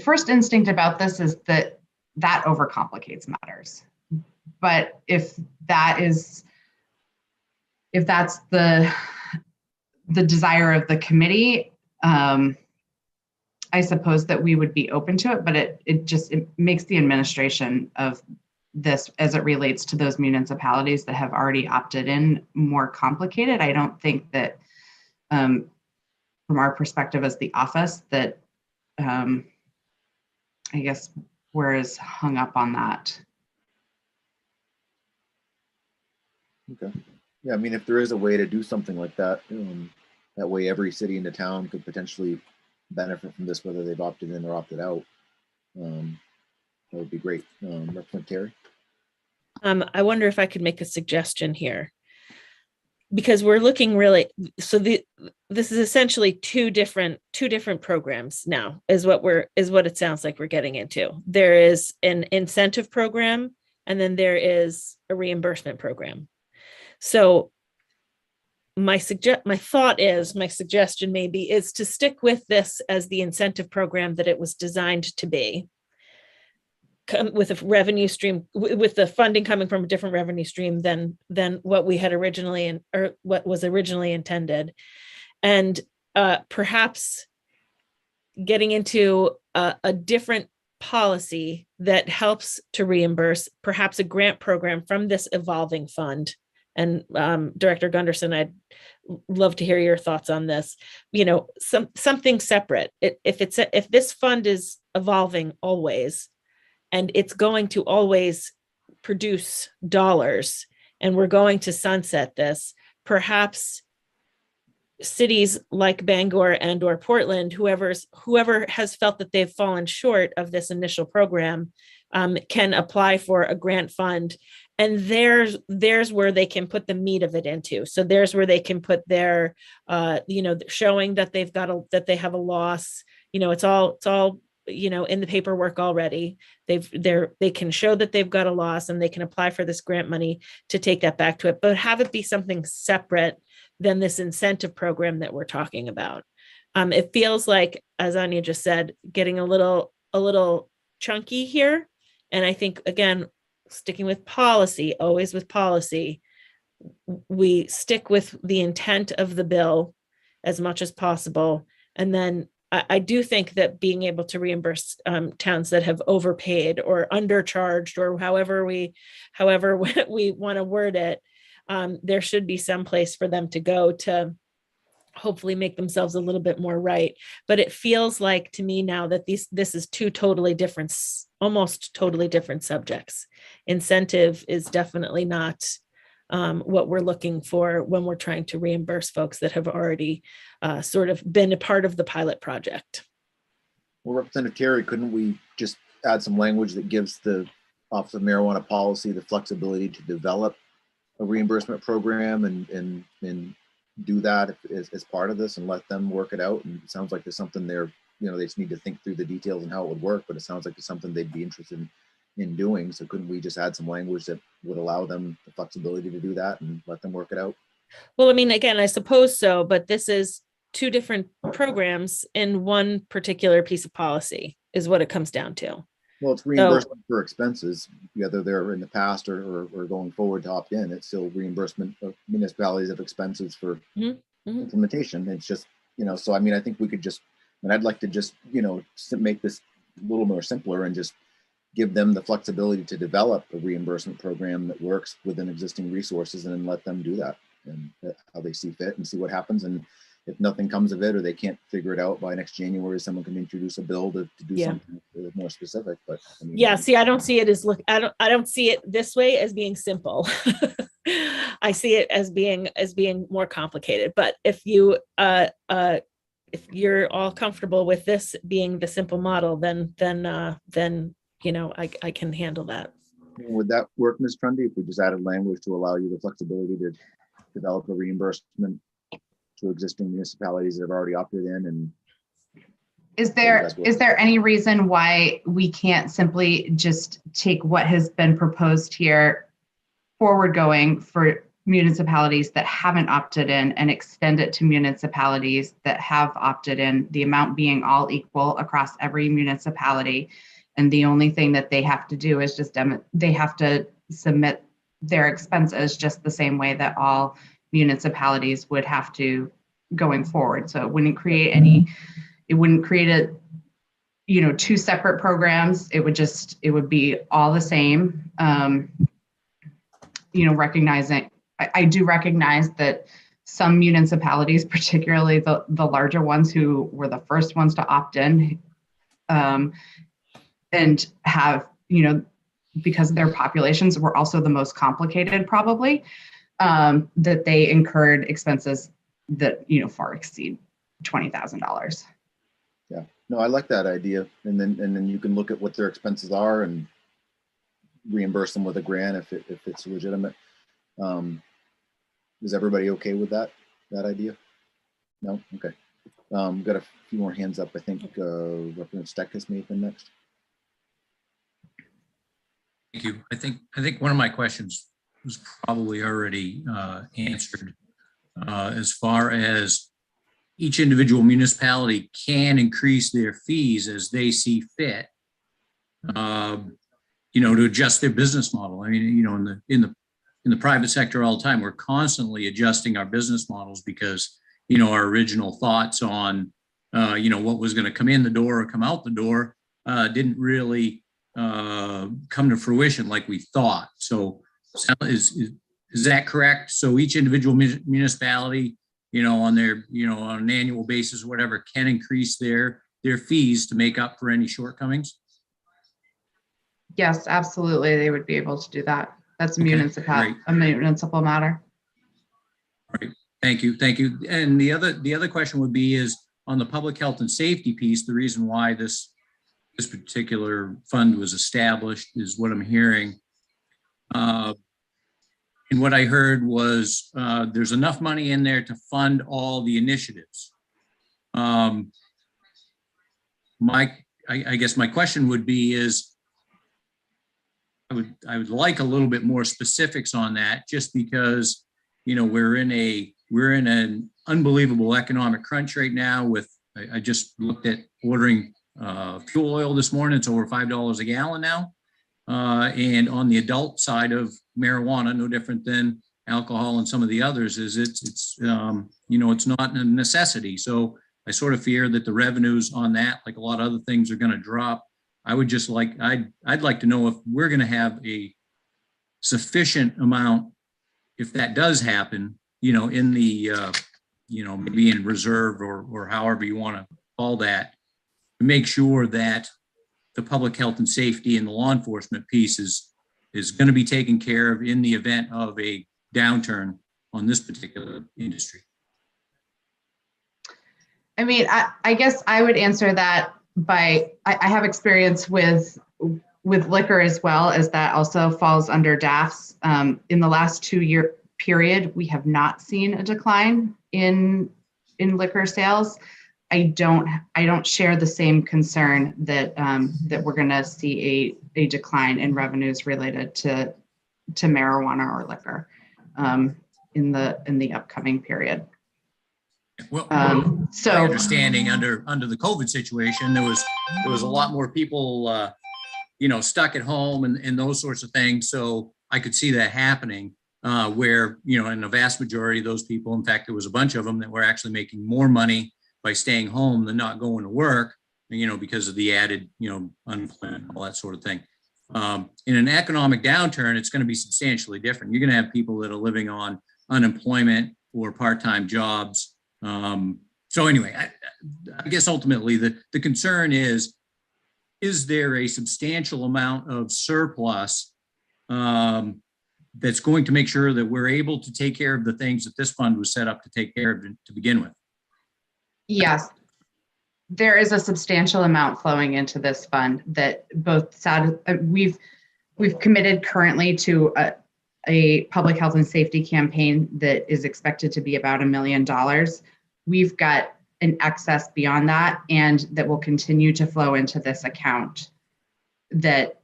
first instinct about this is that overcomplicates matters. But if that's the desire of the committee, I suppose that we would be open to it, but it makes the administration of this as it relates to those municipalities that have already opted in more complicated. I don't think that from our perspective as the office that I guess we're as hung up on that. Okay. Yeah, I mean, if there is a way to do something like that, that way every city in the town could potentially benefit from this, whether they've opted in or opted out. That would be great. Representative Terry? I wonder if I could make a suggestion here, because we're looking really, so this is essentially two different programs now is what it sounds like we're getting into. There is an incentive program, and then there is a reimbursement program. So my suggestion maybe is to stick with this as the incentive program that it was designed to be, with a revenue stream, with the funding coming from a different revenue stream than what we had originally or what was originally intended, and perhaps getting into a different policy that helps to reimburse, perhaps a grant program from this evolving fund. And Director Gunderson, I'd love to hear your thoughts on this. You know, something separate. If this fund is evolving always, and it's going to always produce dollars, and we're going to sunset this, perhaps cities like Bangor and or Portland, whoever has felt that they've fallen short of this initial program, can apply for a grant fund. And there's where they can put the meat of it into. So there's where they can put their, showing that that they have a loss. You know, it's all in the paperwork already. They can show that they've got a loss, and they can apply for this grant money to take that back to it, but have it be something separate than this incentive program that we're talking about. It feels like, as Anya just said, getting a little chunky here. And I think, again, sticking with policy, always with policy, we stick with the intent of the bill as much as possible. And then I do think that being able to reimburse towns that have overpaid or undercharged, or however we want to word it, there should be some place for them to go to hopefully make themselves a little bit more right. But it feels like to me now that this is two almost totally different subjects. Incentive is definitely not what we're looking for when we're trying to reimburse folks that have already sort of been a part of the pilot project. Well, Representative Terry, couldn't we just add some language that gives the Office of Marijuana Policy the flexibility to develop a reimbursement program and do that as part of this, and let them work it out? And it sounds like there's something they're you know, they just need to think through the details and how it would work, but it sounds like it's something they'd be interested in doing. So couldn't we just add some language that would allow them the flexibility to do that and let them work it out? Well, I mean, again, I suppose so, but this is two different programs in one particular piece of policy is what it comes down to. Well, it's reimbursement for expenses, whether they're in the past or going forward to opt in. It's still reimbursement of municipalities of expenses for implementation. It's just, you know, so I mean, I think we could just, and I'd like to just, you know, make this a little more simpler and just give them the flexibility to develop a reimbursement program that works within existing resources and then let them do that and how they see fit and see what happens. And if nothing comes of it or they can't figure it out by next January, someone can introduce a bill to do something more specific. But I mean, yeah, see, I don't see it as I don't see it this way as being simple. I see it as being more complicated. But if you if you're all comfortable with this being the simple model, then you know, I can handle that. Would that work, Ms. Trundy, if we just added language to allow you the flexibility to develop a reimbursement to existing municipalities that have already opted in? And is there any reason why we can't simply just take what has been proposed here forward going for municipalities that haven't opted in and extend it to municipalities that have opted in, the amount being all equal across every municipality? And the only thing that they have to do is just they have to submit their expenses just the same way that all municipalities would have to going forward. So it wouldn't create you know, two separate programs. It would be all the same. You know, recognizing, I do recognize that some municipalities, particularly the larger ones who were the first ones to opt in, and have, you know, because their populations were also the most complicated probably, that they incurred expenses that, you know, far exceed $20,000. Yeah, no, I like that idea. And then you can look at what their expenses are and reimburse them with a grant if it's legitimate. Is everybody okay with that idea? No? Okay. Got a few more hands up. I think Representative Steck has made them next. Thank you. I think one of my questions was probably already answered as far as each individual municipality can increase their fees as they see fit, you know, to adjust their business model. I mean, you know, in the private sector all the time, we're constantly adjusting our business models because, you know, our original thoughts on, you know, what was going to come in the door or come out the door didn't really come to fruition like we thought. So is that correct? So each individual municipality, you know, on their, you know, on an annual basis, whatever, can increase their fees to make up for any shortcomings? Yes, absolutely. They would be able to do that. That's a Okay, municipal matter. Right. Thank you. Thank you. And the other question would be is on the public health and safety piece, the reason why this particular fund was established is what I'm hearing. And what I heard was there's enough money in there to fund all the initiatives. I guess my question would be is, I would like a little bit more specifics on that, just because, you know, we're in an unbelievable economic crunch right now with, I just looked at ordering fuel oil this morning. It's over $5 a gallon now. And on the adult side of marijuana, no different than alcohol and some of the others, is it's you know, it's not a necessity. So I sort of fear that the revenues on that, like a lot of other things, are going to drop. I would just like, I'd like to know if we're going to have a sufficient amount, if that does happen, you know, in the, you know, maybe in reserve or however you want to call that, to make sure that the public health and safety and the law enforcement piece is going to be taken care of in the event of a downturn on this particular industry. I mean, I guess I would answer that by, I have experience with liquor as well, as that also falls under DAFs. In the last 2-year period, we have not seen a decline in liquor sales. don't share the same concern that that we're going to see a decline in revenues related to marijuana or liquor in the upcoming period. Well, so my understanding under the COVID situation, there was a lot more people, stuck at home and those sorts of things. So I could see that happening where, in the vast majority of those people, in fact, there was a bunch of them that were actually making more money by staying home than not going to work, because of the added, unemployment, all that sort of thing. In an economic downturn, it's going to be substantially different. You're going to have people that are living on unemployment or part-time jobs. So anyway, I guess ultimately the concern is there a substantial amount of surplus that's going to make sure that we're able to take care of the things that this fund was set up to take care of to begin with? Yes, there is a substantial amount flowing into this fund that we've committed currently to a public health and safety campaign that is expected to be about $1 million. We've got an excess beyond that, and that will continue to flow into this account. That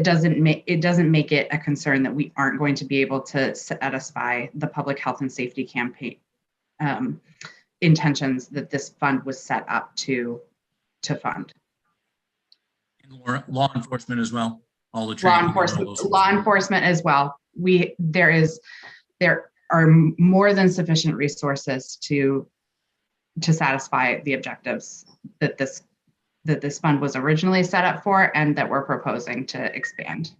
doesn't make it a concern that we aren't going to be able to satisfy the public health and safety campaign intentions that this fund was set up to fund. And law enforcement as well. All the Law training. enforcement as well. There are more than sufficient resources to satisfy the objectives that this fund was originally set up for, and that we're proposing to expand.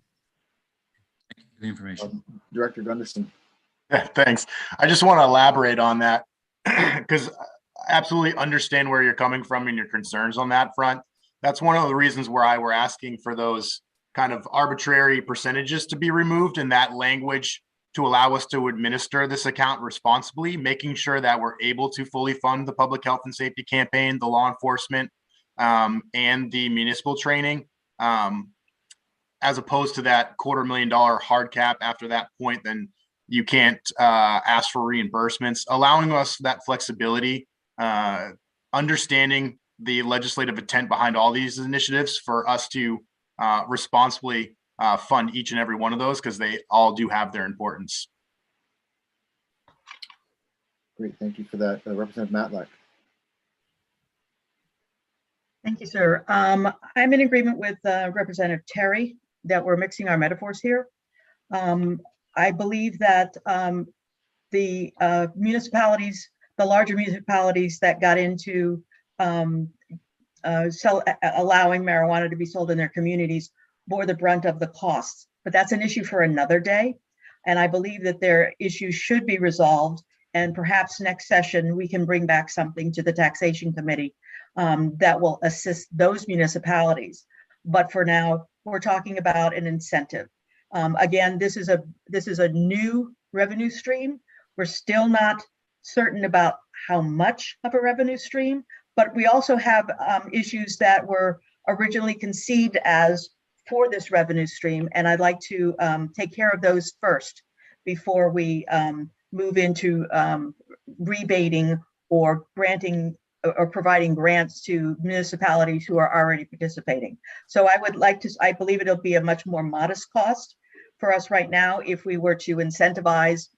Thank you for the information. Director Gunderson. Thanks. I just want to elaborate on that because I absolutely understand where you're coming from and your concerns on that front. That's one of the reasons why we're asking for those kind of arbitrary percentages to be removed in that language to allow us to administer this account responsibly, making sure that we're able to fully fund the public health and safety campaign, the law enforcement, and the municipal training, as opposed to that $250,000 hard cap. After that point, then you can't ask for reimbursements, allowing us that flexibility, understanding the legislative intent behind all these initiatives for us to responsibly fund each and every one of those, because they all do have their importance. Great, thank you for that. Representative Matlack. Thank you, sir. I'm in agreement with Representative Terry that we're mixing our metaphors here. I believe that the municipalities, the larger municipalities that got into allowing marijuana to be sold in their communities bore the brunt of the costs, but that's an issue for another day. And I believe that their issues should be resolved, and perhaps next session we can bring back something to the taxation committee that will assist those municipalities. But for now, we're talking about an incentive. Again, this is a new revenue stream. We're still not certain about how much of a revenue stream, but we also have issues that were originally conceived as for this revenue stream, and I'd like to take care of those first before we move into rebating or granting or providing grants to municipalities who are already participating. So I believe it'll be a much more modest cost for us right now if we were to incentivize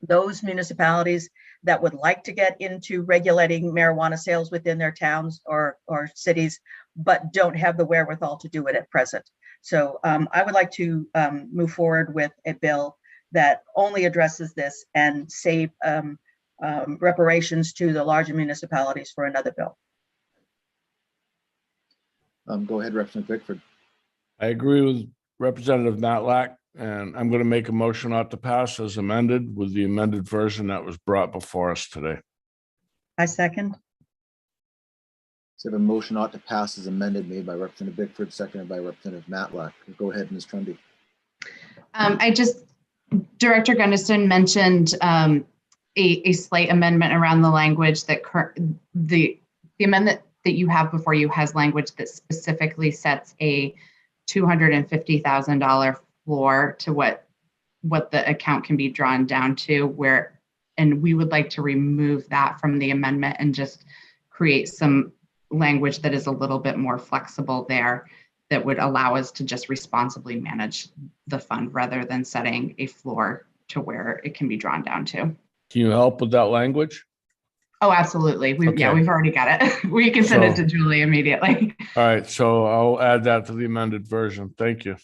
those municipalities that would like to get into regulating marijuana sales within their towns or cities, but don't have the wherewithal to do it at present. So I would like to move forward with a bill that only addresses this and save reparations to the larger municipalities for another bill. Go ahead, Representative Bickford. I agree with Representative Matlack, and I'm going to make a motion not to pass as amended with the amended version that was brought before us today. I second. So we have a motion not to pass as amended made by Representative Bickford, seconded by Representative Matlack. Go ahead, Ms. Trundy. Director Gunderson mentioned a slight amendment around the language that the amendment that you have before you has language that specifically sets a $250,000 floor to what the account can be drawn down to, where And we would like to remove that from the amendment and just create some language that is a little bit more flexible there that would allow us to just responsibly manage the fund rather than setting a floor to where it can be drawn down to. Can you help with that language? Oh, absolutely. Yeah, Okay. we've already got it. We can send it So- to Julie immediately. All right, so I'll add that to the amended version. Thank you.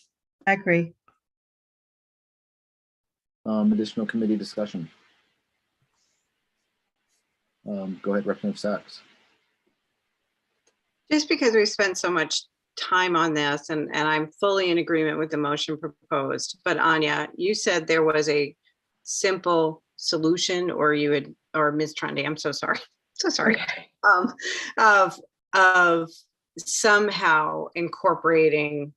I agree. Additional committee discussion. Go ahead, Representative Sachs. Just because we spent so much time on this, and I'm fully in agreement with the motion proposed, but Anya, you said there was a simple solution, or Ms. Trundy, I'm so sorry, so sorry, of somehow incorporating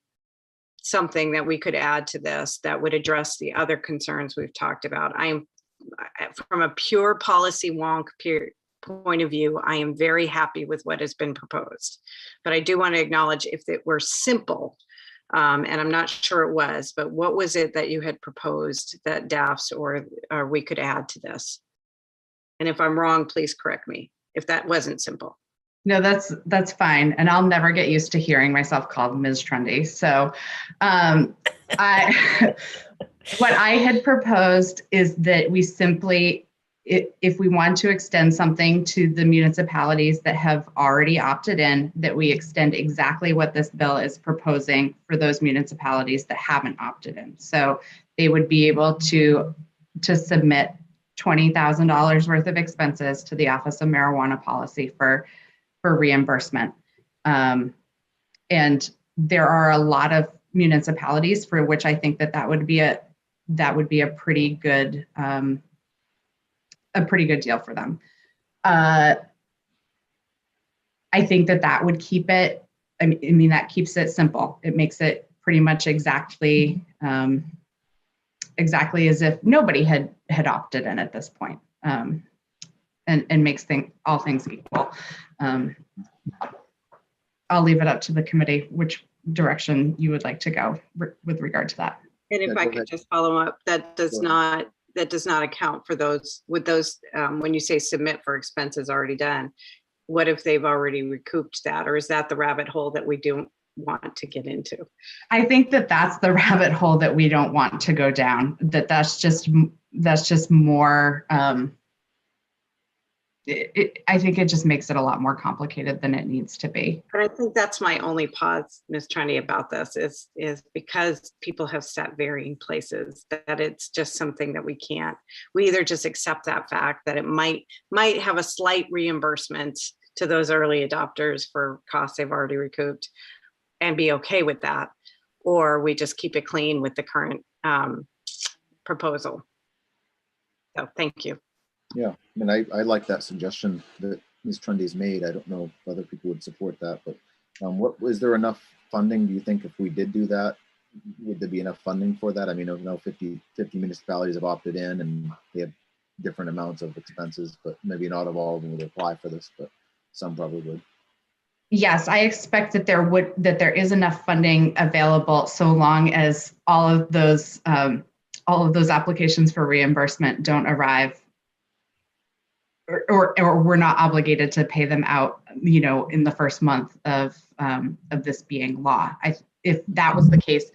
something that we could add to this that would address the other concerns we've talked about. From a pure policy wonk point of view, I am very happy with what has been proposed. But I do want to acknowledge, if it were simple, and I'm not sure it was, but what was it that you had proposed that DAFs or we could add to this? And if I'm wrong, please correct me if that wasn't simple. No, that's fine. And I'll never get used to hearing myself called Ms. Trundy. So what I had proposed is that we simply, if we want to extend something to the municipalities that have already opted in, that we extend exactly what this bill is proposing for those municipalities that haven't opted in. So they would be able to submit $20,000 worth of expenses to the Office of Marijuana Policy for reimbursement. And there are a lot of municipalities for which I think that would be a pretty good deal for them. I think that would keep it, I mean, that keeps it simple. It makes it pretty much exactly as if nobody had opted in at this point. And makes all things equal. I'll leave it up to the committee which direction you would like to go with regard to that. And if I could just follow up, that does not account for those, when you say submit for expenses already done, what if they've already recouped that? Or is that the rabbit hole that we don't want to get into? I think that's the rabbit hole that we don't want to go down. That's just more, I think it just makes it a lot more complicated than it needs to be. But I think that's my only pause, Ms. Trundy, about this is because people have set varying places, that it's just something that we either just accept that fact that it might have a slight reimbursement to those early adopters for costs they've already recouped and be okay with that, or we just keep it clean with the current proposal. So thank you. Yeah, I mean, I like that suggestion that Ms. Trundy's made. I don't know if other people would support that, but is there enough funding? Do you think if we did do that, would there be enough funding for that? I mean, I know 50 municipalities have opted in and they have different amounts of expenses, but maybe not all of them would apply for this, but some probably would. Yes, I expect that there is enough funding available, so long as all of those applications for reimbursement don't arrive, or we're not obligated to pay them out, in the first month of this being law. If that was the case,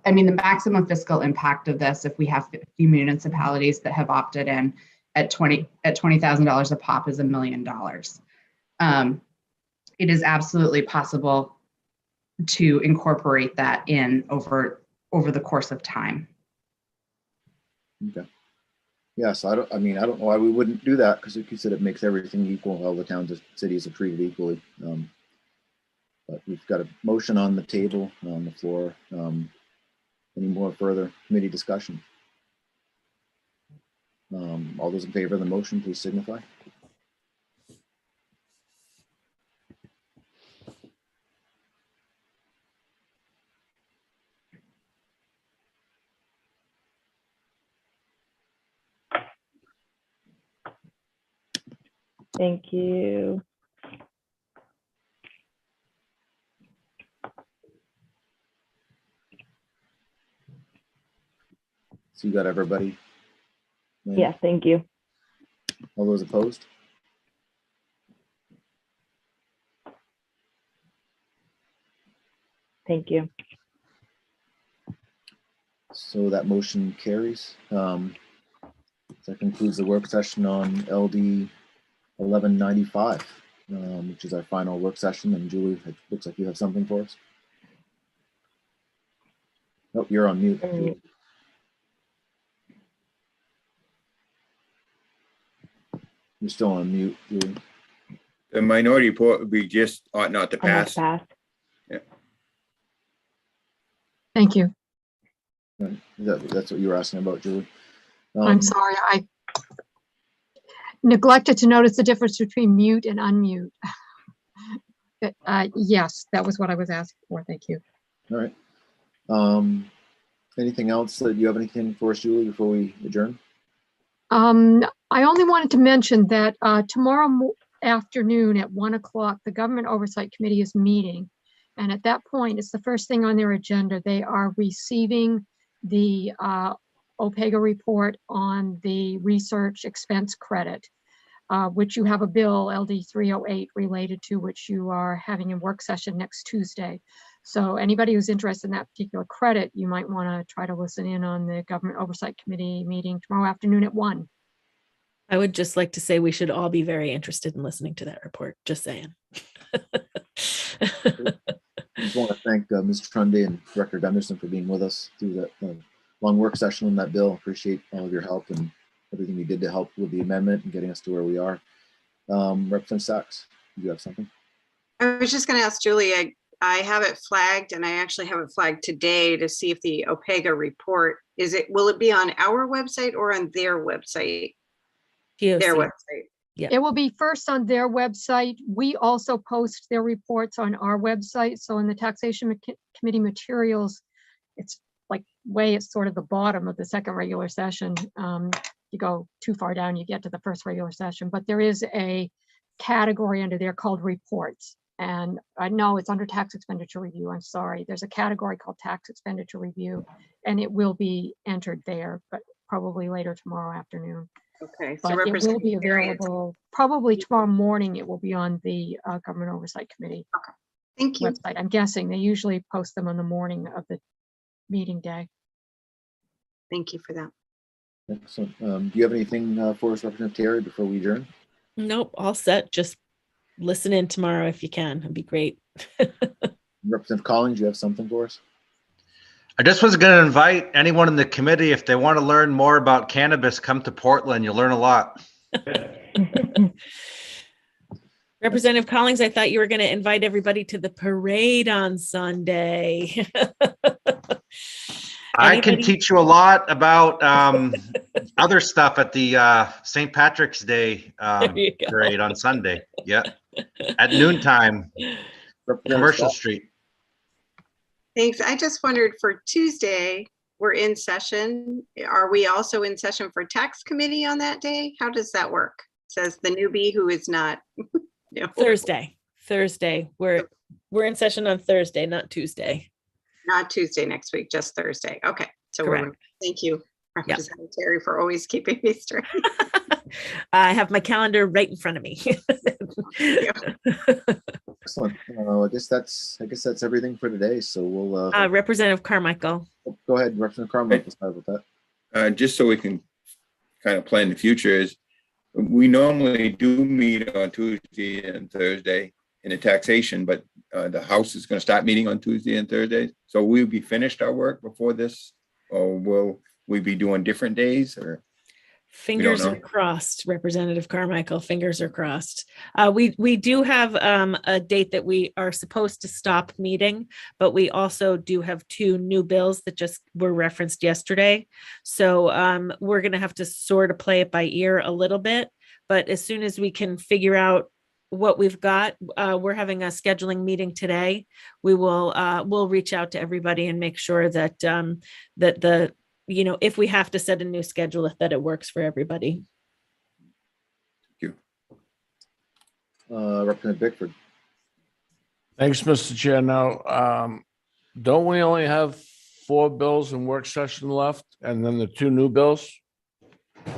I mean, the maximum fiscal impact of this, if we have 50 municipalities that have opted in at $20,000 a pop, is $1 million. It is absolutely possible to incorporate that in over the course of time. Okay. Yeah, so I don't know why we wouldn't do that, because like you said, it makes everything equal. All the towns and cities are treated equally. But we've got a motion on the table, on the floor. Any more further committee discussion? All those in favor of the motion, please signify. Thank you. So you got everybody? Yes, thank you. All those opposed? Thank you. So that motion carries. That concludes the work session on LD 1195, which is our final work session. And Julie, it looks like you have something for us. Nope, you're on mute. Julie. You're still on mute, Julie. The minority report, we just ought not to pass. Yeah. Thank you. Right. That's what you were asking about, Julie. I'm sorry, I neglected to notice the difference between mute and unmute. But, yes, that was what I was asking for. Thank you. All right. Anything else that you have anything for us, Julie, before we adjourn? I only wanted to mention that tomorrow afternoon at 1 o'clock, the Government Oversight Committee is meeting. And at that point, it's the first thing on their agenda. They are receiving the OPEGA report on the research expense credit, which you have a bill, LD 308, related to, which you are having a work session next Tuesday. So anybody who's interested in that particular credit, you might want to try to listen in on the Government Oversight Committee meeting tomorrow afternoon at 1. I would just like to say we should all be very interested in listening to that report. Just saying. I just want to thank Ms. Trundy and Director Gunderson for being with us through that long work session on that bill. Appreciate all of your help and everything you did to help with the amendment and getting us to where we are. Representative Sachs, do you have something? I was just going to ask Julie, I have it flagged, and I actually have it flagged today to see if the OPEGA report, will it be on our website or on their website? POC. Their website. Yeah. It will be first on their website. We also post their reports on our website. So in the Taxation Committee materials, it's like it's sort of the bottom of the second regular session. You go too far down, you get to the first regular session, but there is a category under there called reports. And I know it's under tax expenditure review. I'm sorry. There's a category called tax expenditure review, and it will be entered there, but probably later tomorrow afternoon. Okay. So But it will be available probably tomorrow morning. It will be on the Government Oversight Committee Thank you. website. I'm guessing they usually post them on the morning of the meeting day. Thank you for that. Excellent. Do you have anything for us, Representative Terry, before we adjourn? Nope, all set. Just listen in tomorrow if you can. It'd be great. Representative Collins, you have something for us? I just was going to invite anyone in the committee, if they want to learn more about cannabis, come to Portland. You'll learn a lot. Representative Collins, I thought you were going to invite everybody to the parade on Sunday. I can teach you a lot about other stuff at the St. Patrick's Day parade on Sunday. Yeah, at noontime, Commercial Street. Thanks. I just wondered, for Tuesday, we're in session. Are we also in session for tax committee on that day? How does that work? Says the newbie who is not. Thursday. We're in session on Thursday, not Tuesday. Not Tuesday next week, just Thursday. Okay. So thank you, Representative Terry, for always keeping me straight. I have my calendar right in front of me. Excellent. I guess that's everything for today. So we'll. Representative Carmichael. Go ahead, Representative Carmichael. Sorry about that. Just so we can kind of plan the future, is we normally do meet on Tuesday and Thursday in the taxation, but the House is going to start meeting on Tuesday and Thursday. So we'll be finished our work before this, or will we be doing different days? Or fingers are crossed, Representative Carmichael. Fingers are crossed. We do have a date that we are supposed to stop meeting, but we also do have 2 new bills that just were referenced yesterday. So we're going to have to sort of play it by ear a little bit. But as soon as we can figure out what we've got, we're having a scheduling meeting today. We will we'll reach out to everybody and make sure that that the if we have to set a new schedule, that it works for everybody. Thank you. Representative Bickford. Thanks, Mr. Chair. Now, don't we only have 4 bills in work session left, and then the 2 new bills? Is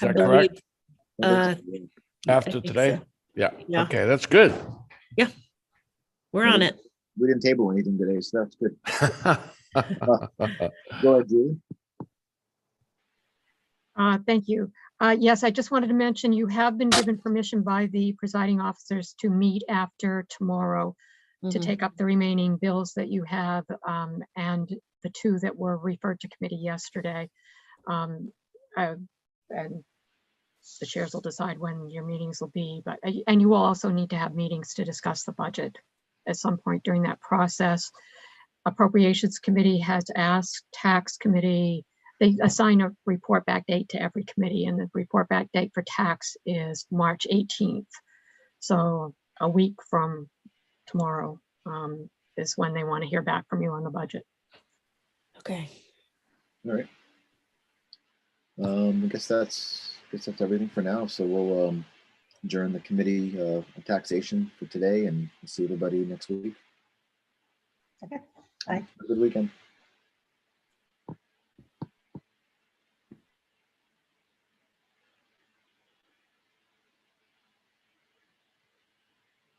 that correct? I After think today? so. Yeah. Yeah. Okay, that's good. We're on it. We didn't table anything today, so that's good. Go ahead, Julie. Thank you. Yes, I just wanted to mention you have been given permission by the presiding officers to meet after tomorrow to Mhm. take up the remaining bills that you have and the two that were referred to committee yesterday. And the chairs will decide when your meetings will be, but, and you will also need to have meetings to discuss the budget at some point during that process. Appropriations Committee has asked Tax Committee, they assign a report back date to every committee, and the report back date for tax is March 18th. So a week from tomorrow is when they want to hear back from you on the budget. Okay. All right. I guess that's everything for now. So we'll adjourn the committee of taxation for today, and see everybody next week. Okay. Bye. Have a good weekend.